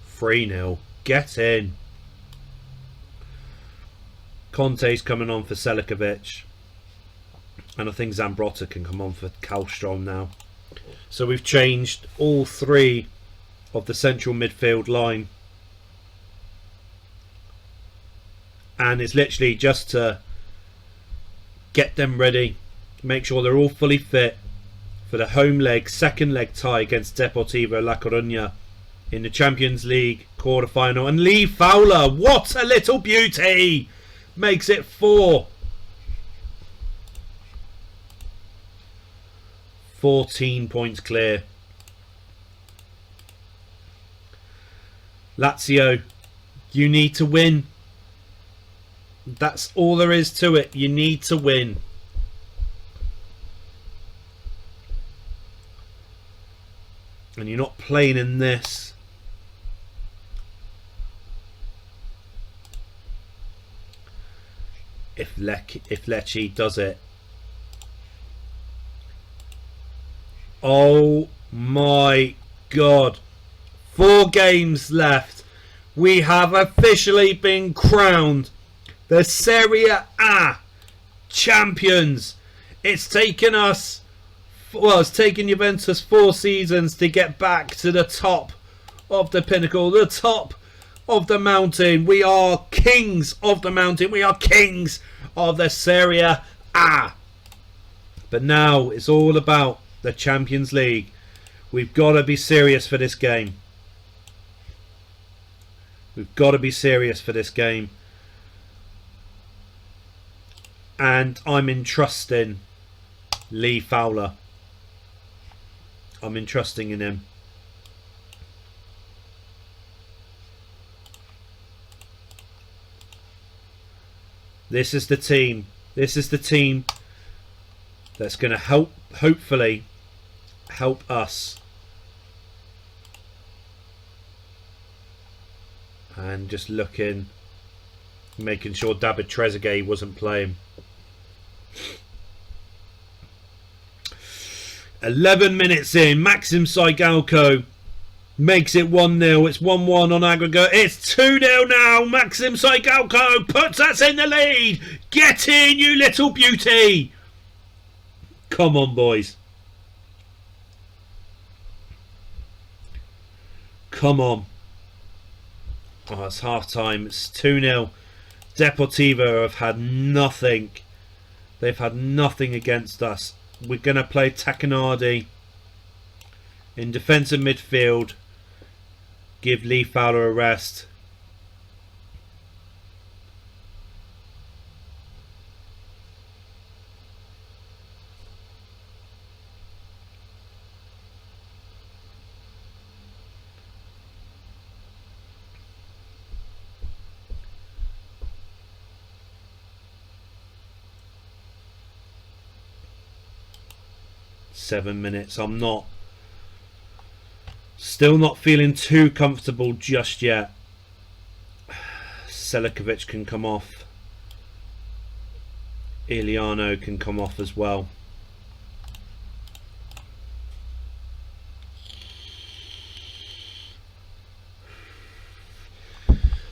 [SPEAKER 1] Free nil. Get in. Conte's coming on for Selicovic. And I think Zambrotta can come on for Kallstrom now. So we've changed all 3 of the central midfield line. And it's literally just to get them ready. Make sure they're all fully fit for the home leg, second leg tie against Deportivo La Coruña in the Champions League quarterfinal. And Lee Fowler, what a little beauty, makes it 4. 14 points clear. Lazio, you need to win. That's all there is to it. You need to win. And you're not playing in this. If Lecce does it. Oh my god. 4 games left. We have officially been crowned the Serie A champions. It's taken us, well, it's taken Juventus 4 seasons to get back to the top of the pinnacle, the top of the mountain. We are kings of the mountain. We are kings of the Serie A. But now it's all about the Champions League. We've got to be serious for this game. We've got to be serious for this game. And I'm entrusting Lee Fowler. I'm entrusting in him. This is the team. This is the team that's going to help, hopefully, help us. And just looking, making sure David Trezeguet wasn't playing. 11 minutes in, Maxim Saigalco makes it 1-0. It's 1-1 on aggregate. It's 2-0 now. Maxim Saigalco puts us in the lead. Get in, you little beauty. Come on, boys. Come on. Oh, it's half time. It's 2-0. Deportivo have had nothing. They've had nothing against us. We're going to play Tacanardi in defensive midfield. Give Lee Fowler a rest. Seven minutes. I'm still not feeling too comfortable just yet. Selicovic can come off. Iliano can come off as well.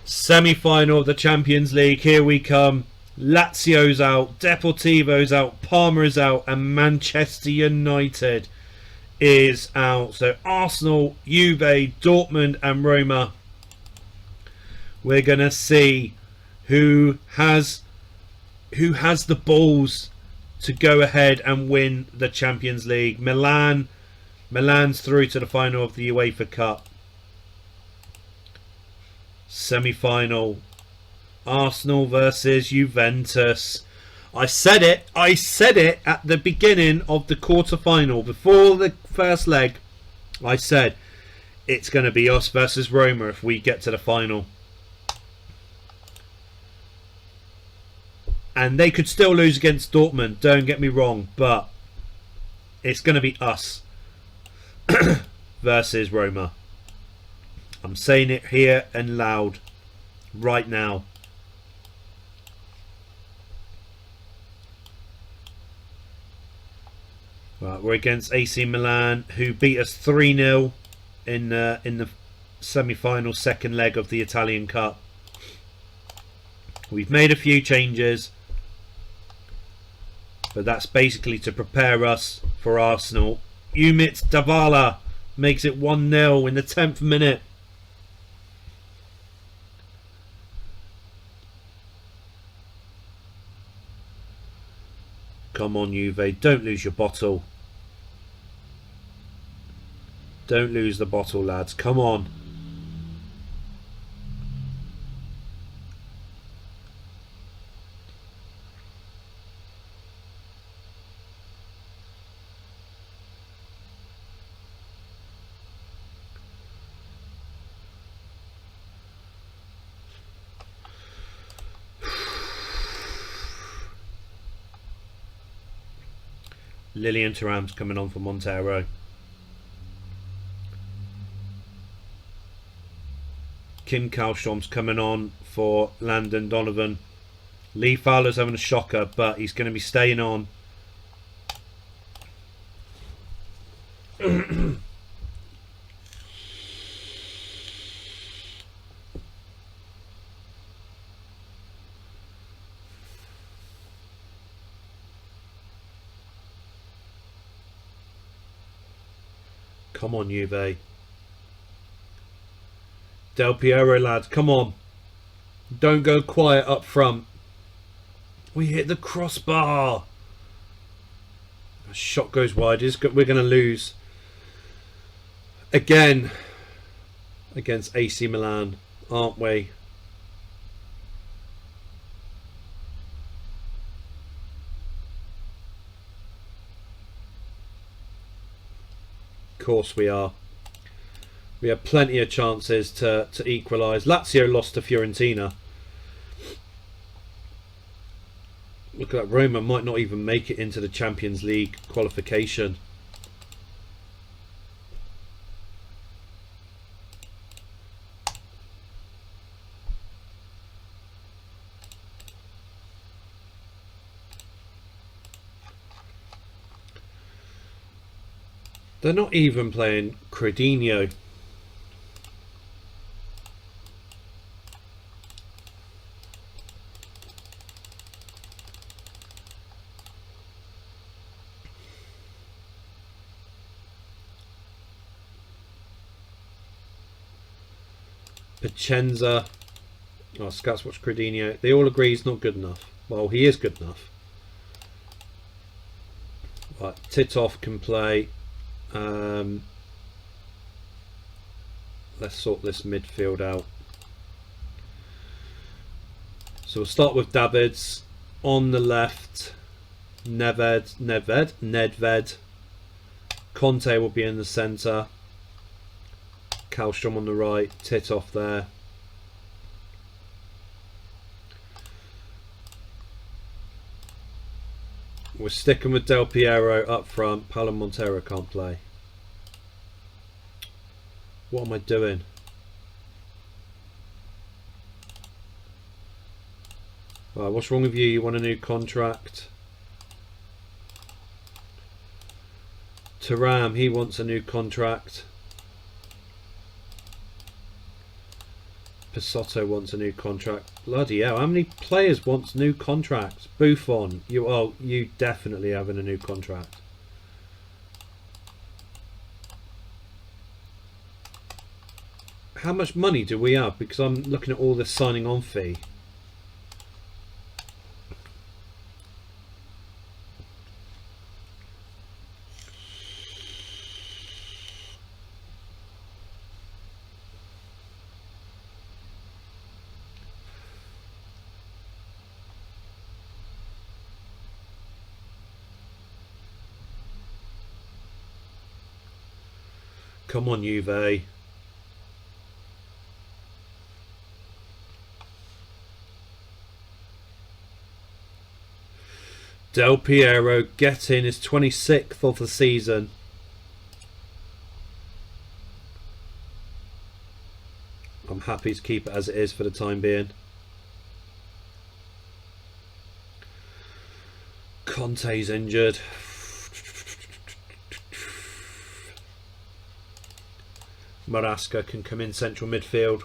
[SPEAKER 1] Semi-final of the Champions League. Here we come. Lazio's out, Deportivo's out, Parma is out, and Manchester United is out. So Arsenal, Juve, Dortmund and Roma. We're going to see who has the balls to go ahead and win the Champions League. Milan's through to the final of the UEFA Cup. Semi-final. Arsenal versus Juventus. I said it at the beginning of the quarter-final. Before the first leg, I said it's going to be us versus Roma if we get to the final. And they could still lose against Dortmund, don't get me wrong, but it's going to be us versus Roma. I'm saying it here and loud right now. Right, we're against AC Milan, who beat us 3-0 in the semi-final second leg of the Italian Cup. We've made a few changes, but that's basically to prepare us for Arsenal. Umit Davala makes it 1-0 in the 10th minute. Come on, Juve, don't lose your bottle. Don't lose the bottle, lads. Come on. Lilian Thuram's coming on for Montero. Kim Kallstrom's coming on for Landon Donovan. Lee Fowler's having a shocker, but he's going to be staying on. Come on, Juve. Del Piero, lads, come on. Don't go quiet up front. We hit the crossbar. A shot goes wide. We're going to lose. Again. Against AC Milan, aren't we? course we are. We have plenty of chances to equalise. Lazio lost to Fiorentina. Look at that, Roma might not even make it into the Champions League qualification. They're not even playing Credinho. Piacenza. Oh, Scouts watch Credinho. They all agree he's not good enough. Well, he is good enough. Right, Titov can play. Let's sort this midfield out. So we'll start with Davids on the left. Nedved. Conte will be in the centre. Kallstrom on the right. Titov there. We're sticking with Del Piero up front. Paolo Montero can't play. What am I doing? Right, what's wrong with you? You want a new contract? Thuram, he wants a new contract. Pisotto wants a new contract. Bloody hell, how many players wants new contracts? Buffon, you definitely having a new contract. How much money do we have? Because I'm looking at all this signing on fee. Come on, Juve. Del Piero getting his 26th of the season. I'm happy to keep it as it is for the time being. Conte's injured. Marasca can come in central midfield.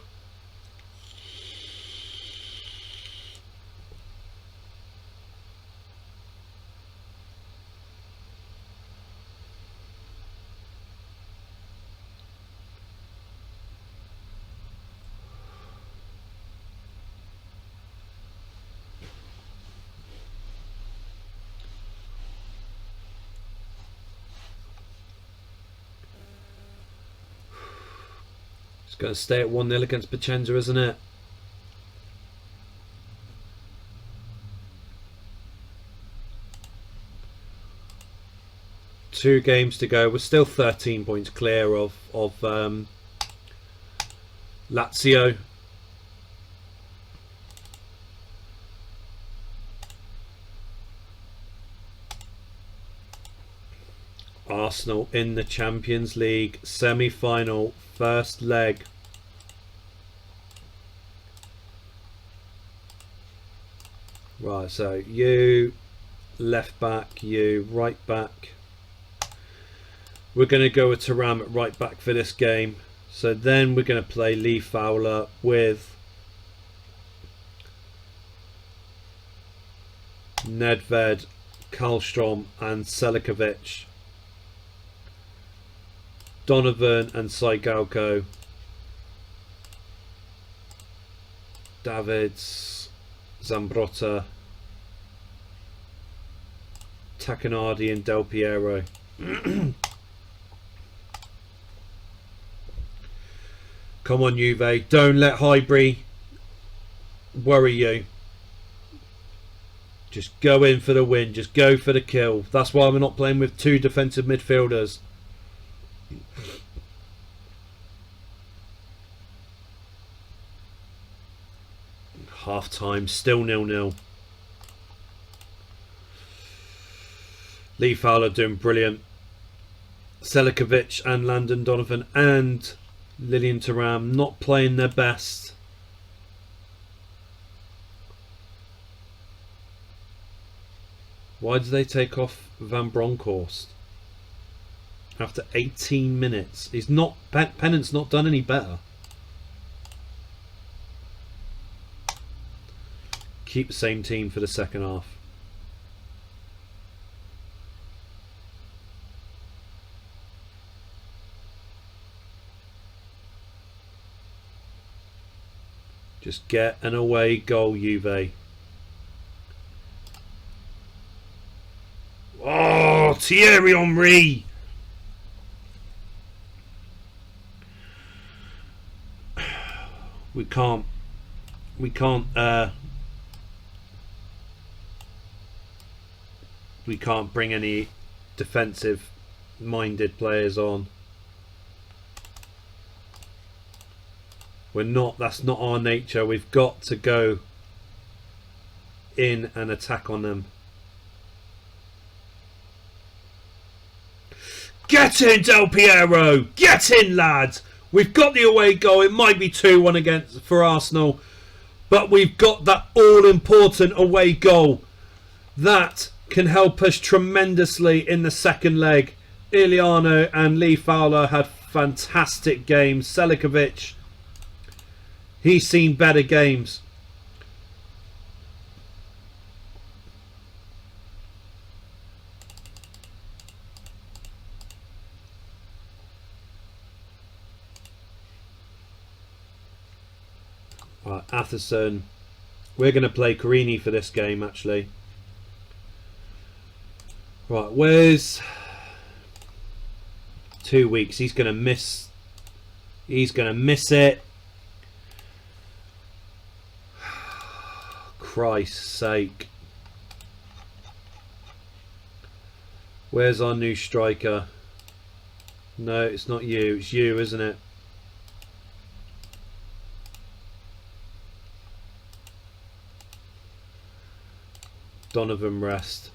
[SPEAKER 1] Going to stay at 1-0 against Piacenza, isn't it? Two games to go. We're still 13 points clear of Lazio. Arsenal in the Champions League semi-final, first leg. Right, so you left back, you right back. We're going to go with Thuram at right back for this game. So then we're going to play Lee Fowler with Nedved, Kallstrom and Selicovic. Donovan and Saigalco. Davids, Zambrotta, Tacchinardi and Del Piero. Come on, Juve. Don't let Highbury worry you. Just go in for the win. Just go for the kill. That's why we're not playing with two defensive midfielders. Half time, still 0-0. Lee Fowler doing brilliant. Saigalco and Landon Donovan and Lilian Thuram not playing their best. Why did they take off Van Bronckhorst after 18 minutes? He's not, Pennant's not done any better. Keep the same team for the second half. Just get an away goal, Juve. Oh, Thierry Henry! We can't bring any defensive-minded players on. That's not our nature. We've got to go in and attack on them. Get in, Del Piero! Get in, lads! We've got the away goal. It might be 2-1 for Arsenal, but we've got that all-important away goal. That can help us tremendously in the second leg. Iliano and Lee Fowler had fantastic games. Saigalco, he's seen better games. Right, Atherson. We're going to play Carini for this game, actually. Right, where's 2 weeks? He's going to miss. He's going to miss it. Christ's sake. Where's our new striker? No, it's not you. It's you, isn't it? Donovan rest.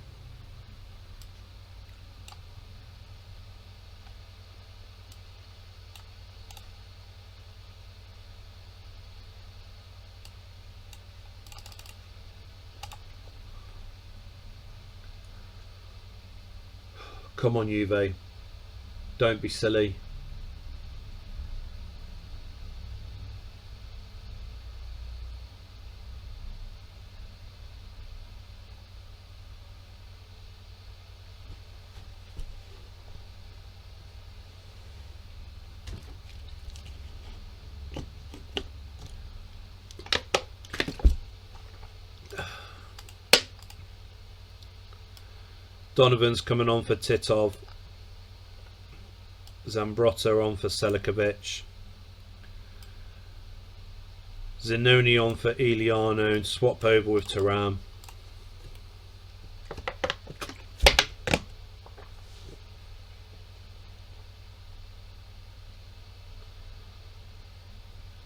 [SPEAKER 1] Come on, Juve. Don't be silly. Donovan's coming on for Titov. Zambrotta on for Saigalco. Zinoni on for Iliano and swap over with Thuram.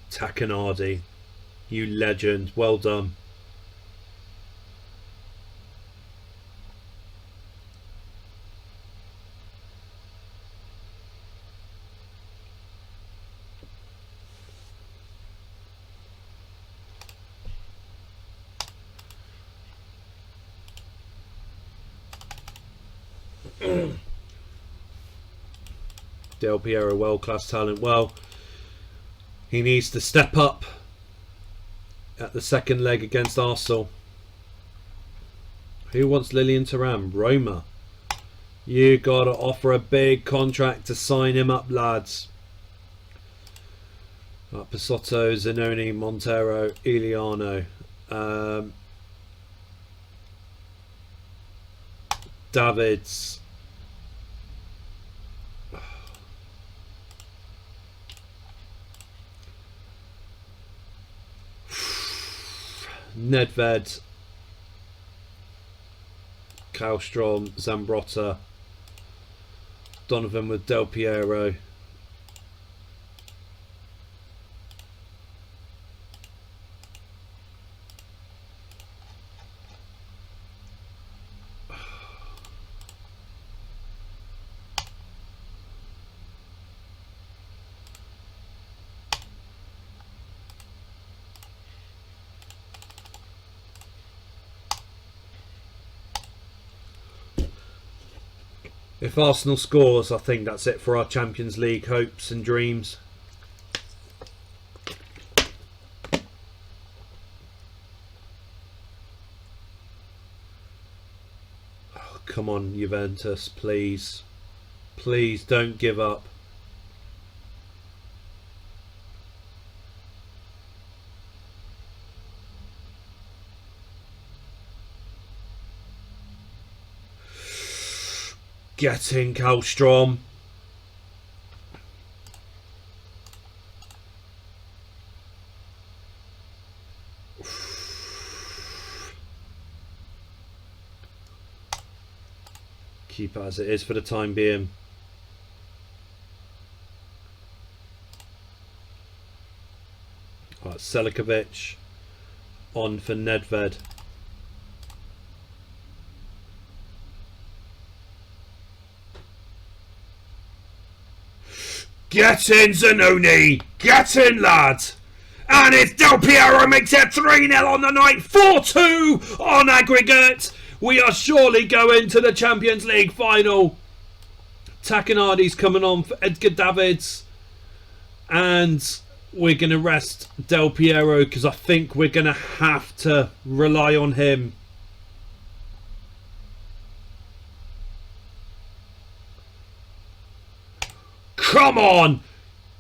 [SPEAKER 1] Takanardi, you legend, well done. Del Piero, world-class talent. Well, he needs to step up at the second leg against Arsenal. Who wants Lilian Thuram? Roma. You got to offer a big contract to sign him up, lads. Pisotto, Zanoni, Montero, Iliano. Davids. Nedved, Kallstrom, Zambrotta. Donovan with Del Piero. If Arsenal scores, I think that's it for our Champions League hopes and dreams. Oh, come on, Juventus, please. Please don't give up. Get in, Kallstrom. Keep it as it is for the time being. Right, Saigalco on for Nedved. Get in, Zanoni! Get in, lad! And it's Del Piero makes it 3-0 on the night, 4-2 on aggregate. We are surely going to the Champions League final. Takanadi's coming on for Edgar Davids. And we're going to rest Del Piero because I think we're going to have to rely on him. Come on!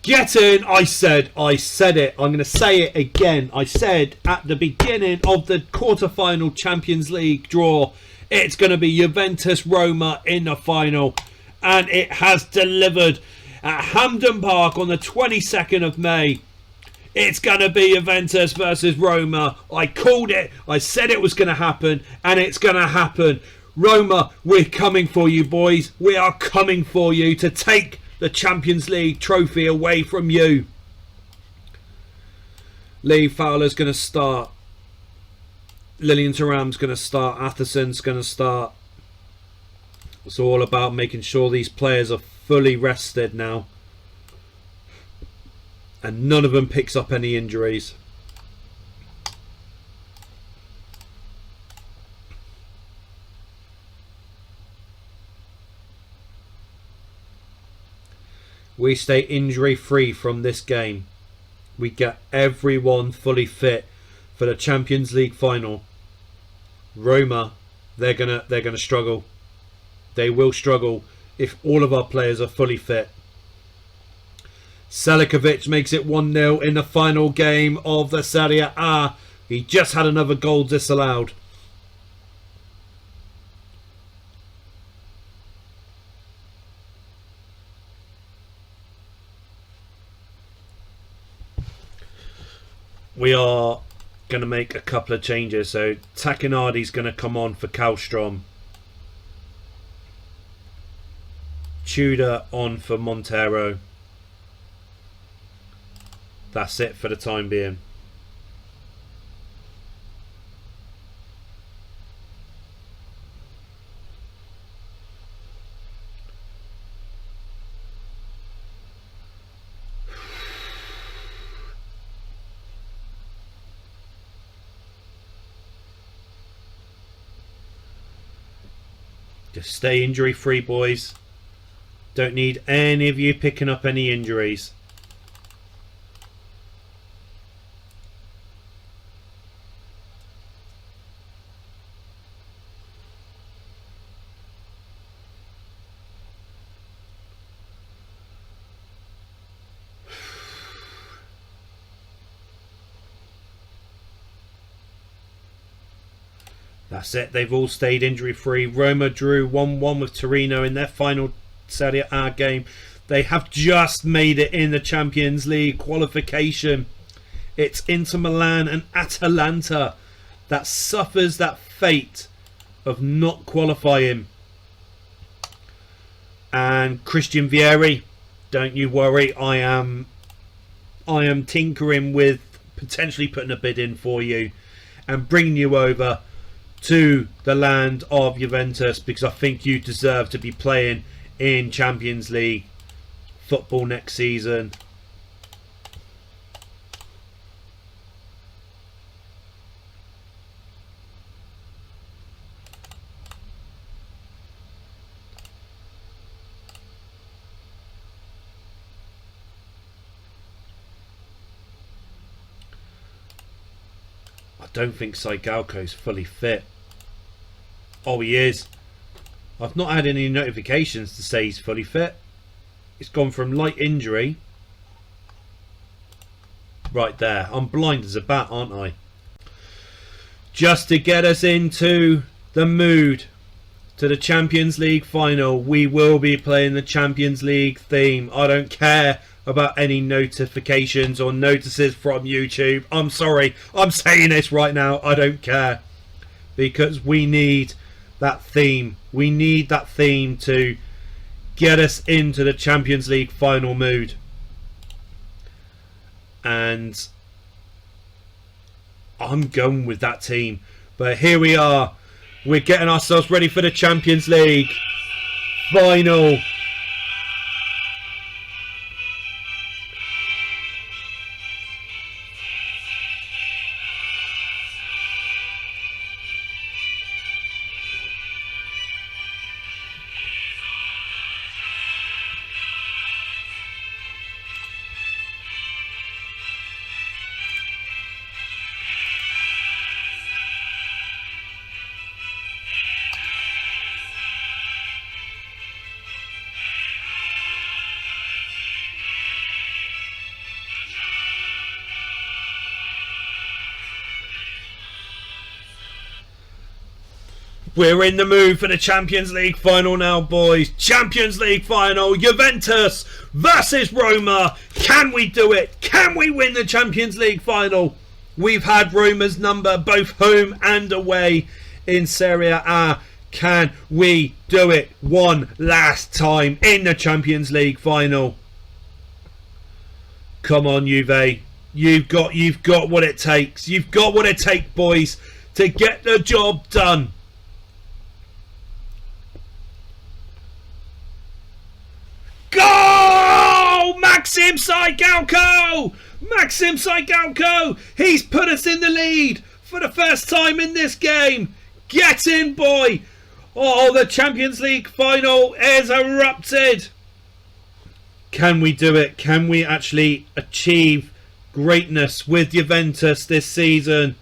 [SPEAKER 1] Get in! I said it. I'm going to say it again. I said at the beginning of the quarterfinal Champions League draw, it's going to be Juventus Roma in the final. And it has delivered at Hampden Park on the 22nd of May. It's going to be Juventus versus Roma. I called it. I said it was going to happen. And it's going to happen. Roma, we're coming for you, boys. We are coming for you to take the Champions League trophy away from you. Lee Fowler's going to start. Lillian Thuram's going to start. Atherson's going to start. It's all about making sure these players are fully rested now. And none of them picks up any injuries. We stay injury free from this game. We get everyone fully fit for the Champions League final. Roma, they're gonna struggle. They will struggle if all of our players are fully fit. Saigalco makes it 1-0 in the final game of the Serie A. He just had another goal disallowed. We are going to make a couple of changes. So Takanadi's going to come on for Kallstrom. Tudor on for Montero. That's it for the time being. Just stay injury free, boys. Don't need any of you picking up any injuries. That's it. They've all stayed injury-free. Roma drew 1-1 with Torino in their final Serie A game. They have just made it in the Champions League qualification. It's Inter Milan and Atalanta that suffers that fate of not qualifying. And Christian Vieri, don't you worry, I am tinkering with potentially putting a bid in for you and bringing you over to the land of Juventus, because I think you deserve to be playing in Champions League football next season. I don't think Saigalco's fully fit. Oh, he is. I've not had any notifications to say he's fully fit. It's gone from light injury. Right there. I'm blind as a bat, aren't I? Just to get us into the mood to the Champions League final. We will be playing the Champions League theme. I don't care about any notifications or notices from YouTube. I'm sorry, I'm saying this right now. I don't care, because we need that theme. We need that theme to get us into the Champions League final mood. And I'm going with that team. But here we are. We're getting ourselves ready for the Champions League final. We're in the mood for the Champions League final now, boys. Champions League final. Juventus versus Roma. Can we do it? Can we win the Champions League final? We've had Roma's number both home and away in Serie A. Can we do it one last time in the Champions League final? Come on, Juve. You've got what it takes. You've got what it takes, boys, to get the job done. Go! Maxim Saigalco! Maxim Saigalco! He's put us in the lead for the first time in this game. Get in, boy! Oh, the Champions League final is erupted. Can we do it? Can we actually achieve greatness with Juventus this season?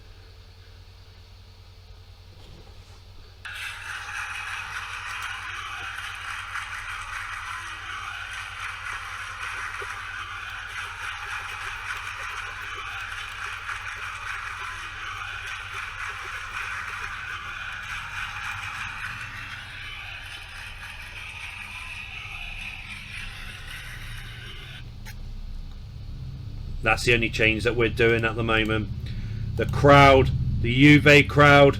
[SPEAKER 1] That's the only change that we're doing at the moment. The crowd, the Juve crowd,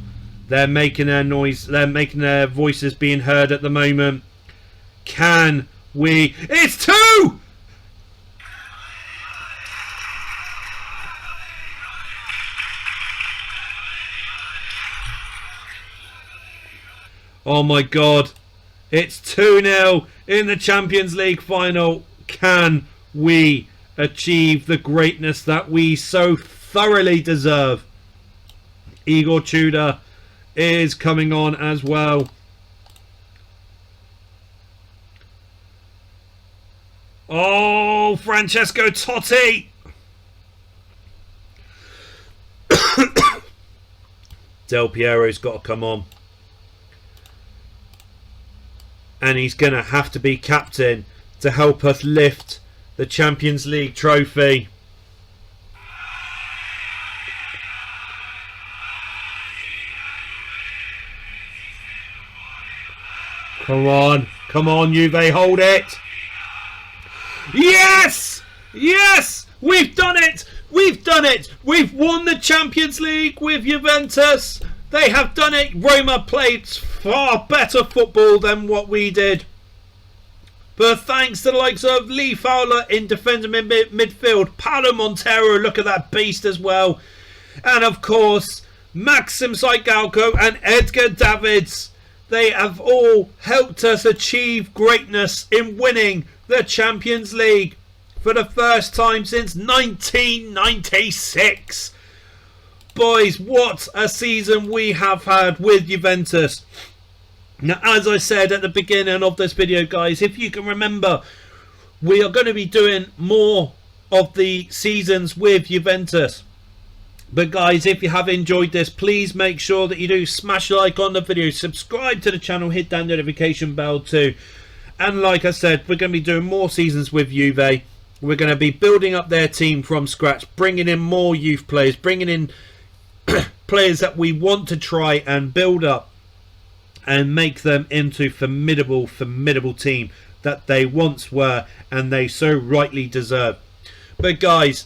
[SPEAKER 1] they're making their noise, they're making their voices being heard at the moment. Can we? It's 2! Oh my God. It's 2-0 in the Champions League final. Can we achieve the greatness that we so thoroughly deserve? Igor Tudor is coming on as well. Oh, Francesco Totti. Del Piero's got to come on. And he's going to have to be captain to help us lift the Champions League trophy. Come on, Juve, hold it. Yes! Yes! We've done it! We've done it! We've won the Champions League with Juventus. They have done it. Roma played far better football than what we did. But thanks to the likes of Lee Fowler in defending midfield, Paolo Montero, look at that beast as well. And of course, Maxim Saigalco and Edgar Davids. They have all helped us achieve greatness in winning the Champions League for the first time since 1996. Boys, what a season we have had with Juventus. Now, as I said at the beginning of this video, guys, if you can remember, we are going to be doing more of the seasons with Juventus. But guys, if you have enjoyed this, please make sure that you do smash a like on the video, subscribe to the channel, hit that notification bell too. And like I said, we're going to be doing more seasons with Juve. We're going to be building up their team from scratch, bringing in more youth players, bringing in players that we want to try and build up and make them into formidable team that they once were and they so rightly deserve. But guys,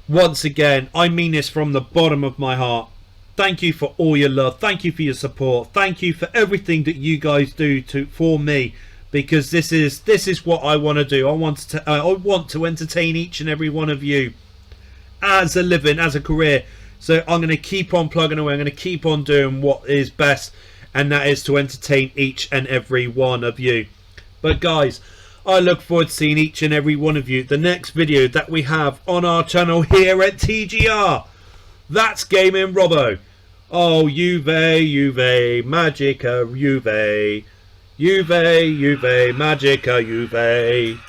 [SPEAKER 1] once again, I mean this from the bottom of my heart. Thank you for all your love. Thank you for your support. Thank you for everything that you guys do for me, because this is what I want to do. I want to entertain each and every one of you as a living, as a career. So I'm going to keep on plugging away. I'm going to keep on doing what is best, and that is to entertain each and every one of you. But guys, I look forward to seeing each and every one of you the next video that we have on our channel here at TGR. That's Gaming Robo. Oh, Juve, Magica, Juve, Magica, Juve.